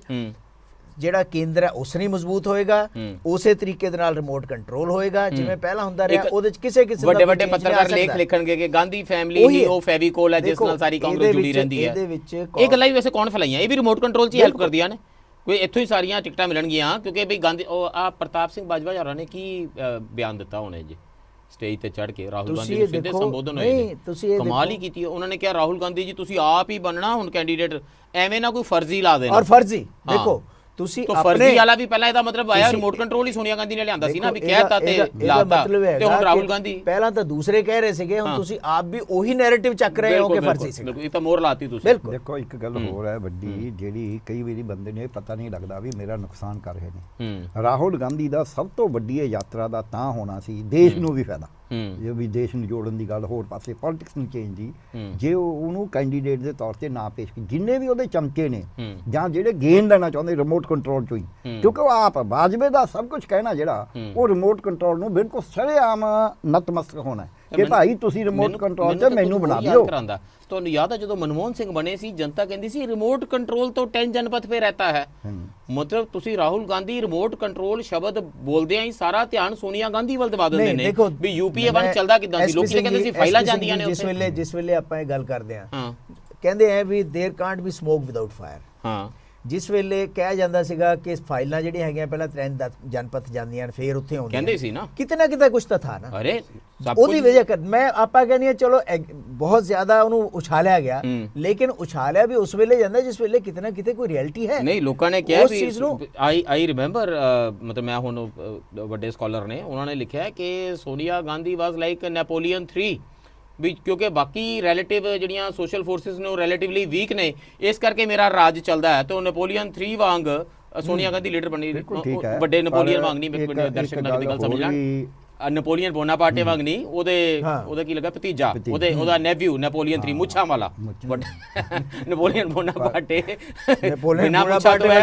ਜਿਹੜਾ ਕੇਂਦਰ ਹੈ ਉਸ ਨਹੀਂ ਮਜ਼ਬੂਤ ਹੋਏਗਾ, ਉਸੇ ਤਰੀਕੇ ਦੇ ਨਾਲ ਰਿਮੋਟ ਕੰਟਰੋਲ ਹੋਏਗਾ ਜਿਵੇਂ ਪਹਿਲਾਂ ਹੁੰਦਾ ਰਿਹਾ। ਉਹਦੇ ਚ ਕਿਸੇ ਕਿਸੇ ਵੱਡੇ ਵੱਡੇ ਪੱਤਰਕਾਰ ਲੇਖ ਲਿਖਣਗੇ ਕਿ ਗਾਂਧੀ ਫੈਮਿਲੀ ਹੀ ਉਹ ਫੈਵੀਕੋਲ ਹੈ ਜਿਸ ਨਾਲ ਸਾਰੀ ਕਾਂਗਰਸ ਜੁੜੀ ਰਹਿੰਦੀ ਹੈ। ਇਹ ਗੱਲਾਂ ਵੀ ਵੈਸੇ ਕੌਣ ਫੈਲਾਈਆਂ? ਇਹ ਵੀ ਰਿਮੋਟ ਕੰਟਰੋਲ 'ਚ ਹੀ ਹੈਲਪ ਕਰਦੀਆਂ ਨੇ। ਕੋਈ ਇੱਥੋਂ ਹੀ ਸਾਰੀਆਂ ਟਿਕਟਾਂ ਮਿਲਣਗੀਆਂ, ਕਿਉਂਕਿ ਬਈ ਗਾਂਧੀ, ਉਹ ਆ ਪ੍ਰਤਾਪ ਸਿੰਘ ਬਾਜਵਾ ਹੋਰਾਂ ਨੇ ਕੀ ਬਿਆਨ ਦਿੱਤਾ ਹੁਣੇ ਜੀ, ਸਟੇਜ ਤੇ ਚੜ ਕੇ ਰਾਹੁਲ ਤੁਸੀਂ ਗਾਂਧੀ ਨੂੰ ਇਹ ਸਿੱਧੇ ਦੇਖੋ, ਸੰਬੋਧਨ ਹੋਏ ਨਹੀਂ, ਤੁਸੀਂ ਇਹ ਕਮਾਲ ਹੀ ਦੇਖੋ। ਕੀਤੀ ਹੈ। ਉਹਨਾਂ ਨੇ ਕਿਹਾ ਰਾਹੁਲ ਗਾਂਧੀ ਜੀ ਤੁਸੀਂ ਆਪ ਹੀ ਬਣਨਾ ਹੁਣ ਕੈਂਡੀਡੇਟ, ਐਵੇਂ ਨਾ ਕੋਈ ਫਰਜ਼ੀ ਲਾ ਦੇਣਾ। ਔਰ ਫਰਜ਼ੀ ਹਾਂ। ਦੇਖੋ ਤੁਸੀਂ ਤਾਂ ਫਰਜ਼ੀ ਵਾਲਾ ਵੀ ਪਹਿਲਾਂ ਇਹਦਾ ਮਤਲਬ ਆਇਆ ਰਿਮੋਟ ਕੰਟਰੋਲ ਹੀ ਸੋਨੀਆ ਗਾਂਧੀ ਨੇ ਲਿਆਂਦਾ ਸੀ ਨਾ, ਵੀ ਕਹਿਤਾ ਤੇ ਲਾਤਾ, ਤੇ ਹੁਣ ਰਾਹੁਲ ਗਾਂਧੀ ਪਹਿਲਾਂ ਤਾਂ ਦੂਸਰੇ ਕਹਿ ਰਹੇ ਸੀਗੇ, ਹੁਣ ਤੁਸੀਂ ਆਪ ਵੀ ਉਹੀ ਨੈਰੇਟਿਵ ਚੱਕ ਰਹੇ ਹੋ ਕਿ ਫਰਜ਼ੀ ਸੀ। ਬਿਲਕੁਲ, ਇਹ ਤਾਂ ਮੋਹਰ ਲਾਤੀ ਤੁਸੀਂ। ਦੇਖੋ ਇੱਕ ਗੱਲ ਹੋਰ ਹੈ ਵੱਡੀ, ਜਿਹੜੀ ਕਈ ਵਾਰੀ ਬੰਦੇ ਨੇ ਪਤਾ ਨਹੀਂ ਲੱਗਦਾ ਵੀ ਮੇਰਾ ਨੁਕਸਾਨ ਕਰ ਰਹੇ ਨੇ। ਰਾਹੁਲ ਗਾਂਧੀ ਦਾ ਸਭ ਤੋਂ ਵੱਡੀ ਇਹ ਯਾਤਰਾ ਦਾ ਤਾਂ ਹੋਣਾ ਸੀ ਦੇਸ਼ ਨੂੰ ਵੀ ਫਾਇਦਾ, ਜੇ ਵੀ ਦੇਸ਼ ਨੂੰ ਜੋੜਨ ਦੀ ਗੱਲ, ਹੋਰ ਪਾਸੇ ਪੋਲਿਟਿਕਸ ਨੂੰ ਚੇਂਜ ਦੀ, ਜੇ ਉਹਨੂੰ ਕੈਂਡੀਡੇਟ ਦੇ ਤੌਰ ਤੇ ਨਾ ਪੇਸ਼ ਕੀਤੀ, ਜਿੰਨੇ ਵੀ ਉਹਦੇ ਚਮਕੇ ਨੇ ਜਾਂ ਜਿਹੜੇ ਗੇਨ ਲੈਣਾ ਚਾਹੁੰਦੇ ਰਿਮੋਟ ਕੰਟਰੋਲ ਚੋਂ ਹੀ, ਕਿਉਂਕਿ ਉਹ ਆਪ ਵਾਜਪੇ ਦਾ ਸਭ ਕੁਝ ਕਹਿਣਾ ਜਿਹੜਾ ਉਹ ਰਿਮੋਟ ਕੰਟਰੋਲ ਨੂੰ ਬਿਲਕੁਲ ਸਰੇਆਮ ਨਤਮਸਤਕ ਹੋਣਾ ਕਿ ਭਾਈ ਤੁਸੀਂ ਰਿਮੋਟ ਕੰਟਰੋਲ ਤੇ ਮੈਨੂੰ ਬਣਾ ਦਿਓ। ਤੁਹਾਨੂੰ ਯਾਦ ਹੈ ਜਦੋਂ ਮਨਮੋਹਨ ਸਿੰਘ ਬਣੇ ਸੀ, ਜਨਤਾ ਕਹਿੰਦੀ ਸੀ ਰਿਮੋਟ ਕੰਟਰੋਲ ਤੋਂ 10 ਜਨਪਥ पे रहता है। ਮਤਲਬ ਤੁਸੀਂ ਰਾਹੁਲ ਗਾਂਧੀ ਰਿਮੋਟ ਕੰਟਰੋਲ ਸ਼ਬਦ ਬੋਲਦਿਆਂ ਹੀ ਸਾਰਾ ਧਿਆਨ ਸੋਨੀਆ ਗਾਂਧੀ ਵੱਲ ਦਵਾ ਦਿੰਦੇ ਨੇ ਵੀ ਯੂਪੀਏ ਵਨ ਚੱਲਦਾ ਕਿਦਾਂ ਸੀ। ਲੋਕੀ ਕਹਿੰਦੇ ਸੀ ਫਾਈਲਾਂ ਜਾਂਦੀਆਂ ਨੇ ਉੱਥੇ। ਜਿਸ ਵੇਲੇ ਆਪਾਂ ਇਹ ਗੱਲ ਕਰਦੇ ਹਾਂ, ਕਹਿੰਦੇ ਆ ਵੀ there can't be smoke without fire. ਹਾਂ, ਜਿਸ ਵੇਲੇ ਕਿਹਾ ਜਾਂਦਾ ਸੀਗਾ ਕਿ ਫਾਈਲਾਂ ਜਿਹੜੀਆਂ ਹੈਗੀਆਂ ਪਹਿਲਾਂ 3 ਜਨਪਥ ਜਾਂਦੀਆਂ ਨੇ ਫਿਰ ਉੱਥੇ ਆਉਂਦੀਆਂ, ਕਹਿੰਦੇ ਸੀ ਨਾ ਕਿਤੇ ਨਾ ਕਿਤੇ ਕੁਝ ਤਾਂ ਥਾ ਨਾ। ਅਰੇ ਉਹਦੀ ਵਜ੍ਹਾ ਕਰ ਮੈਂ ਆਪਾਂ ਕਹਿੰਦੇ ਆ ਚਲੋ ਬਹੁਤ ਜ਼ਿਆਦਾ ਉਹਨੂੰ ਉਛਾਲਿਆ ਗਿਆ, ਲੇਕਿਨ ਉਛਾਲਿਆ ਵੀ ਉਸ ਵੇਲੇ ਜਾਂਦਾ ਜਿਸ ਵੇਲੇ ਕਿਤੇ ਨਾ ਕਿਤੇ ਕੋਈ ਰਿਐਲਿਟੀ ਹੈ। ਨਹੀਂ, ਲੋਕਾਂ ਨੇ ਕਿਹਾ ਵੀ ਆਈ ਰਿਮੈਂਬਰ, ਮਤਲਬ ਮੈਂ ਹੁਣ ਵੱਡੇ ਸਕਾਲਰ ਨੇ ਉਹਨਾਂ ਨੇ ਲਿਖਿਆ ਕਿ Sonia Gandhi was like Napoleon 3 ਵੀ, ਕਿਉਂਕਿ ਬਾਕੀ ਰਿਲੇਟਿਵ ਜਿਹੜੀਆਂ ਸੋਸ਼ਲ ਫੋਰਸਿਸ ਨੇ ਉਹ ਰਿਲੇਟਿਵਲੀ ਵੀਕ ਨੇ, ਇਸ ਕਰਕੇ ਮੇਰਾ ਰਾਜ ਚੱਲਦਾ ਹੈ। ਤੇ ਨੈਪੋਲੀਅਨ 3 ਵਾਂਗ ਸੋਨੀਆ ਗਾਂਧੀ ਲੀਡਰ ਬਣੀ, ਵੱਡੇ ਨੈਪੋਲੀਅਨ ਵਾਂਗ ਨਹੀਂ, ਦਰਸ਼ਕ ਨਾਲ ਦੀ ਗੱਲ ਸਮਝ ਲੈਣ, ਨੈਪੋਲੀਅਨ ਬੋਨਾਪਾਰਟੇ ਵਾਂਗ ਨਹੀਂ, ਉਹਦਾ ਕੀ ਲੱਗਾ ਭਤੀਜਾ, ਉਹਦਾ ਨੈਵਿਊ ਨੈਪੋਲੀਅਨ 3 ਮੁੱਛਾਂ ਵਾਲਾ ਨੈਪੋਲੀਅਨ ਬੋਨਾਪਾਰਟੇ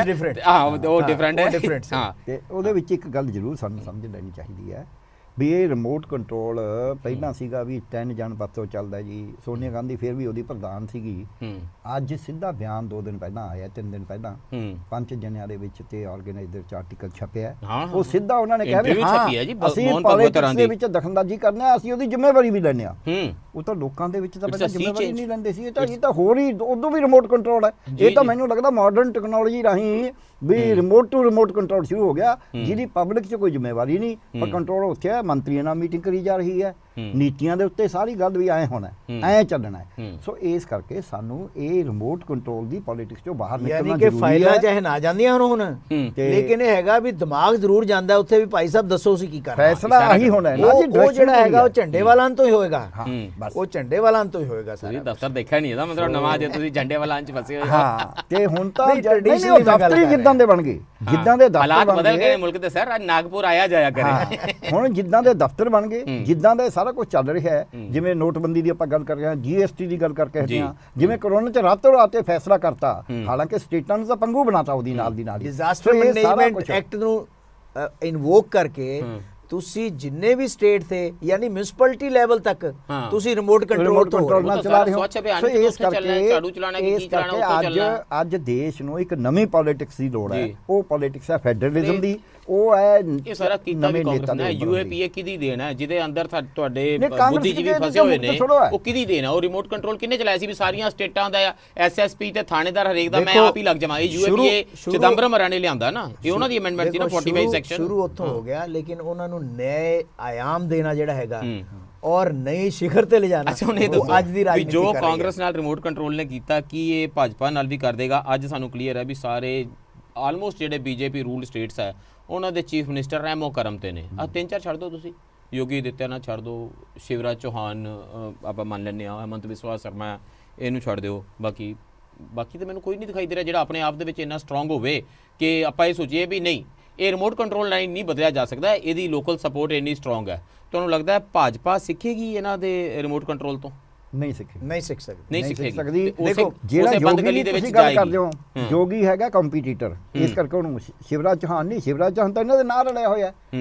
ਡਿਫਰੈਂਟ। ਹਾਂ, ਉਹ ਡਿਫਰੈਂਟ ਹੈ। ਹਾਂ, ਤੇ ਉਹਦੇ ਵਿੱਚ ਇੱਕ ਗੱਲ ਜ਼ਰੂਰ ਸਾਨੂੰ ਸਮਝ ਲੈਣੀ ਚਾਹੀਦੀ ਹੈ ਵੀ ਇਹ ਰਿਮੋਟ ਕੰਟਰੋਲ ਪਹਿਲਾਂ ਸੀਗਾ ਵੀ 3 ਜਨਪਥ ਤੋਂ ਚੱਲਦਾ ਜੀ। ਸੋਨੀਆ ਗਾਂਧੀ ਫਿਰ ਵੀ ਉਹਦੀ ਪ੍ਰਧਾਨ ਸੀਗੀ। ਅੱਜ ਸਿੱਧਾ ਬਿਆਨ 2 ਦਿਨ ਪਹਿਲਾਂ ਆਇਆ, 3 ਦਿਨ ਪਹਿਲਾਂ 5 ਜਨਿਆਂ ਦੇ ਵਿੱਚ ਤੇ ਆਰਗੇਨਾਈਜ਼ਰ ਚ ਆਰਟੀਕਲ ਛਪਿਆ। ਉਹ ਸਿੱਧਾ ਉਹਨਾਂ ਨੇ ਕਿਹਾ ਵੀ ਹਾਂ ਅਸੀਂ ਪੋਲਿਟਿਕਸ ਦੇ ਵਿੱਚ ਦਖਲਅੰਦਾਜ਼ੀ ਕਰਨਾ ਹੈ, ਅਸੀਂ ਉਹਦੀ ਜ਼ਿੰਮੇਵਾਰੀ ਵੀ ਲੈਣੇ ਆ। ਉਹ ਤਾਂ ਲੋਕਾਂ ਦੇ ਵਿੱਚ ਤਾਂ ਪਹਿਲਾਂ ਜ਼ਿੰਮੇਵਾਰੀ ਨਹੀਂ ਲੈਂਦੇ ਸੀ। ਇਹ ਤਾਂ ਹੋਰ ਹੀ ਉਦੋਂ ਵੀ ਰਿਮੋਟ ਕੰਟਰੋਲ ਹੈ। ਇਹ ਤਾਂ ਮੈਨੂੰ ਲੱਗਦਾ ਮਾਡਰਨ ਟੈਕਨੋਲੋਜੀ ਰਾਹੀਂ ਵੀ ਰਿਮੋਟ ਟੂ ਰਿਮੋਟ ਕੰਟਰੋਲ ਸ਼ੁਰੂ ਹੋ ਗਿਆ, ਜਿਹਦੀ ਪਬਲਿਕ 'ਚ ਕੋਈ ਜ਼ਿੰਮੇਵਾਰੀ ਨਹੀਂ, ਪਰ ਕੰਟਰੋਲ ਉੱਥੇ ਹੈ। ਮੰਤਰੀਆਂ ਨਾਲ ਮੀਟਿੰਗ ਕਰੀ ਜਾ ਰਹੀ ਹੈ, ਨੀਤੀਆਂ ਦੇ ਉੱਤੇ ਸਾਰੀ ਗੱਲ ਵੀ ਐਂ ਹੋਣਾ, ਐਂ ਚੱਲਣਾ ਹੈ। ਸੋ ਇਸ ਕਰਕੇ ਸਾਨੂੰ ਇਹ ਰਿਮੋਟ ਕੰਟਰੋਲ ਦੀ ਪੋਲਿਟਿਕਸ 'ਚੋਂ ਬਾਹਰ ਨਿਕਲਣਾ ਜ਼ਰੂਰੀ ਹੈ। ਯਾਨੀ ਕਿ ਫਾਈਲਾਂ ਚਾਹੇ ਨਾ ਜਾਂਦੀਆਂ ਹੁਣ, ਲੇਕਿਨ ਇਹ ਹੈਗਾ ਵੀ ਦਿਮਾਗ ਜ਼ਰੂਰ ਜਾਂਦਾ ਉੱਥੇ ਵੀ ਭਾਈ ਸਾਹਿਬ ਦੱਸੋ ਸੀ ਕੀ ਕਰਨਾ। ਫੈਸਲਾ ਆਹੀ ਹੋਣਾ ਹੈ ਨਾ ਜੀ। ਉਹ ਜਿਹੜਾ ਹੈਗਾ ਉਹ ਝੰਡੇ ਵਾਲਾਂ ਤੋਂ ਹੀ ਹੋਏਗਾ। ਉਹ ਝੰਡੇ ਵਾਲਾਂ ਤੋਂ ਹੀ ਹੋਏਗਾ। ਤੁਸੀਂ ਦਫ਼ਤਰ ਦੇਖਿਆ ਨਹੀਂ ਇਹਦਾ ਮਤਲਬ ਨਵਾਂ ਜੇ ਤੁਸੀਂ ਝੰਡੇ ਵਾਲਾਂ 'ਚ ਫਸੇ ਹੋਏ। ਹਾਂ, ਤੇ ਹੁਣ ਤਾਂ ਦਫ਼ਤਰ ਹੀ ਜਿੱਦਾਂ ਦੇ ਬਣ ਗਏ, ਜਿੱਦਾਂ ਦੇ ਦਫ਼ਤਰ ਹਾਲਾਤ ਬਦਲ ਗਏ ਮੁਲਕ ਦੇ ਸਰ। ਅੱਜ ਨਾਗਪੁਰ ਆਇਆ ਜਾਇਆ ਕਰੇ। ਹੁਣ ਜਿੱਦਾਂ ਦੇ ਦਫ਼ਤਰ ਬਣ ਗਏ, ਜਿੱਦਾਂ ਦਾ ਸਾਰਾ ਕੁਝ ਚੱਲ ਰਿਹਾ ਹੈ, ਜਿਵੇਂ ਨੋਟਬੰਦੀ ਦੀ ਆਪਾਂ ਗੱਲ ਕਰ ਰਹੇ ਹਾਂ, GST ਦੀ ਗੱਲ ਕਰਕੇ ਹਟੇ ਹਾਂ, ਜਿਵੇਂ ਕਰੋਨਾ 'ਚ ਰਾਤੋਂ ਰਾਤ ਫੈਸਲਾ ਕਰਤਾ, ਹਾਲਾਂਕਿ ਸਟੇਟਾਂ ਨੂੰ ਤਾਂ ਪੰਗੂ ਬਣਾਤਾ ਉਹਦੀ ਨਾਲ ਦੀ ਨਾਲ। ਡਿਜ਼ਾਸਟਰ ਮੈਨੇਜਮੈਂਟ ਐਕਟ ਨੂੰ ਇਨਵੋਕ ਕਰਕੇ ਤੁਸੀਂ ਜਿੰਨੇ ਵੀ ਸਟੇਟ ਥੇ ਯਾਨੀ ਮਿਊਨਿਸਪੈਲਿਟੀ ਲੈਵਲ ਤੱਕ ਤੁਸੀਂ ਰਿਮੋਟ ਕੰਟਰੋਲ ਨਾਲ ਚਲਾ ਰਹੇ ਹੋ। ਸੋ ਇਸ ਕਰਕੇ ਅੱਜ ਦੇਸ਼ ਨੂੰ ਇੱਕ ਨਵੀਂ ਪੋਲਿਟਿਕਸ ਦੀ ਲੋੜ ਹੈ। ਉਹ ਪੋਲਿਟਿਕਸ ਹੈ ਫੈਡਰਲਿਜ਼ਮ ਦੀ। ਉਹ ਹੈ ਇਹ ਸਾਰਾ ਕੀਤਾ ਵੀ ਕਾਂਗਰਸ ਨੇ। UAPA ਕਿਹਦੀ ਦੇਣਾ ਹੈ, ਜਿਹਦੇ ਅੰਦਰ ਤੁਹਾਡੇ ਬੁੱਧੀਜੀਵੀ ਫਸੇ ਹੋਏ ਨੇ, ਉਹ ਕਿਹਦੀ ਦੇਣਾ? ਉਹ ਰਿਮੋਟ ਕੰਟਰੋਲ ਕਿਹਨੇ ਚਲਾਇਆ ਸੀ ਵੀ ਸਾਰੀਆਂ ਸਟੇਟਾਂ ਦਾ SSP ਤੇ ਥਾਣੇਦਾਰ ਹਰੇਕ ਦਾ ਮੈਂ ਆਪ ਹੀ ਲੱਗ ਜਾਵਾਂ? ਇਹ UAPA ਚਿਦੰਬਰਮ ਹਰਾਂ ਨੇ ਲਿਆਂਦਾ ਨਾ, ਇਹ ਉਹਨਾਂ ਦੀ ਅਮੈਂਡਮੈਂਟ ਸੀ ਨਾ 45 ਸੈਕਸ਼ਨ। ਸ਼ੁਰੂ ਉੱਥੋਂ ਹੋ ਗਿਆ, ਲੇਕਿਨ ਉਹਨਾਂ ਨੂੰ ਨਏ ਆयाम ਦੇਣਾ ਜਿਹੜਾ ਹੈਗਾ ਔਰ ਨਈ ਸ਼ਿਖਰ ਤੇ ਲੈ ਜਾਣਾ, ਉਹ ਅੱਜ ਦੀ ਰਾਜਨੀਤੀ ਜੋ ਕਾਂਗਰਸ ਨਾਲ ਰਿਮੋਟ ਕੰਟਰੋਲ ਨੇ ਕੀਤਾ ਕੀ ਇਹ ਭਾਜਪਾ ਨਾਲ ਵੀ ਕਰ ਦੇਗਾ? ਅੱਜ ਸਾਨੂੰ ਕਲੀਅਰ ਹੈ ਵੀ ਸਾਰੇ ਆਲਮੋਸਟ ਜਿਹੜੇ BJP ਰੂਲਡ ਸਟੇਟਸ ਹੈ ਉਹਨਾਂ ਦੇ ਚੀਫ ਮਿਨਿਸਟਰ ਰੈਮੋ ਕਰਮ ਤੇ ਨੇ। ਆ 3-4 ਛੱਡ ਦਿਓ ਤੁਸੀਂ, ਯੋਗੀ ਆਦਿੱਤਿਆਨਾਥ ਛੱਡ ਦਿਓ, ਸ਼ਿਵਰਾਜ ਚੌਹਾਨ ਆਪਾਂ ਮੰਨ ਲੈਂਦੇ ਹਾਂ, ਹਿਮੰਤ ਬਿਸਵਾ ਸ਼ਰਮਾ ਇਹਨੂੰ ਛੱਡ ਦਿਓ, ਬਾਕੀ ਤਾਂ ਮੈਨੂੰ ਕੋਈ ਨਹੀਂ ਦਿਖਾਈ ਦੇ ਰਿਹਾ ਜਿਹੜਾ ਆਪਣੇ ਆਪ ਦੇ ਵਿੱਚ ਇੰਨਾ ਸਟਰੋਂਗ ਹੋਵੇ ਕਿ ਆਪਾਂ ਇਹ ਸੋਚੀਏ ਵੀ ਨਹੀਂ ਇਹ ਰਿਮੋਟ ਕੰਟਰੋਲ ਲਾਈਨ ਨਹੀਂ ਬਦਲਿਆ ਜਾ ਸਕਦਾ, ਇਹਦੀ ਲੋਕਲ ਸਪੋਰਟ ਇੰਨੀ ਸਟਰੋਂਗ ਹੈ। ਤੁਹਾਨੂੰ ਲੱਗਦਾ ਹੈ ਭਾਜਪਾ ਸਿੱਖੇਗੀ ਇਹਨਾਂ ਦੇ ਰਿਮੋਟ ਕੰਟਰੋਲ ਤੋਂ? ਨਹੀਂ ਸਿੱਖੇਗੀ, ਨਹੀਂ ਸਿੱਖ ਸਕਦੀ। ਦੇਖੋ ਜਿਹੜਾ ਯੋਗੀ ਦੀ ਤੁਸੀਂ ਗੱਲ ਕਰਦੇ ਹੋ, ਯੋਗੀ ਹੈਗਾ ਕੰਪੀਟੀਟਰ, ਇਸ ਕਰਕੇ ਉਹਨੂੰ ਸ਼ਿਵਰਾਜ ਚੌਹਾਨ ਨਹੀਂ, ਸ਼ਿਵਰਾਜ ਚੌਹਾਨ ਤਾਂ ਇਹਨਾਂ ਦੇ ਨਾਲ ਰਲਿਆ ਹੋਇਆ।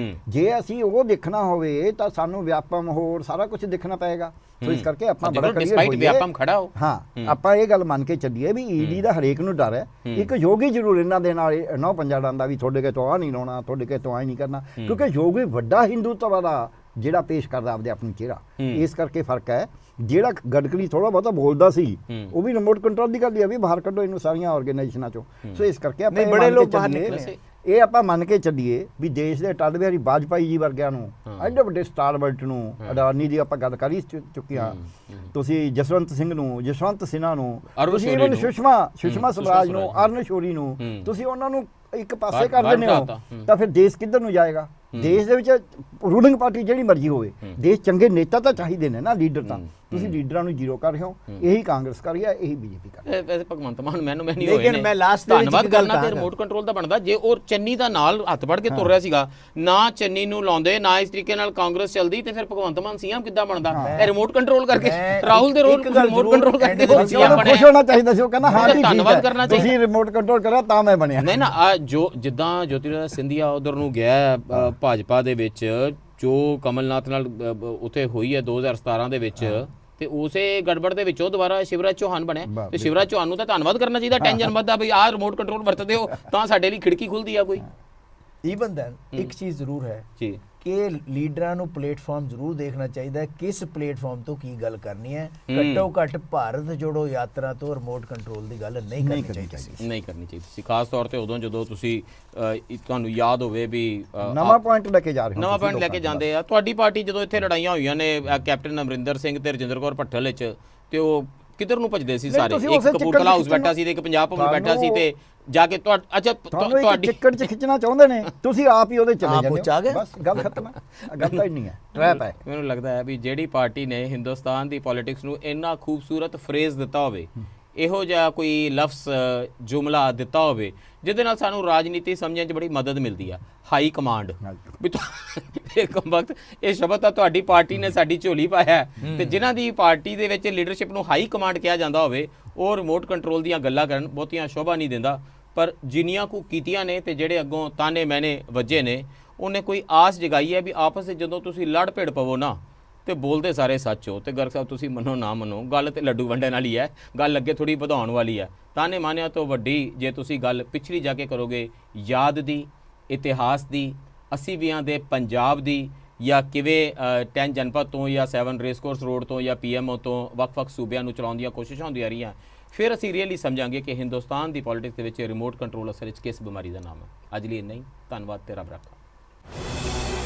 ਜੇ ਅਸੀਂ ਉਹ ਦੇਖਣਾ ਹੋਵੇ ਤਾਂ ਸਾਨੂੰ ਵਿਆਪਮ ਹੋਰ ਸਾਰਾ ਕੁਝ ਦੇਖਣਾ ਪਏਗਾ। ਸੋ ਇਸ ਕਰਕੇ ਆਪਾਂ ਬੜਾ ਵਿਆਪਮ ਖੜਾ ਹੋ। ਹਾਂ, ਆਪਾਂ ਇਹ ਗੱਲ ਮੰਨ ਕੇ ਚੱਲੀਏ ਵੀ ਈਡੀ ਦਾ ਹਰੇਕ ਨੂੰ ਡਰ ਹੈ। ਇੱਕ ਯੋਗੀ ਜ਼ਰੂਰ ਇਹਨਾਂ ਦੇ ਨਾਲ 9-5 ਡਾਂਦਾ ਵੀ ਤੁਹਾਡੇ ਕੇ ਤੋਂ ਆ ਨਹੀਂ ਲਾਉਣਾ, ਤੁਹਾਡੇ ਕੇ ਤੋਂ ਆ ਨਹੀਂ ਕਰਨਾ, ਕਿਉਂਕਿ ਯੋਗੀ ਵੱਡਾ ਹਿੰਦੂਤਵ ਦਾ ਜਿਹੜਾ ਪੇਸ਼ ਕਰਦਾ ਆਪਦੇ ਆਪਣੀ ਚਿਹਰਾ। ਇਸ ਕਰਕੇ ਫਰਕ ਹੈ। ਜਿਹੜਾ ਗਡਕਰੀ ਥੋੜਾ ਬਹੁਤਾ ਬੋਲਦਾ ਸੀ ਉਹ ਵੀ ਰਿਮੋਟ ਕੰਟਰੋਲ ਦੀ ਗੱਲ ਹੀ ਆ ਵੀ ਬਾਹਰ ਕੱਢੋ ਇਹਨੂੰ ਸਾਰੀਆਂ ਆਰਗੇਨਾਈਜੇਸ਼ਨਾਂ ਚੋਂ। ਸੋ ਇਸ ਕਰਕੇ ਆਪਾਂ ਬੜੇ ਲੋਕ ਬਾਹਰ ਨਿਕਲੇ। ਇਹ ਆਪਾਂ ਮੰਨ ਕੇ ਚੱਲੀਏ ਵੀ ਦੇਸ਼ ਦੇ ਅਟਲ ਬਿਹਾਰੀ ਵਾਜਪਾਈ ਜੀ ਵਰਗਿਆਂ ਨੂੰ, ਐਡੇ ਵੱਡੇ ਸਟਾਰਬਲਟ ਨੂੰ, ਅਡਾਨੀ ਦੀ ਆਪਾਂ ਗੱਲ ਕਰ ਹੀ ਚੁੱਕੇ ਹਾਂ, ਤੁਸੀਂ ਜਸਵੰਤ ਸਿੰਘ ਨੂੰ, ਜਸਵੰਤ ਸਿਨਹਾ ਨੂੰ, ਤੁਸੀਂ even ਸੁਸ਼ਮਾ ਸਵਰਾਜ ਨੂੰ, ਅਰੁਣ ਸ਼ੌਰੀ ਨੂੰ, ਤੁਸੀਂ ਉਹਨਾਂ ਨੂੰ ਇੱਕ ਪਾਸੇ ਕਰ ਦਿੰਦੇ ਹੋ ਤਾਂ ਫਿਰ ਦੇਸ਼ ਕਿੱਧਰ ਨੂੰ ਜਾਏਗਾ? ਦੇਸ਼ ਦੇ ਵਿੱਚ ਰੂਲਿੰਗ ਪਾਰਟੀ ਜਿਹੜੀ ਮਰਜ਼ੀ ਹੋਵੇ, ਦੇਸ਼ ਚੰਗੇ ਨੇਤਾ ਤਾਂ ਚਾਹੀਦੇ ਨੇ ਨਾ, ਲੀਡਰ ਤਾਂ। ਤੁਸੀਂ ਲੀਡਰਾਂ ਨੂੰ ਜ਼ੀਰੋ ਕਰ ਰਹੇ ਹੋ, ਇਹੀ ਕਾਂਗਰਸ ਕਰ ਰਹੀ ਹੈ, ਇਹੀ ਬੀਜੇਪੀ ਕਰ ਰਹੀ ਹੈ। ਵੈਸੇ ਭਗਵੰਤ ਮਾਨ ਮੈਨੂੰ ਨਹੀਂ ਹੋਏ ਨੇ, ਮੈਂ ਲਾਸਟ ਧੰਨਵਾਦ ਕਰਨਾ ਤੇ ਰਿਮੋਟ ਕੰਟਰੋਲ ਦਾ ਬਣਦਾ। ਜੇ ਉਹ ਚੰਨੀ ਦਾ ਨਾਲ ਹੱਥ ਫੜ ਕੇ ਤੁਰ ਰਿਹਾ ਸੀਗਾ, ਨਾ ਚੰਨੀ ਨੂੰ ਲਾਉਂਦੇ, ਨਾ ਇਸ ਤਰੀਕੇ ਨਾਲ ਕਾਂਗਰਸ ਚੱਲਦੀ, ਤੇ ਫਿਰ ਭਗਵੰਤ ਮਾਨ ਸੀਐਮ ਕਿੱਦਾਂ ਬਣਦਾ? ਇਹ ਰਿਮੋਟ ਕੰਟਰੋਲ ਕਰਕੇ, ਰਾਹੁਲ ਦੇ ਰੋਲ ਰਿਮੋਟ ਕੰਟਰੋਲ ਕਰਕੇ ਸੀਐਮ ਬਣਿਆ। ਖੁਸ਼ ਹੋਣਾ ਚਾਹੀਦਾ ਸੀ, ਉਹ ਕਹਿੰਦਾ ਹਾਂ ਜੀ ਧੰਨਵਾਦ ਕਰਨਾ ਚਾਹੀਦਾ, ਤੁਸੀਂ ਰਿਮੋਟ ਕੰਟਰੋਲ ਕਰਿਆ ਤਾਂ ਮੈਂ ਬਣਿਆ। ਨਹੀਂ ਨਾ, ਜਿੱਦਾਂ ਜੋਤੀਰਾਜ ਸਿੰਧੀਆ ਉਧਰ ਨੂੰ ਗਿਆ ਭਾਜਪਾ ਦੇ ਵਿੱਚ, ਜੋ ਕਮਲਨਾਥ ਨਾਲ ਉੱਥੇ ਹੋਈ ਹੈ 2017 ਦੇ ਵਿੱਚ, ਤੇ ਉਸੇ ਗੜਬੜ ਦੇ ਵਿੱਚੋਂ ਦੁਬਾਰਾ ਸ਼ਿਵਰਾਜ ਚੌਹਾਨ ਬਣਿਆ। ਤੇ ਸ਼ਿਵਰਾਜ ਚੌਹਾਨ ਨੂੰ ਤਾਂ ਧੰਨਵਾਦ ਕਰਨਾ ਚਾਹੀਦਾ, ਟੈਨਸ਼ਨ ਵੱਧਦਾ ਵੀ ਆਹ ਰਿਮੋਟ ਕੰਟਰੋਲ ਵਰਤਦੇ ਹੋ ਤਾਂ ਸਾਡੇ ਲਈ ਖਿੜਕੀ ਖੁੱਲਦੀ ਆ ਕੋਈ। ਈਵਨ ਦੈਨ ਇੱਕ ਚੀਜ਼ ਜ਼ਰੂਰ ਹੈ ਜੀ ਕਿ ਲੀਡਰਾਂ ਨੂੰ ਪਲੇਟਫਾਰਮ ਜ਼ਰੂਰ ਦੇਖਣਾ ਚਾਹੀਦਾ ਹੈ, ਕਿਸ ਪਲੇਟਫਾਰਮ ਤੋਂ ਕੀ ਗੱਲ ਕਰਨੀ ਹੈ। ਘੱਟੋ ਘੱਟ ਭਾਰਤ ਜੋੜੋ ਯਾਤਰਾ ਤੋਂ ਰਿਮੋਟ ਕੰਟਰੋਲ ਦੀ ਗੱਲ ਨਹੀਂ ਕਰਨੀ ਚਾਹੀਦੀ, ਨਹੀਂ ਕਰਨੀ ਚਾਹੀਦੀ ਸੀ, ਖਾਸ ਤੌਰ ਤੇ ਉਦੋਂ ਜਦੋਂ ਤੁਸੀਂ ਤੁਹਾਨੂੰ ਯਾਦ ਹੋਵੇ ਵੀ ਨਵਾਂ ਪੁਆਇੰਟ ਲੈ ਕੇ ਜਾ ਰਹੇ ਹੋ, ਨਵਾਂ ਪੁਆਇੰਟ ਲੈ ਕੇ ਜਾਂਦੇ ਆ। ਤੁਹਾਡੀ ਪਾਰਟੀ ਜਦੋਂ ਇੱਥੇ ਲੜਾਈਆਂ ਹੋਈਆਂ ਨੇ ਕੈਪਟਨ ਅਮਰਿੰਦਰ ਸਿੰਘ ਤੇ ਰਜਿੰਦਰ ਕੌਰ ਭੱਠਲ ਵਿੱਚ, ਤੇ ਉਹ ਕਿੱਧਰ ਨੂੰ ਭੱਜਦੇ ਸੀ ਸਾਰੇ? ਇੱਕ ਕਪੂਰਥਲਾ ਹਾਊਸ ਬੈਠਾ ਸੀ ਤੇ ਇੱਕ ਪੰਜਾਬ ਭਵਨ ਬੈਠਾ ਸੀ, ਤੇ ਜਾ ਕੇ ਅੱਛਾ ਤੁਹਾਡੀ ਟਿਕਟ 'ਚ ਖਿੱਚਣਾ ਚਾਹੁੰਦੇ ਨੇ, ਤੁਸੀਂ ਆਪ ਹੀ ਉਹਦੇ ਚਲੇ ਜਾਂਦੇ ਹੋ, ਬਸ ਗੱਲ ਖਤਮ ਹੈ। ਗੱਲ ਤਾਂ ਇੰਨੀ ਹੈ, ਟ੍ਰੈਪ ਹੈ। ਮੈਨੂੰ ਲੱਗਦਾ ਹੈ ਵੀ ਜਿਹੜੀ ਪਾਰਟੀ ਨੇ ਹਿੰਦੁਸਤਾਨ ਦੀ ਪੋਲਿਟਿਕਸ ਨੂੰ ਇੰਨਾ ਖੂਬਸੂਰਤ ਫਰੇਜ਼ ਦਿੱਤਾ ਹੋਵੇ, ਇਹੋ ਜਿਹਾ ਕੋਈ ਲਫ਼ਜ਼ ਜੁਮਲਾ ਦਿੱਤਾ ਹੋਵੇ ਜਿਹਦੇ ਨਾਲ ਸਾਨੂੰ ਰਾਜਨੀਤੀ ਸਮਝਣ 'ਚ ਬੜੀ ਮਦਦ ਮਿਲਦੀ ਆ, ਹਾਈ ਕਮਾਂਡ। ਵੀ ਇੱਕ ਵਕਤ ਇਹ ਸ਼ਬਦ ਤਾਂ ਤੁਹਾਡੀ ਪਾਰਟੀ ਨੇ ਸਾਡੀ ਝੋਲੀ ਪਾਇਆ, ਤੇ ਜਿਨ੍ਹਾਂ ਦੀ ਪਾਰਟੀ ਦੇ ਵਿੱਚ ਲੀਡਰਸ਼ਿਪ ਨੂੰ ਹਾਈ ਕਮਾਂਡ ਕਿਹਾ ਜਾਂਦਾ ਹੋਵੇ, ਉਹ ਰਿਮੋਟ ਕੰਟਰੋਲ ਦੀਆਂ ਗੱਲਾਂ ਕਰਨ ਬਹੁਤੀਆਂ ਸ਼ੋਭਾ ਨਹੀਂ ਦਿੰਦਾ। ਪਰ ਜਿੰਨੀਆਂ ਕੁ ਕੀਤੀਆਂ ਨੇ ਤੇ ਜਿਹੜੇ ਅੱਗੋਂ ਤਾਨੇ ਮੈਨੇ ਵੱਜੇ ਨੇ, ਉਹਨੇ ਕੋਈ ਆਸ ਜਗਾਈ ਹੈ ਵੀ ਆਪਸ ਵਿੱਚ ਜਦੋਂ ਤੁਸੀਂ ਲੜ ਭਿੜ ਪਵੋ ਨਾ, ਤੇ ਬੋਲਦੇ ਸਾਰੇ ਸੱਚ ਹੋ। ਤੇ ਗਰਗ ਸਾਹਿਬ ਤੁਸੀਂ ਮੰਨੋ ਨਾ ਮੰਨੋ, ਗੱਲ ਤੇ ਲੱਡੂ ਵੰਡਣ ਵਾਲੀ ਹੈ, ਗੱਲ ਅੱਗੇ ਥੋੜੀ ਵਧਾਉਣ ਵਾਲੀ ਹੈ। ਤਾਨੇ ਮਾਨਿਆਂ ਤੋਂ ਵੱਡੀ ਜੇ ਤੁਸੀਂ ਗੱਲ ਪਿਛਲੀ ਜਾ ਕੇ ਕਰੋਗੇ, ਯਾਦ ਦੀ, ਇਤਿਹਾਸ ਦੀ, 80ਵੀਆਂ ਦੇ ਪੰਜਾਬ ਦੀ, ਜਾਂ ਕਿਵੇਂ 10 ਜਨਪਦ ਤੋਂ ਜਾਂ 7 ਰੇਸਕੋਰਸ ਰੋਡ ਤੋਂ ਜਾਂ PMO ਤੋਂ ਵੱਖ-ਵੱਖ ਸੂਬਿਆਂ ਨੂੰ ਚਲਾਉਣ ਦੀਆਂ ਕੋਸ਼ਿਸ਼ਾਂ ਹੁੰਦੀਆਂ ਰਹੀਆਂ, ਫਿਰ ਅਸੀਂ ਰੀਅਲੀ ਸਮਝਾਂਗੇ ਕਿ ਹਿੰਦੁਸਤਾਨ ਦੀ ਪੋਲਿਟਿਕਸ ਦੇ ਵਿੱਚ ਰਿਮੋਟ ਕੰਟਰੋਲ ਅਸਲ ਵਿੱਚ ਕਿਸ ਬਿਮਾਰੀ ਦਾ ਨਾਮ ਹੈ। ਅੱਜ ਲਈ ਇੰਨਾ ਹੀ, ਧੰਨਵਾਦ ਤੇ ਰੱਬ ਰਾਖਾ।